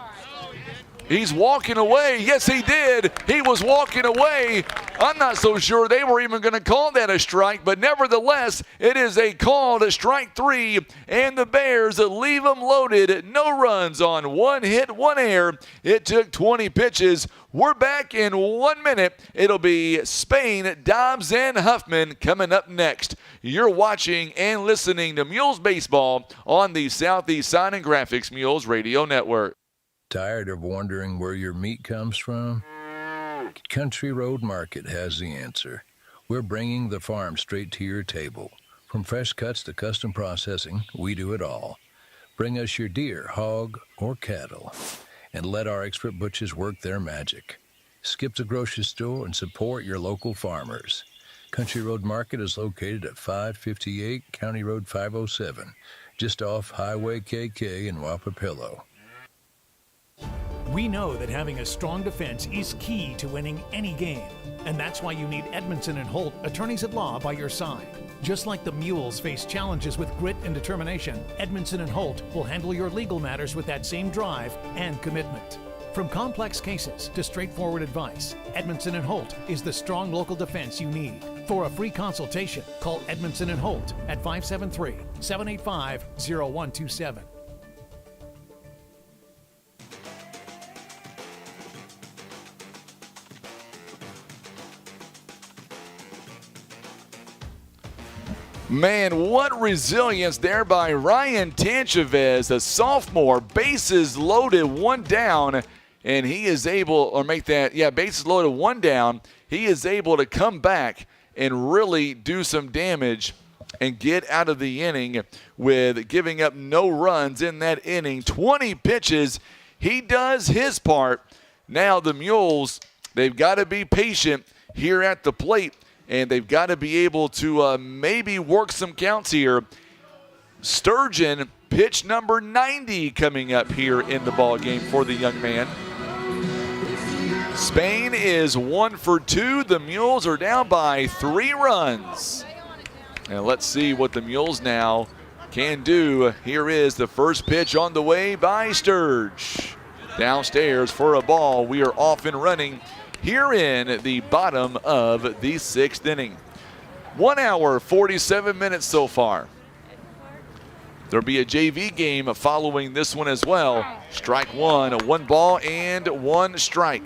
He's walking away. Yes, he did. He was walking away. I'm not so sure they were even going to call that a strike, but nevertheless, it is a call to strike 3, and the Bears leave them loaded. No runs on 1 hit, 1 error. It took 20 pitches. We're back in 1 minute. It'll be Spain, Dobbs, and Huffman coming up next. You're watching and listening to Mules Baseball on the Southeast Sign and Graphics Mules Radio Network. Tired of wondering where your meat comes from? Country Road Market has the answer. We're bringing the farm straight to your table. From fresh cuts to custom processing, we do it all. Bring us your deer, hog, or cattle, and let our expert butchers work their magic. Skip the grocery store and support your local farmers. Country Road Market is located at 558 County Road 507, just off Highway KK in Wapapillo. We know that having a strong defense is key to winning any game, and that's why you need Edmondson and Holt, attorneys at law, by your side. Just like the Mules face challenges with grit and determination, Edmondson and Holt will handle your legal matters with that same drive and commitment. From complex cases to straightforward advice, Edmondson and Holt is the strong local defense you need. For a free consultation, call Edmondson and Holt at 573-785-0127. Man, what resilience there by Ryan Tanchavez, a sophomore. Bases loaded, 1 down, and he is able, or make that, bases loaded, 1 down. He is able to come back and really do some damage and get out of the inning with giving up no runs in that inning. 20 pitches. He does his part. Now the Mules, they've got to be patient here at the plate. And they've got to be able to maybe work some counts here. Sturgeon, pitch number 90 coming up here in the ball game for the young man. Spain is 1 for 2. The Mules are down by 3 runs. And let's see what the Mules now can do. Here is the first pitch on the way by Sturge. Downstairs for a ball. We are off and running here in the bottom of the 6th inning. 1 hour, 47 minutes so far. There'll be a JV game following this one as well. Strike 1, a 1 ball and 1 strike.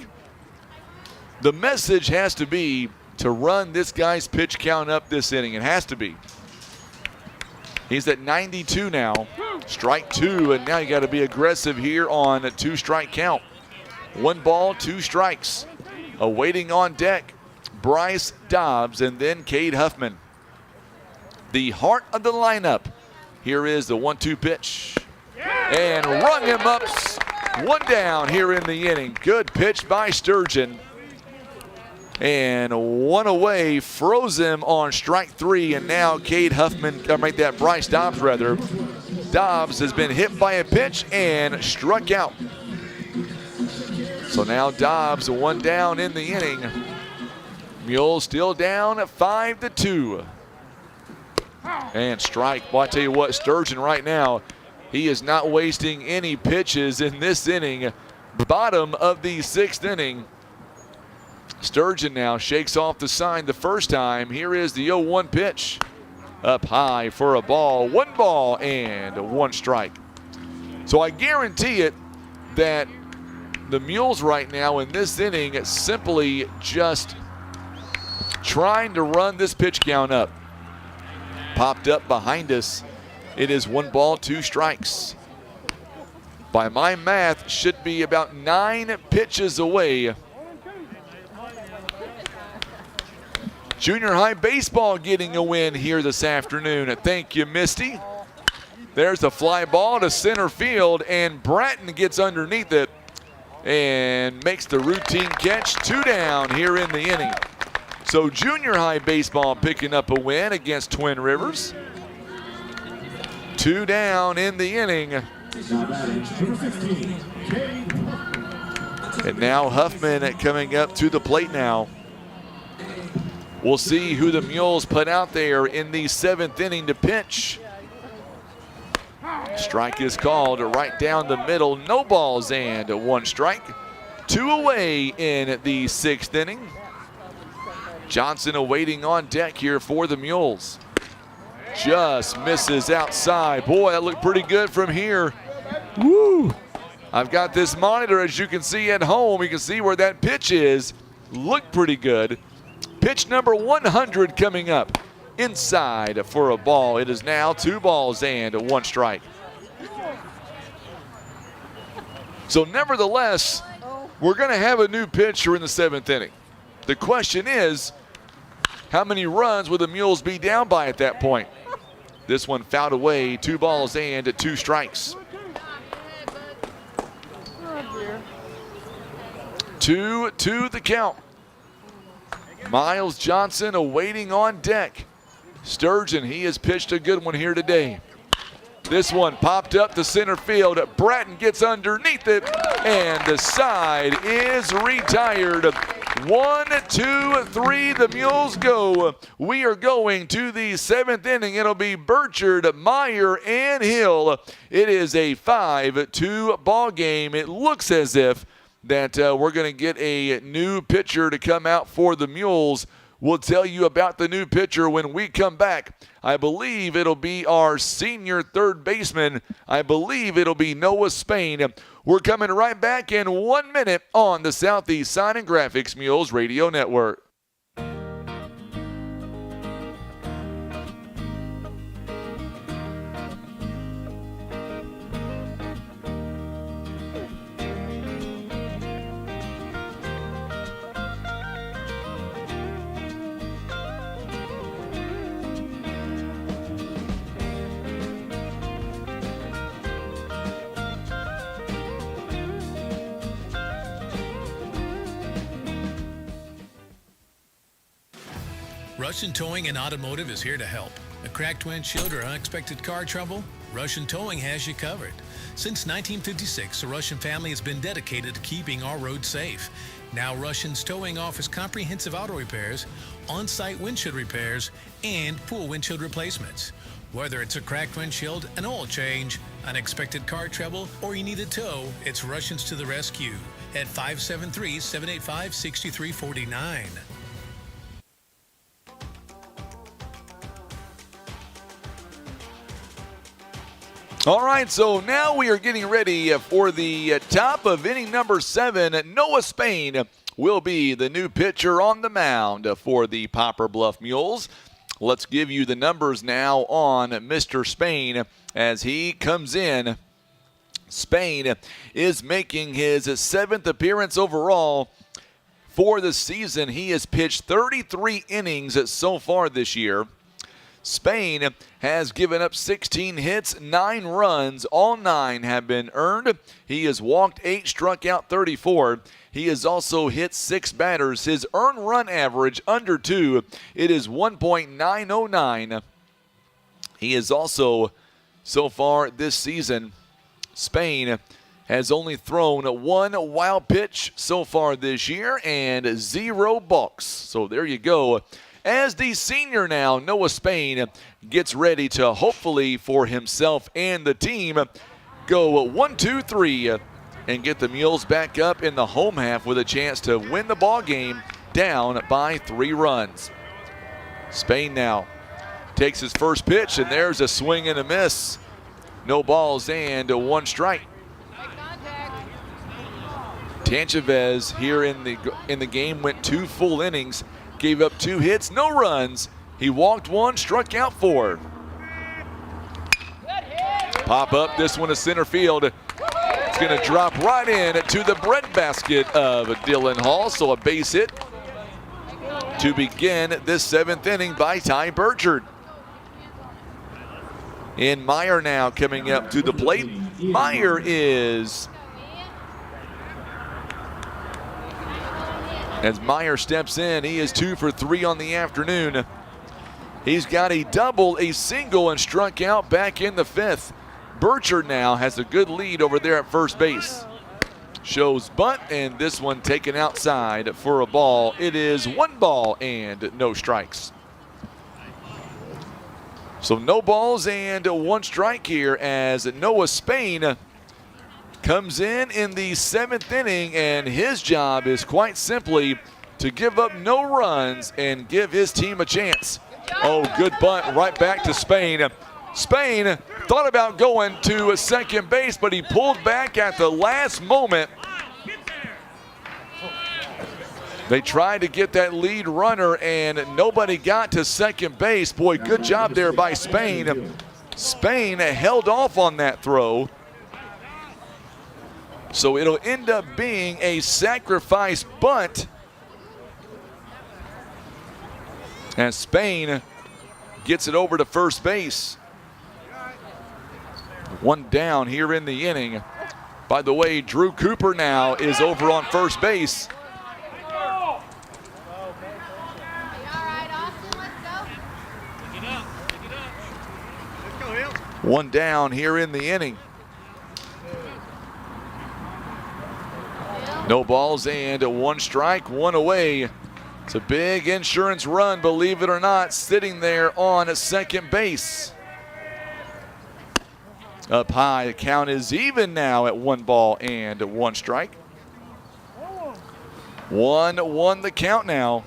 The message has to be to run this guy's pitch count up this inning. It has to be. He's at 92 now. Strike 2, and now you got to be aggressive here on a 2-strike count. 1 ball, 2 strikes. Awaiting on deck, Bryce Dobbs and then Cade Huffman. The heart of the lineup. Here is the 1-2 pitch. And rung him up One down here in the inning. Good pitch by Sturgeon. And one away, froze him on strike 3, and now Bryce Dobbs rather. Dobbs has been hit by a pitch and struck out. So now Dobbs one down in the inning. Mules still down 5-2. And strike. Well, I tell you what, Sturgeon right now, he is not wasting any pitches in this inning. Bottom of the 6th inning. Sturgeon now shakes off the sign the first time. Here is the 0-1 pitch. Up high for a ball. 1 ball and 1 strike. So I guarantee it that the Mules right now in this inning simply just trying to run this pitch count up. Popped up behind us. It is 1 ball, 2 strikes. By my math, should be about 9 pitches away. Junior high baseball getting a win here this afternoon. Thank you, Misty. There's a fly ball to center field, and Bratton gets underneath it and makes the routine catch. 2 down here in the inning. So junior high baseball picking up a win against Twin Rivers. 2 down in the inning. And now Huffman coming up to the plate now. We'll see who the Mules put out there in the 7th inning to pitch. Strike is called right down the middle. No balls and 1 strike. 2 away in the 6th inning. Johnson awaiting on deck here for the Mules. Just misses outside. Boy, that looked pretty good from here. Woo! I've got this monitor, as you can see at home. You can see where that pitch is. Looked pretty good. Pitch number 100 coming up. Inside for a ball. It is now 2 balls and 1 strike. So nevertheless, we're going to have a new pitcher in the 7th inning. The question is, how many runs will the Mules be down by at that point? This one fouled away. 2 balls and 2 strikes. 2-2 the count. Miles Johnson awaiting on deck. Sturgeon, he has pitched a good one here today. This one popped up to center field. Bratton gets underneath it, and the side is retired. 1, 2, 3, the Mules go. We are going to the 7th inning. It'll be Burchard, Meyer, and Hill. It is a 5-2 ball game. It looks as if that we're going to get a new pitcher to come out for the Mules. We'll tell you about the new pitcher when we come back. I believe it'll be our senior 3rd baseman. I believe it'll be Noah Spain. We're coming right back in 1 minute on the Southeast Sign and Graphics Mules Radio Network. Russian Towing and Automotive is here to help. A cracked windshield or unexpected car trouble? Russian Towing has you covered. Since 1956, the Russian family has been dedicated to keeping our roads safe. Now Russian's Towing offers comprehensive auto repairs, on-site windshield repairs, and full windshield replacements. Whether it's a cracked windshield, an oil change, unexpected car trouble, or you need a tow, it's Russians to the rescue at 573-785-6349. All right, so now we are getting ready for the top of inning number 7. Noah Spain will be the new pitcher on the mound for the Poplar Bluff Mules. Let's give you the numbers now on Mr. Spain as he comes in. Spain is making his 7th appearance overall for the season. He has pitched 33 innings so far this year. Spain has given up 16 hits, 9 runs. All 9 have been earned. He has walked 8, struck out 34. He has also hit 6 batters. His earned run average under 2. It is 1.909. He is also, so far this season, Spain has only thrown 1 wild pitch so far this year and 0 balks. So there you go. As the senior now, Noah Spain gets ready to hopefully for himself and the team go 1-2-3 and get the Mules back up in the home half with a chance to win the ball game down by 3 runs. Spain now takes his first pitch, and there's a swing and a miss. No balls and 1 strike. Tanchavez here in the game went 2 full innings, gave up 2 hits, no runs. He walked 1, struck out 4. Pop up this one to center field. It's going to drop right in to the breadbasket of Dylan Hall, so a base hit to begin this 7th inning by Ty Burchard. And Meyer now coming up to the plate. Meyer is, as Meyer steps in, he is 2 for 3 on the afternoon. He's got a double, a single, and struck out back in the 5th. Burchard now has a good lead over there at first base. Shows bunt, and this one taken outside for a ball. It is 1 ball and no strikes. So no balls and 1 strike here as Noah Spain comes in the 7th inning, and his job is quite simply to give up no runs and give his team a chance. Oh, good bunt right back to Spain. Spain thought about going to second base, but he pulled back at the last moment. They tried to get that lead runner, and nobody got to second base. Boy, good job there by Spain. Spain held off on that throw. So it'll end up being a sacrifice bunt. And Spain gets it over to first base. 1 down here in the inning. By the way, Drew Cooper now is over on first base. One down here in the inning. No balls and 1 strike, 1 away. It's a big insurance run, believe it or not, sitting there on second base. Up high, the count is even now at 1 ball and 1 strike. 1-1 the count now.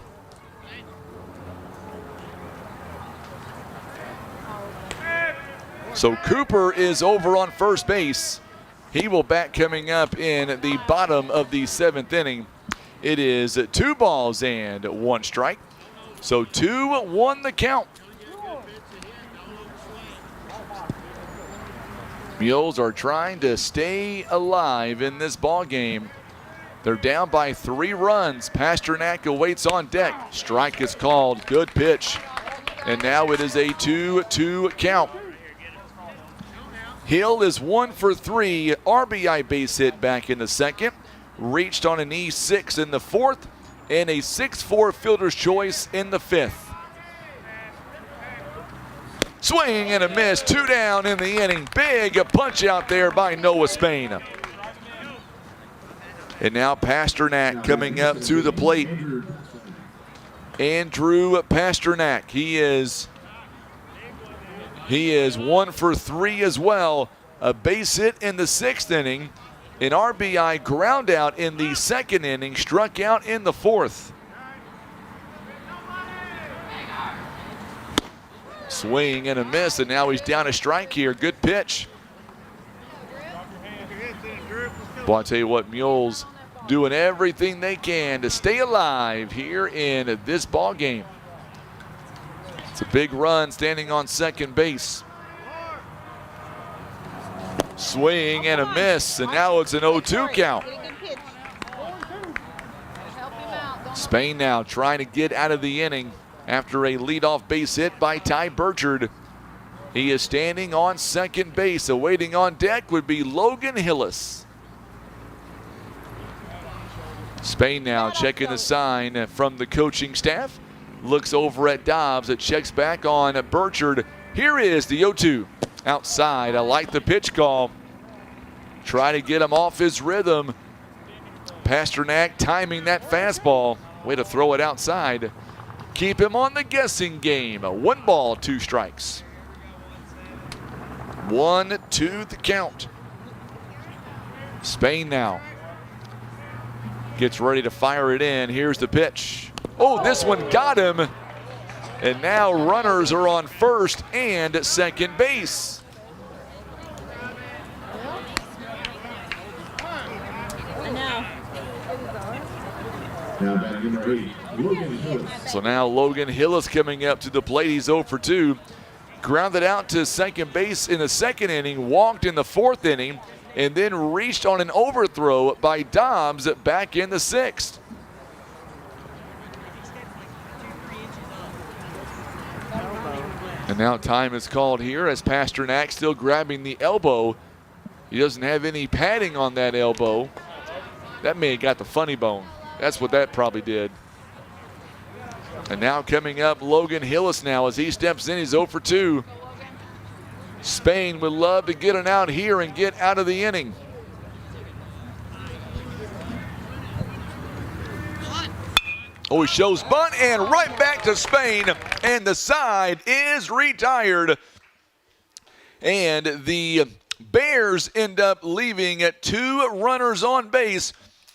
So Cooper is over on first base. He will bat coming up in the bottom of the 7th inning. It is 2 balls and 1 strike. So 2-1 the count. Mules are trying to stay alive in this ball game. They're down by 3 runs. Pasternak awaits on deck. Strike is called. Good pitch. And now it is a 2-2 count. Hill is 1 for 3. RBI base hit back in the 2nd. Reached on an E6 in the 4th. And a 6-4 fielder's choice in the 5th. Swing and a miss. 2 down in the inning. Big punch out there by Noah Spain. And now Pasternak coming up to the plate. Andrew Pasternak. He is 1 for 3 as well. A base hit in the 6th inning. An RBI ground out in the 2nd inning. Struck out in the 4th. Swing and a miss, and now he's down a strike here. Good pitch. Well, I tell you what, Mules doing everything they can to stay alive here in this ball game. It's a big run standing on second base. Swing and a miss, and now it's an 0-2 count. Spain now trying to get out of the inning. after a leadoff base hit by Ty Burchard. He is standing on second base. Awaiting on deck would be Logan Hillis. Spain now checking the sign from the coaching staff. Looks over at Dobbs. It checks back on Burchard. Here is the 0-2. Outside. I like the pitch call. Try to get him off his rhythm. Pasternak timing that fastball. Way to throw it outside. Keep him on the guessing game. 1 ball, 2 strikes. 1-2 the count. Spain now gets ready to fire it in. Here's the pitch. Oh, this one got him. And now runners are on first and second base. Now batting number 8, Logan Hillis. So now Logan Hillis coming up to the plate. He's 0 for 2. Grounded out to second base in the second inning, walked in the fourth inning, and then reached on an overthrow by Dobbs back in the sixth. And now time is called here as Pasternak still grabbing the elbow. He doesn't have any padding on that elbow. That may have got the funny bone. That's what that probably did. And now coming up, Logan Hillis now as he steps in. He's 0 for 2. Spain would love to get an out here and get out of the inning. Oh, he shows bunt and right back to Spain, and the side is retired. And the Bears end up leaving at 2 runners on base.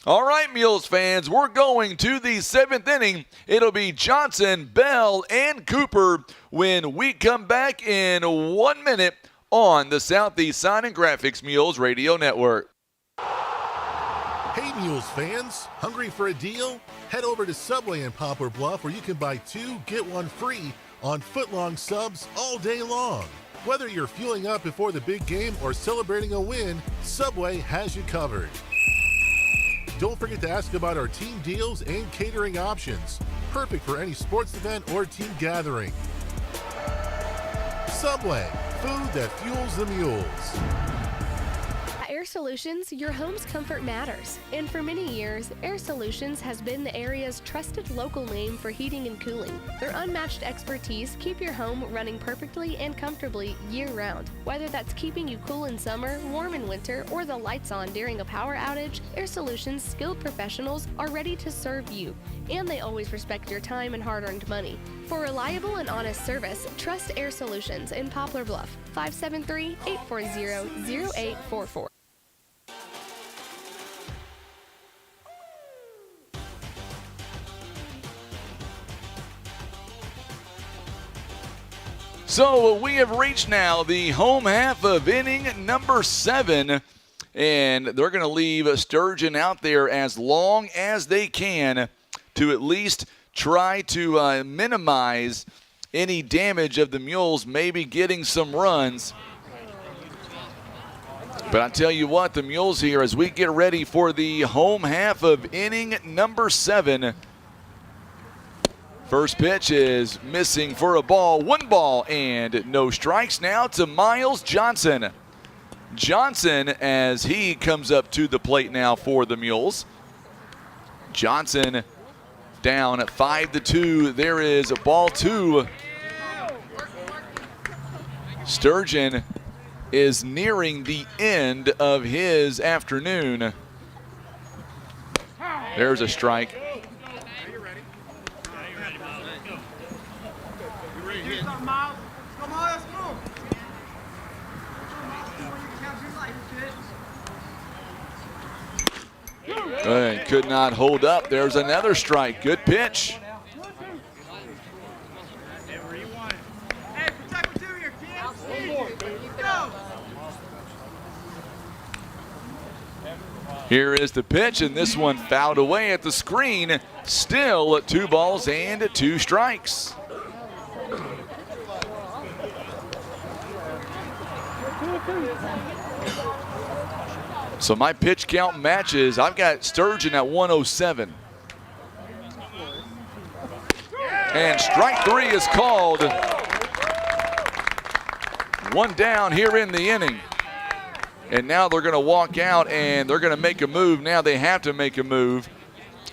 All right, Mules fans, we're going to the 7th inning. It'll be Johnson, Bell, and Cooper when we come back in 1 minute on the Southeast Sign and Graphics Mules Radio Network. Hey Mules fans, hungry for a deal? Head over to Subway in Poplar Bluff where you can buy 2, get 1 free on footlong subs all day long. Whether you're fueling up before the big game or celebrating a win, Subway has you covered. Don't forget to ask about our team deals and catering options. Perfect for any sports event or team gathering. Subway, food that fuels the mules. At Air Solutions, your home's comfort matters. And for many years, Air Solutions has been the area's trusted local name for heating and cooling. Their unmatched expertise keep your home running perfectly and comfortably year-round. Whether that's keeping you cool in summer, warm in winter, or the lights on during a power outage, Air Solutions' skilled professionals are ready to serve you. And they always respect your time and hard-earned money. For reliable and honest service, trust Air Solutions in Poplar Bluff, 573-840-0844. So we have reached now the home half of inning number 7, and they're going to leave Sturgeon out there as long as they can to at least try to minimize any damage of the Mules, maybe getting some runs. But I tell you what, the Mules here, as we get ready for the home half of inning number 7, first pitch is missing for a ball. 1 ball and no strikes now to Miles Johnson. Johnson as he comes up to the plate now for the Mules. Johnson down at 5-2. There is a ball 2. Sturgeon is nearing the end of his afternoon. There's a strike. And could not hold up. There's another strike. Good pitch. Here is the pitch, and this one fouled away at the screen. Still 2 balls and 2 strikes. So my pitch count matches. I've got Sturgeon at 107. And strike 3 is called. 1 down here in the inning. And now they're going to walk out and they're going to make a move. Now they have to make a move.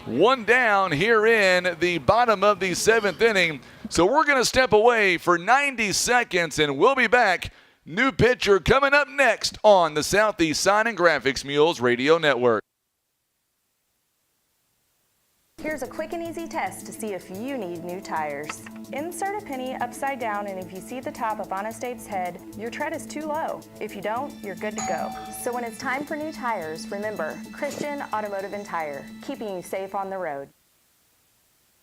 1 down here in the bottom of the 7th inning. So we're going to step away for 90 seconds and we'll be back. New pitcher coming up next on the Southeast Sign and Graphics Mules Radio Network. Here's a quick and easy test to see if you need new tires. Insert a penny upside down, and if you see the top of Honest Abe's head, your tread is too low. If you don't, you're good to go. So when it's time for new tires, remember, Christian Automotive and Tire, keeping you safe on the road.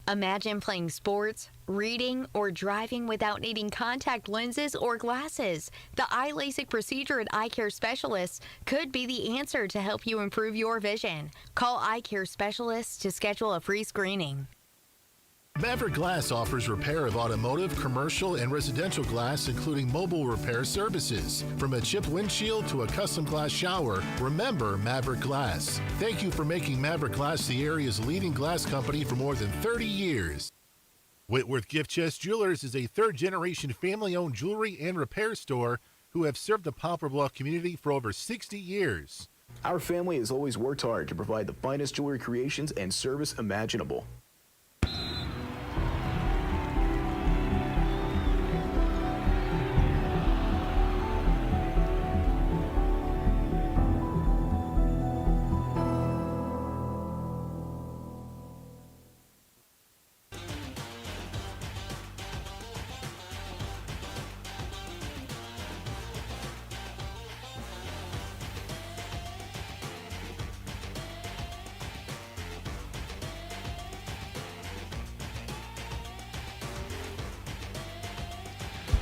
Imagine playing sports, reading, or driving without needing contact lenses or glasses. The eye LASIK procedure at Eye Care Specialists could be the answer to help you improve your vision. Call Eye Care Specialists to schedule a free screening. Maverick Glass offers repair of automotive, commercial, and residential glass, including mobile repair services. From a chipped windshield to a custom glass shower, remember Maverick Glass. Thank you for making Maverick Glass the area's leading glass company for more than 30 years. Whitworth Gift Chest Jewelers is a third-generation family-owned jewelry and repair store who have served the Poplar Bluff community for over 60 years. Our family has always worked hard to provide the finest jewelry creations and service imaginable.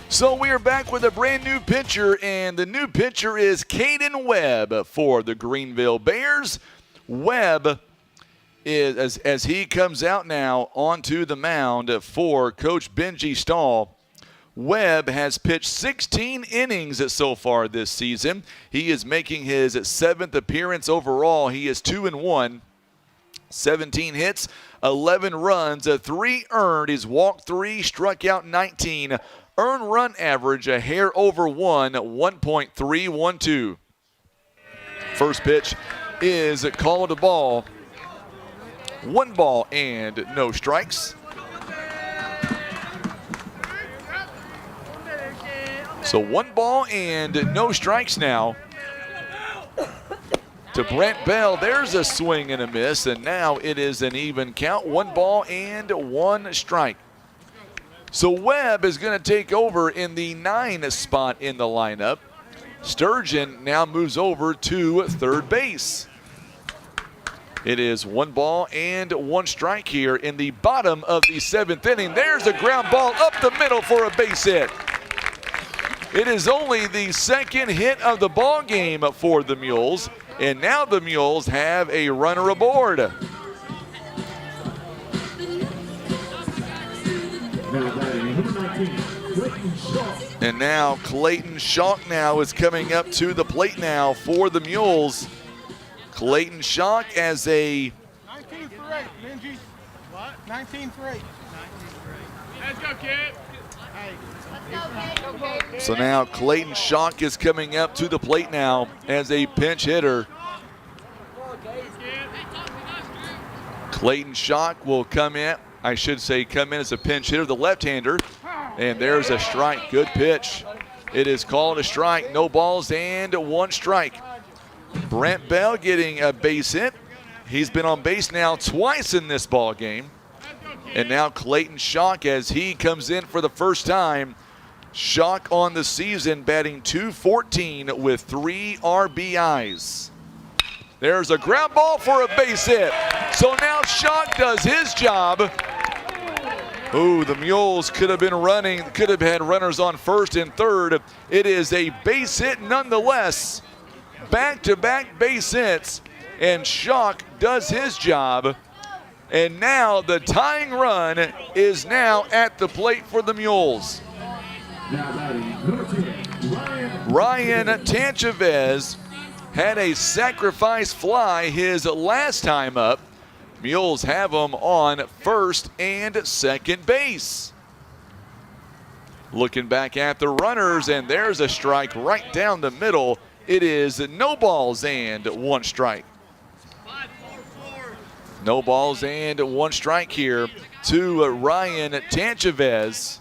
So we are back with a brand new pitcher, and the new pitcher is Caden Webb for the Greenville Bears. Webb is, as he comes out now onto the mound for Coach Benji Stahl. Webb has pitched 16 innings so far this season. He is making his 7th appearance overall. He is 2-1. 17 hits, 11 runs, 3 earned. He's walked 3, struck out 19. Earned run average a hair over 1, 1.312. First pitch is called a ball. 1 ball and no strikes. So 1 ball and no strikes now to Brent Bell. There's a swing and a miss, and now it is an even count. 1 ball and 1 strike. So Webb is going to take over in the 9 spot in the lineup. Sturgeon now moves over to third base. It is 1 ball and 1 strike here in the bottom of the 7th inning. There's a ground ball up the middle for a base hit. It is only the 2nd hit of the ball game for the Mules, and now the Mules have a runner aboard. And now Clayton Schalk now is coming up to the plate now for the Mules. Clayton Schalk as a 19 for 8, Benji. What? 19 for 8. Let's go, kid. So now Clayton Schalk is coming up to the plate now as a pinch hitter. Clayton Schalk will come in. I should say come in as a pinch hitter, the left-hander. And there's a strike. Good pitch. It is called a strike. No balls and 1 strike. Brent Bell getting a base hit. He's been on base now twice in this ball game. And now Clayton Schalk as he comes in for the first time. Schalk on the season batting .214 with 3 RBIs. There's a ground ball for a base hit. So now Schalk does his job. Ooh, the Mules could have been running, could have had runners on first and third. It is a base hit nonetheless. Back-to-back base hits, and Schalk does his job. And now the tying run is now at the plate for the Mules. Ryan Tanchavez had a sacrifice fly his last time up. Mules have them on first and second base. Looking back at the runners, and there's a strike right down the middle. It is no balls and one strike. No balls and one strike here to Ryan Tanchavez.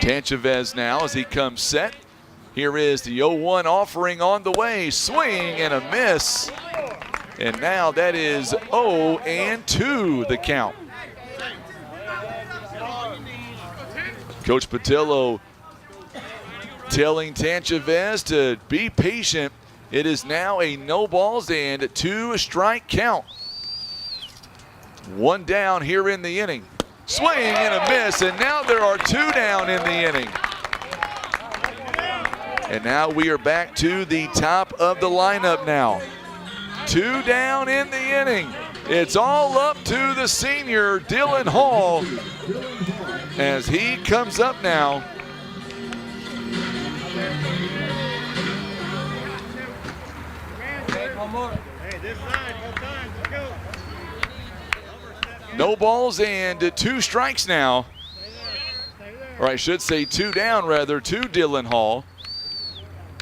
Tanchavez now as he comes set. Here is the 0-1 offering on the way. Swing and a miss. And now that is 0-2 the count. Coach Patillo telling Tanchavez to be patient. It is now a no balls and two strike count. One down here in the inning. Swing and a miss, and now there are two down in the inning. And now we are back to the top of the lineup now. Two down in the inning. It's all up to the senior, Dylan Hall, as he comes up now. Hey, this side, both times, let's go. No balls and two strikes now. Or I should say two down rather to Dylan Hall.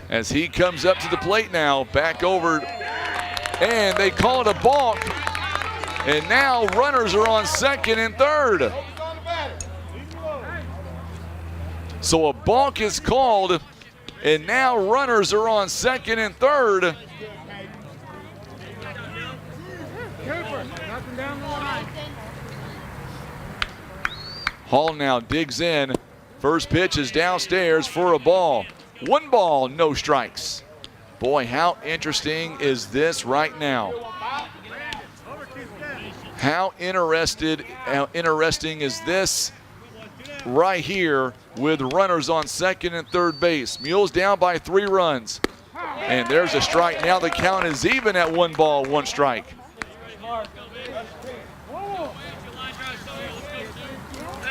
As he comes up to the plate now, back over, and they call it a balk. And now runners are on second and third. So a balk is called, and now runners are on second and third. Hall now digs in. First pitch is downstairs for a ball. One ball, no strikes. Boy, how interesting is this right now? How interesting is this right here with runners on second and third base? Mules down by 3 runs. And there's a strike. Now the count is even at 1 ball, 1 strike.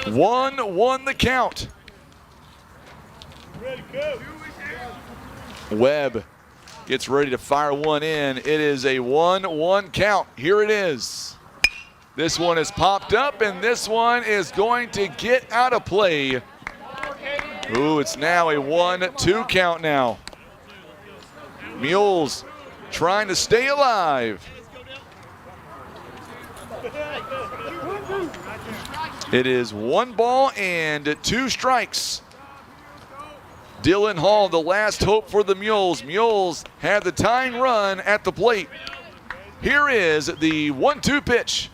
1-1 the count. Webb gets ready to fire one in. It is a 1-1 count. Here it is. This one is popped up, and this one is going to get out of play. Ooh, it's now a 1-2 count now. Mules trying to stay alive. It is 1 ball and 2 strikes. Dylan Hall, the last hope for the Mules. Mules have the tying run at the plate. Here is the 1-2 pitch.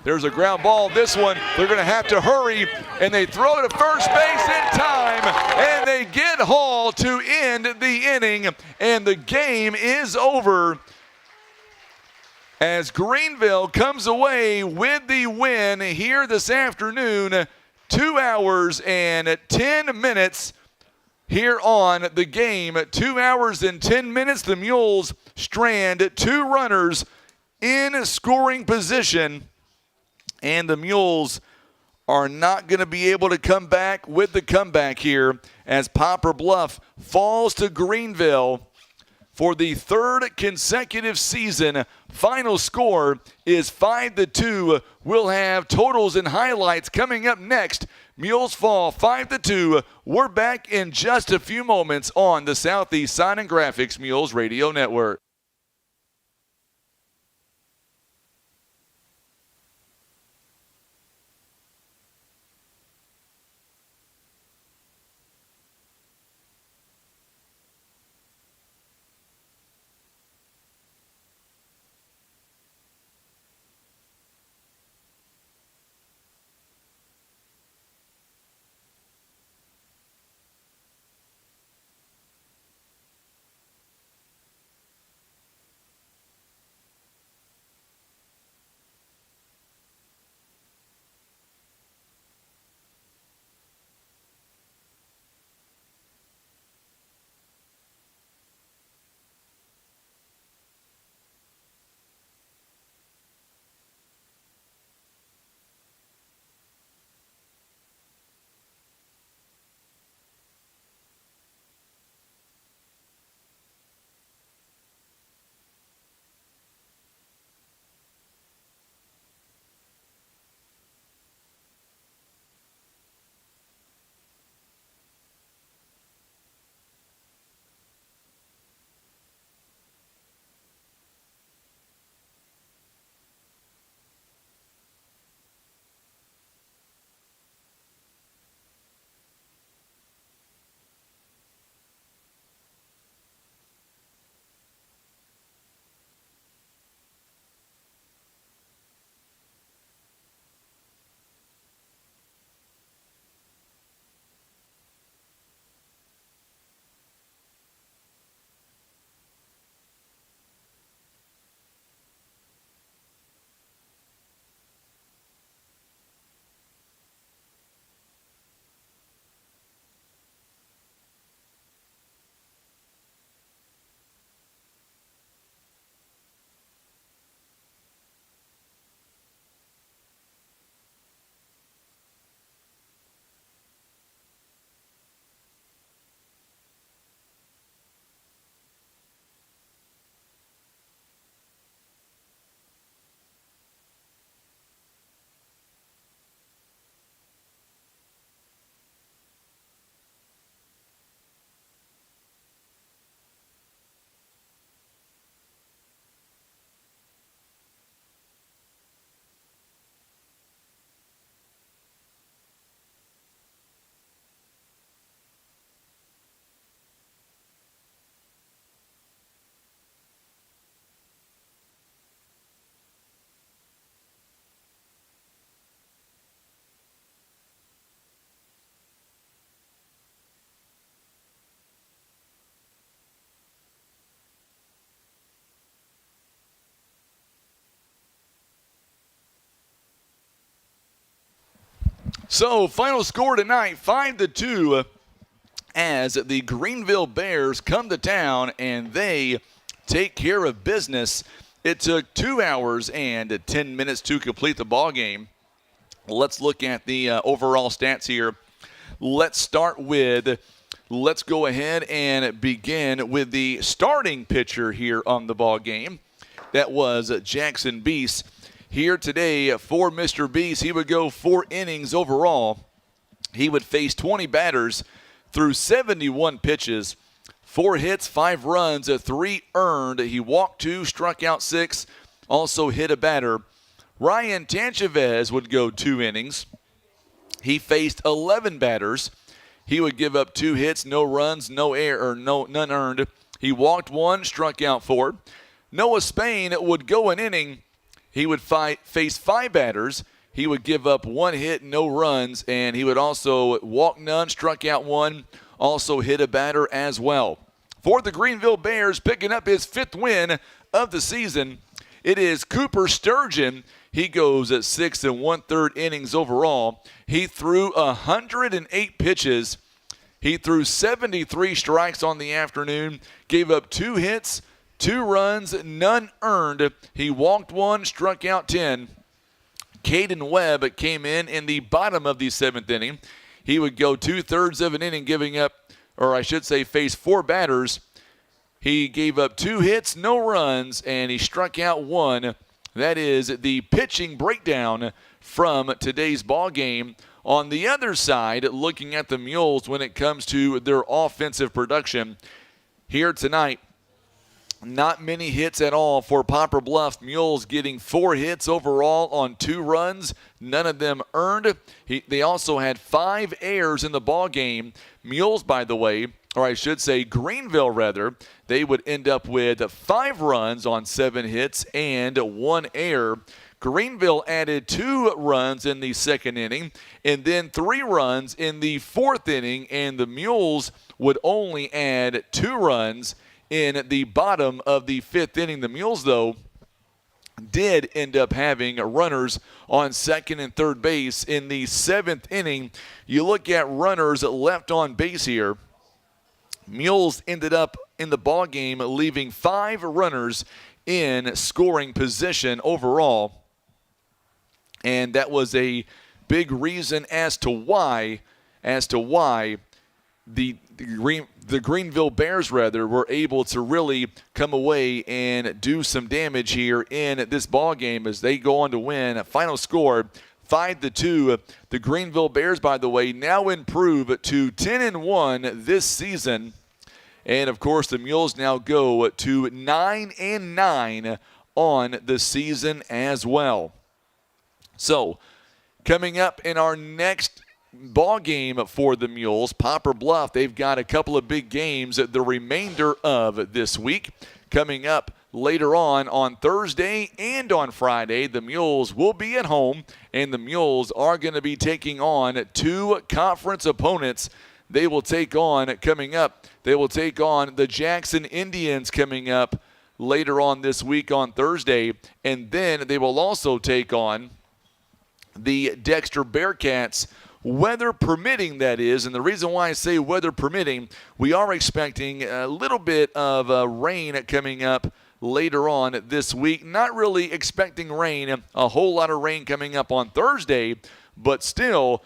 There's a ground ball. This one, they're going to have to hurry, and they throw to first base in time, and they get Hall to end the inning, and the game is over as Greenville comes away with the win here this afternoon. 2 hours and 10 minutes here on the game. 2 hours and 10 minutes. The Mules strand 2 runners in scoring position, and the Mules are not going to be able to come back with the comeback here as Poplar Bluff falls to Greenville for the 3rd consecutive season. Final score is 5-2. We'll have totals and highlights coming up next. Mules fall 5-2. We're back in just a few moments on the Southeast Sign and Graphics Mules Radio Network. So, final score tonight, 5-2, as the Greenville Bears come to town and they take care of business. It took 2 hours and 10 minutes to complete the ball game. Let's look at the overall stats here. Let's go ahead and begin with the starting pitcher here on the ball game. That was Jackson Beis. Here today for Mr. Beis, he would go 4 innings overall. He would face 20 batters through 71 pitches, 4 hits, 5 runs, 3 earned. He walked 2, struck out 6, also hit a batter. Ryan Tanchavez would go 2 innings. He faced 11 batters. He would give up 2 hits, no runs, none earned. He walked 1, struck out 4. Noah Spain would go an inning. He would face 5 batters. He would give up 1 hit, no runs, and he would also walk none, struck out 1, also hit a batter as well. For the Greenville Bears, picking up his 5th win of the season, it is Cooper Sturgeon. He goes at 6 1/3 innings overall. He threw 108 pitches. He threw 73 strikes on the afternoon, gave up 2 hits, 2 runs, none earned. He walked 1, struck out 10. Caden Webb came in the bottom of the 7th inning. He would go 2/3 of an inning, face 4 batters. He gave up 2 hits, no runs, and he struck out 1. That is the pitching breakdown from today's ball game. On the other side, looking at the Mules when it comes to their offensive production here tonight, not many hits at all for Poplar Bluff Mules, getting 4 hits overall on 2 runs, none of them earned. They also had 5 errors in the ball game. Mules, by the way, or I should say Greenville rather, they would end up with 5 runs on 7 hits and 1 error. Greenville added 2 runs in the 2nd inning and then 3 runs in the 4th inning, and the Mules would only add 2 runs in the bottom of the 5th inning. The Mules, though, did end up having runners on 2nd and 3rd base in the 7th inning. You look at runners left on base here. Mules ended up in the ball game leaving 5 runners in scoring position overall, and that was a big reason as to why the Greenville Bears were able to really come away and do some damage here in this ball game as they go on to win. A final score 5-2. The Greenville Bears, by the way, now improve to 10-1 this season. And, of course, the Mules now go to 9-9 on the season as well. So, coming up in our next ball game for the Mules, Poplar Bluff, they've got a couple of big games the remainder of this week. Coming up later on Thursday and on Friday, the Mules will be at home, and the Mules are going to be taking on 2 conference opponents. They will take on the Jackson Indians coming up later on this week on Thursday, and then they will also take on the Dexter Bearcats, weather permitting, that is. And the reason why I say weather permitting, we are expecting a little bit of rain coming up later on this week. Not really expecting rain, a whole lot of rain coming up on Thursday, but still,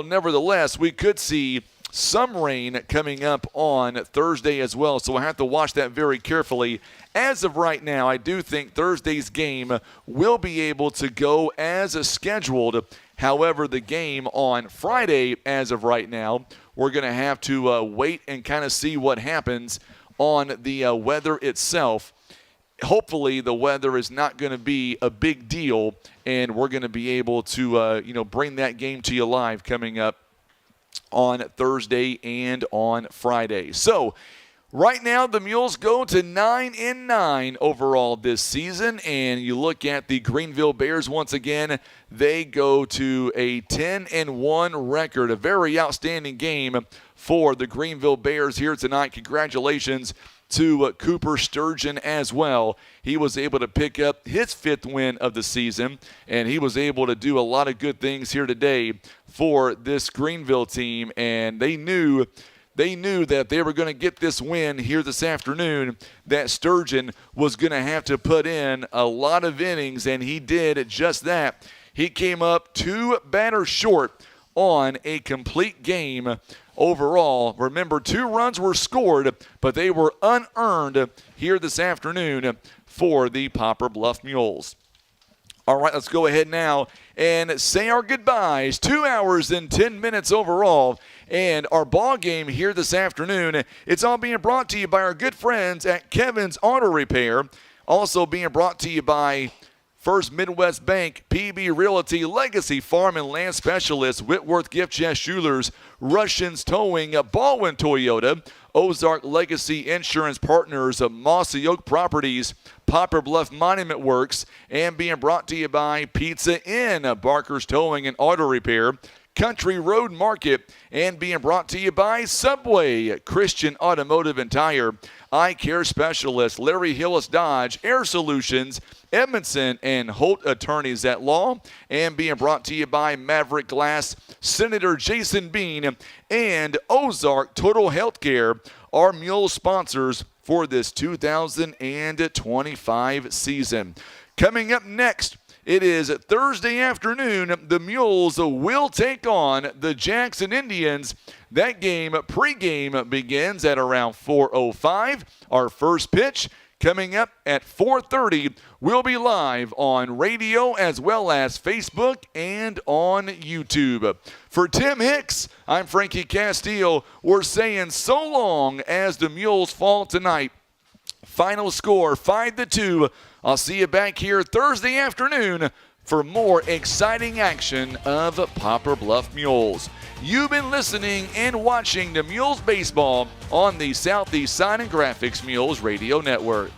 nevertheless, we could see some rain coming up on Thursday as well, so we'll have to watch that very carefully. As of right now, I do think Thursday's game will be able to go as scheduled. However, the game on Friday, as of right now, we're going to have to wait and kind of see what happens on the weather itself. Hopefully, the weather is not going to be a big deal, and we're going to be able to bring that game to you live coming up on Thursday and on Friday. So, right now, the Mules go to 9-9 overall this season, and you look at the Greenville Bears once again, they go to a 10-1 record, a very outstanding game for the Greenville Bears here tonight. Congratulations to Cooper Sturgeon as well. He was able to pick up his 5th win of the season, and he was able to do a lot of good things here today for this Greenville team, and they knew that they were going to get this win here this afternoon, that Sturgeon was going to have to put in a lot of innings, and he did just that. He came up 2 batters short on a complete game overall. Remember, 2 runs were scored, but they were unearned here this afternoon for the Poplar Bluff Mules. All right, let's go ahead now and say our goodbyes. 2 hours and 10 minutes overall. And our ball game here this afternoon, it's all being brought to you by our good friends at Kevin's Auto Repair. Also being brought to you by First Midwest Bank, PB Realty, Legacy Farm and Land Specialists, Whitworth Gift Chest Jewelers, Russians Towing, Baldwin Toyota, Ozark Legacy Insurance Partners, Mossy Oak Properties, Poplar Bluff Monument Works, and being brought to you by Pizza Inn, Barker's Towing and Auto Repair, Country Road Market, and being brought to you by Subway, Christian Automotive and Tire, Eye Care Specialist, Larry Hillis Dodge, Air Solutions, Edmondson and Holt Attorneys at Law, and being brought to you by Maverick Glass, Senator Jason Bean, and Ozark Total Healthcare, our Mule sponsors for this 2025 season. Coming up next, it is Thursday afternoon. The Mules will take on the Jackson Indians. That game, pregame, begins at around 4:05. Our first pitch coming up at 4:30. We'll be live on radio as well as Facebook and on YouTube. For Tim Hicks, I'm Frankie Castile. We're saying so long as the Mules fall tonight. Final score, 5-2. I'll see you back here Thursday afternoon for more exciting action of Poplar Bluff Mules. You've been listening and watching the Mules Baseball on the Southeast Sign and Graphics Mules Radio Network.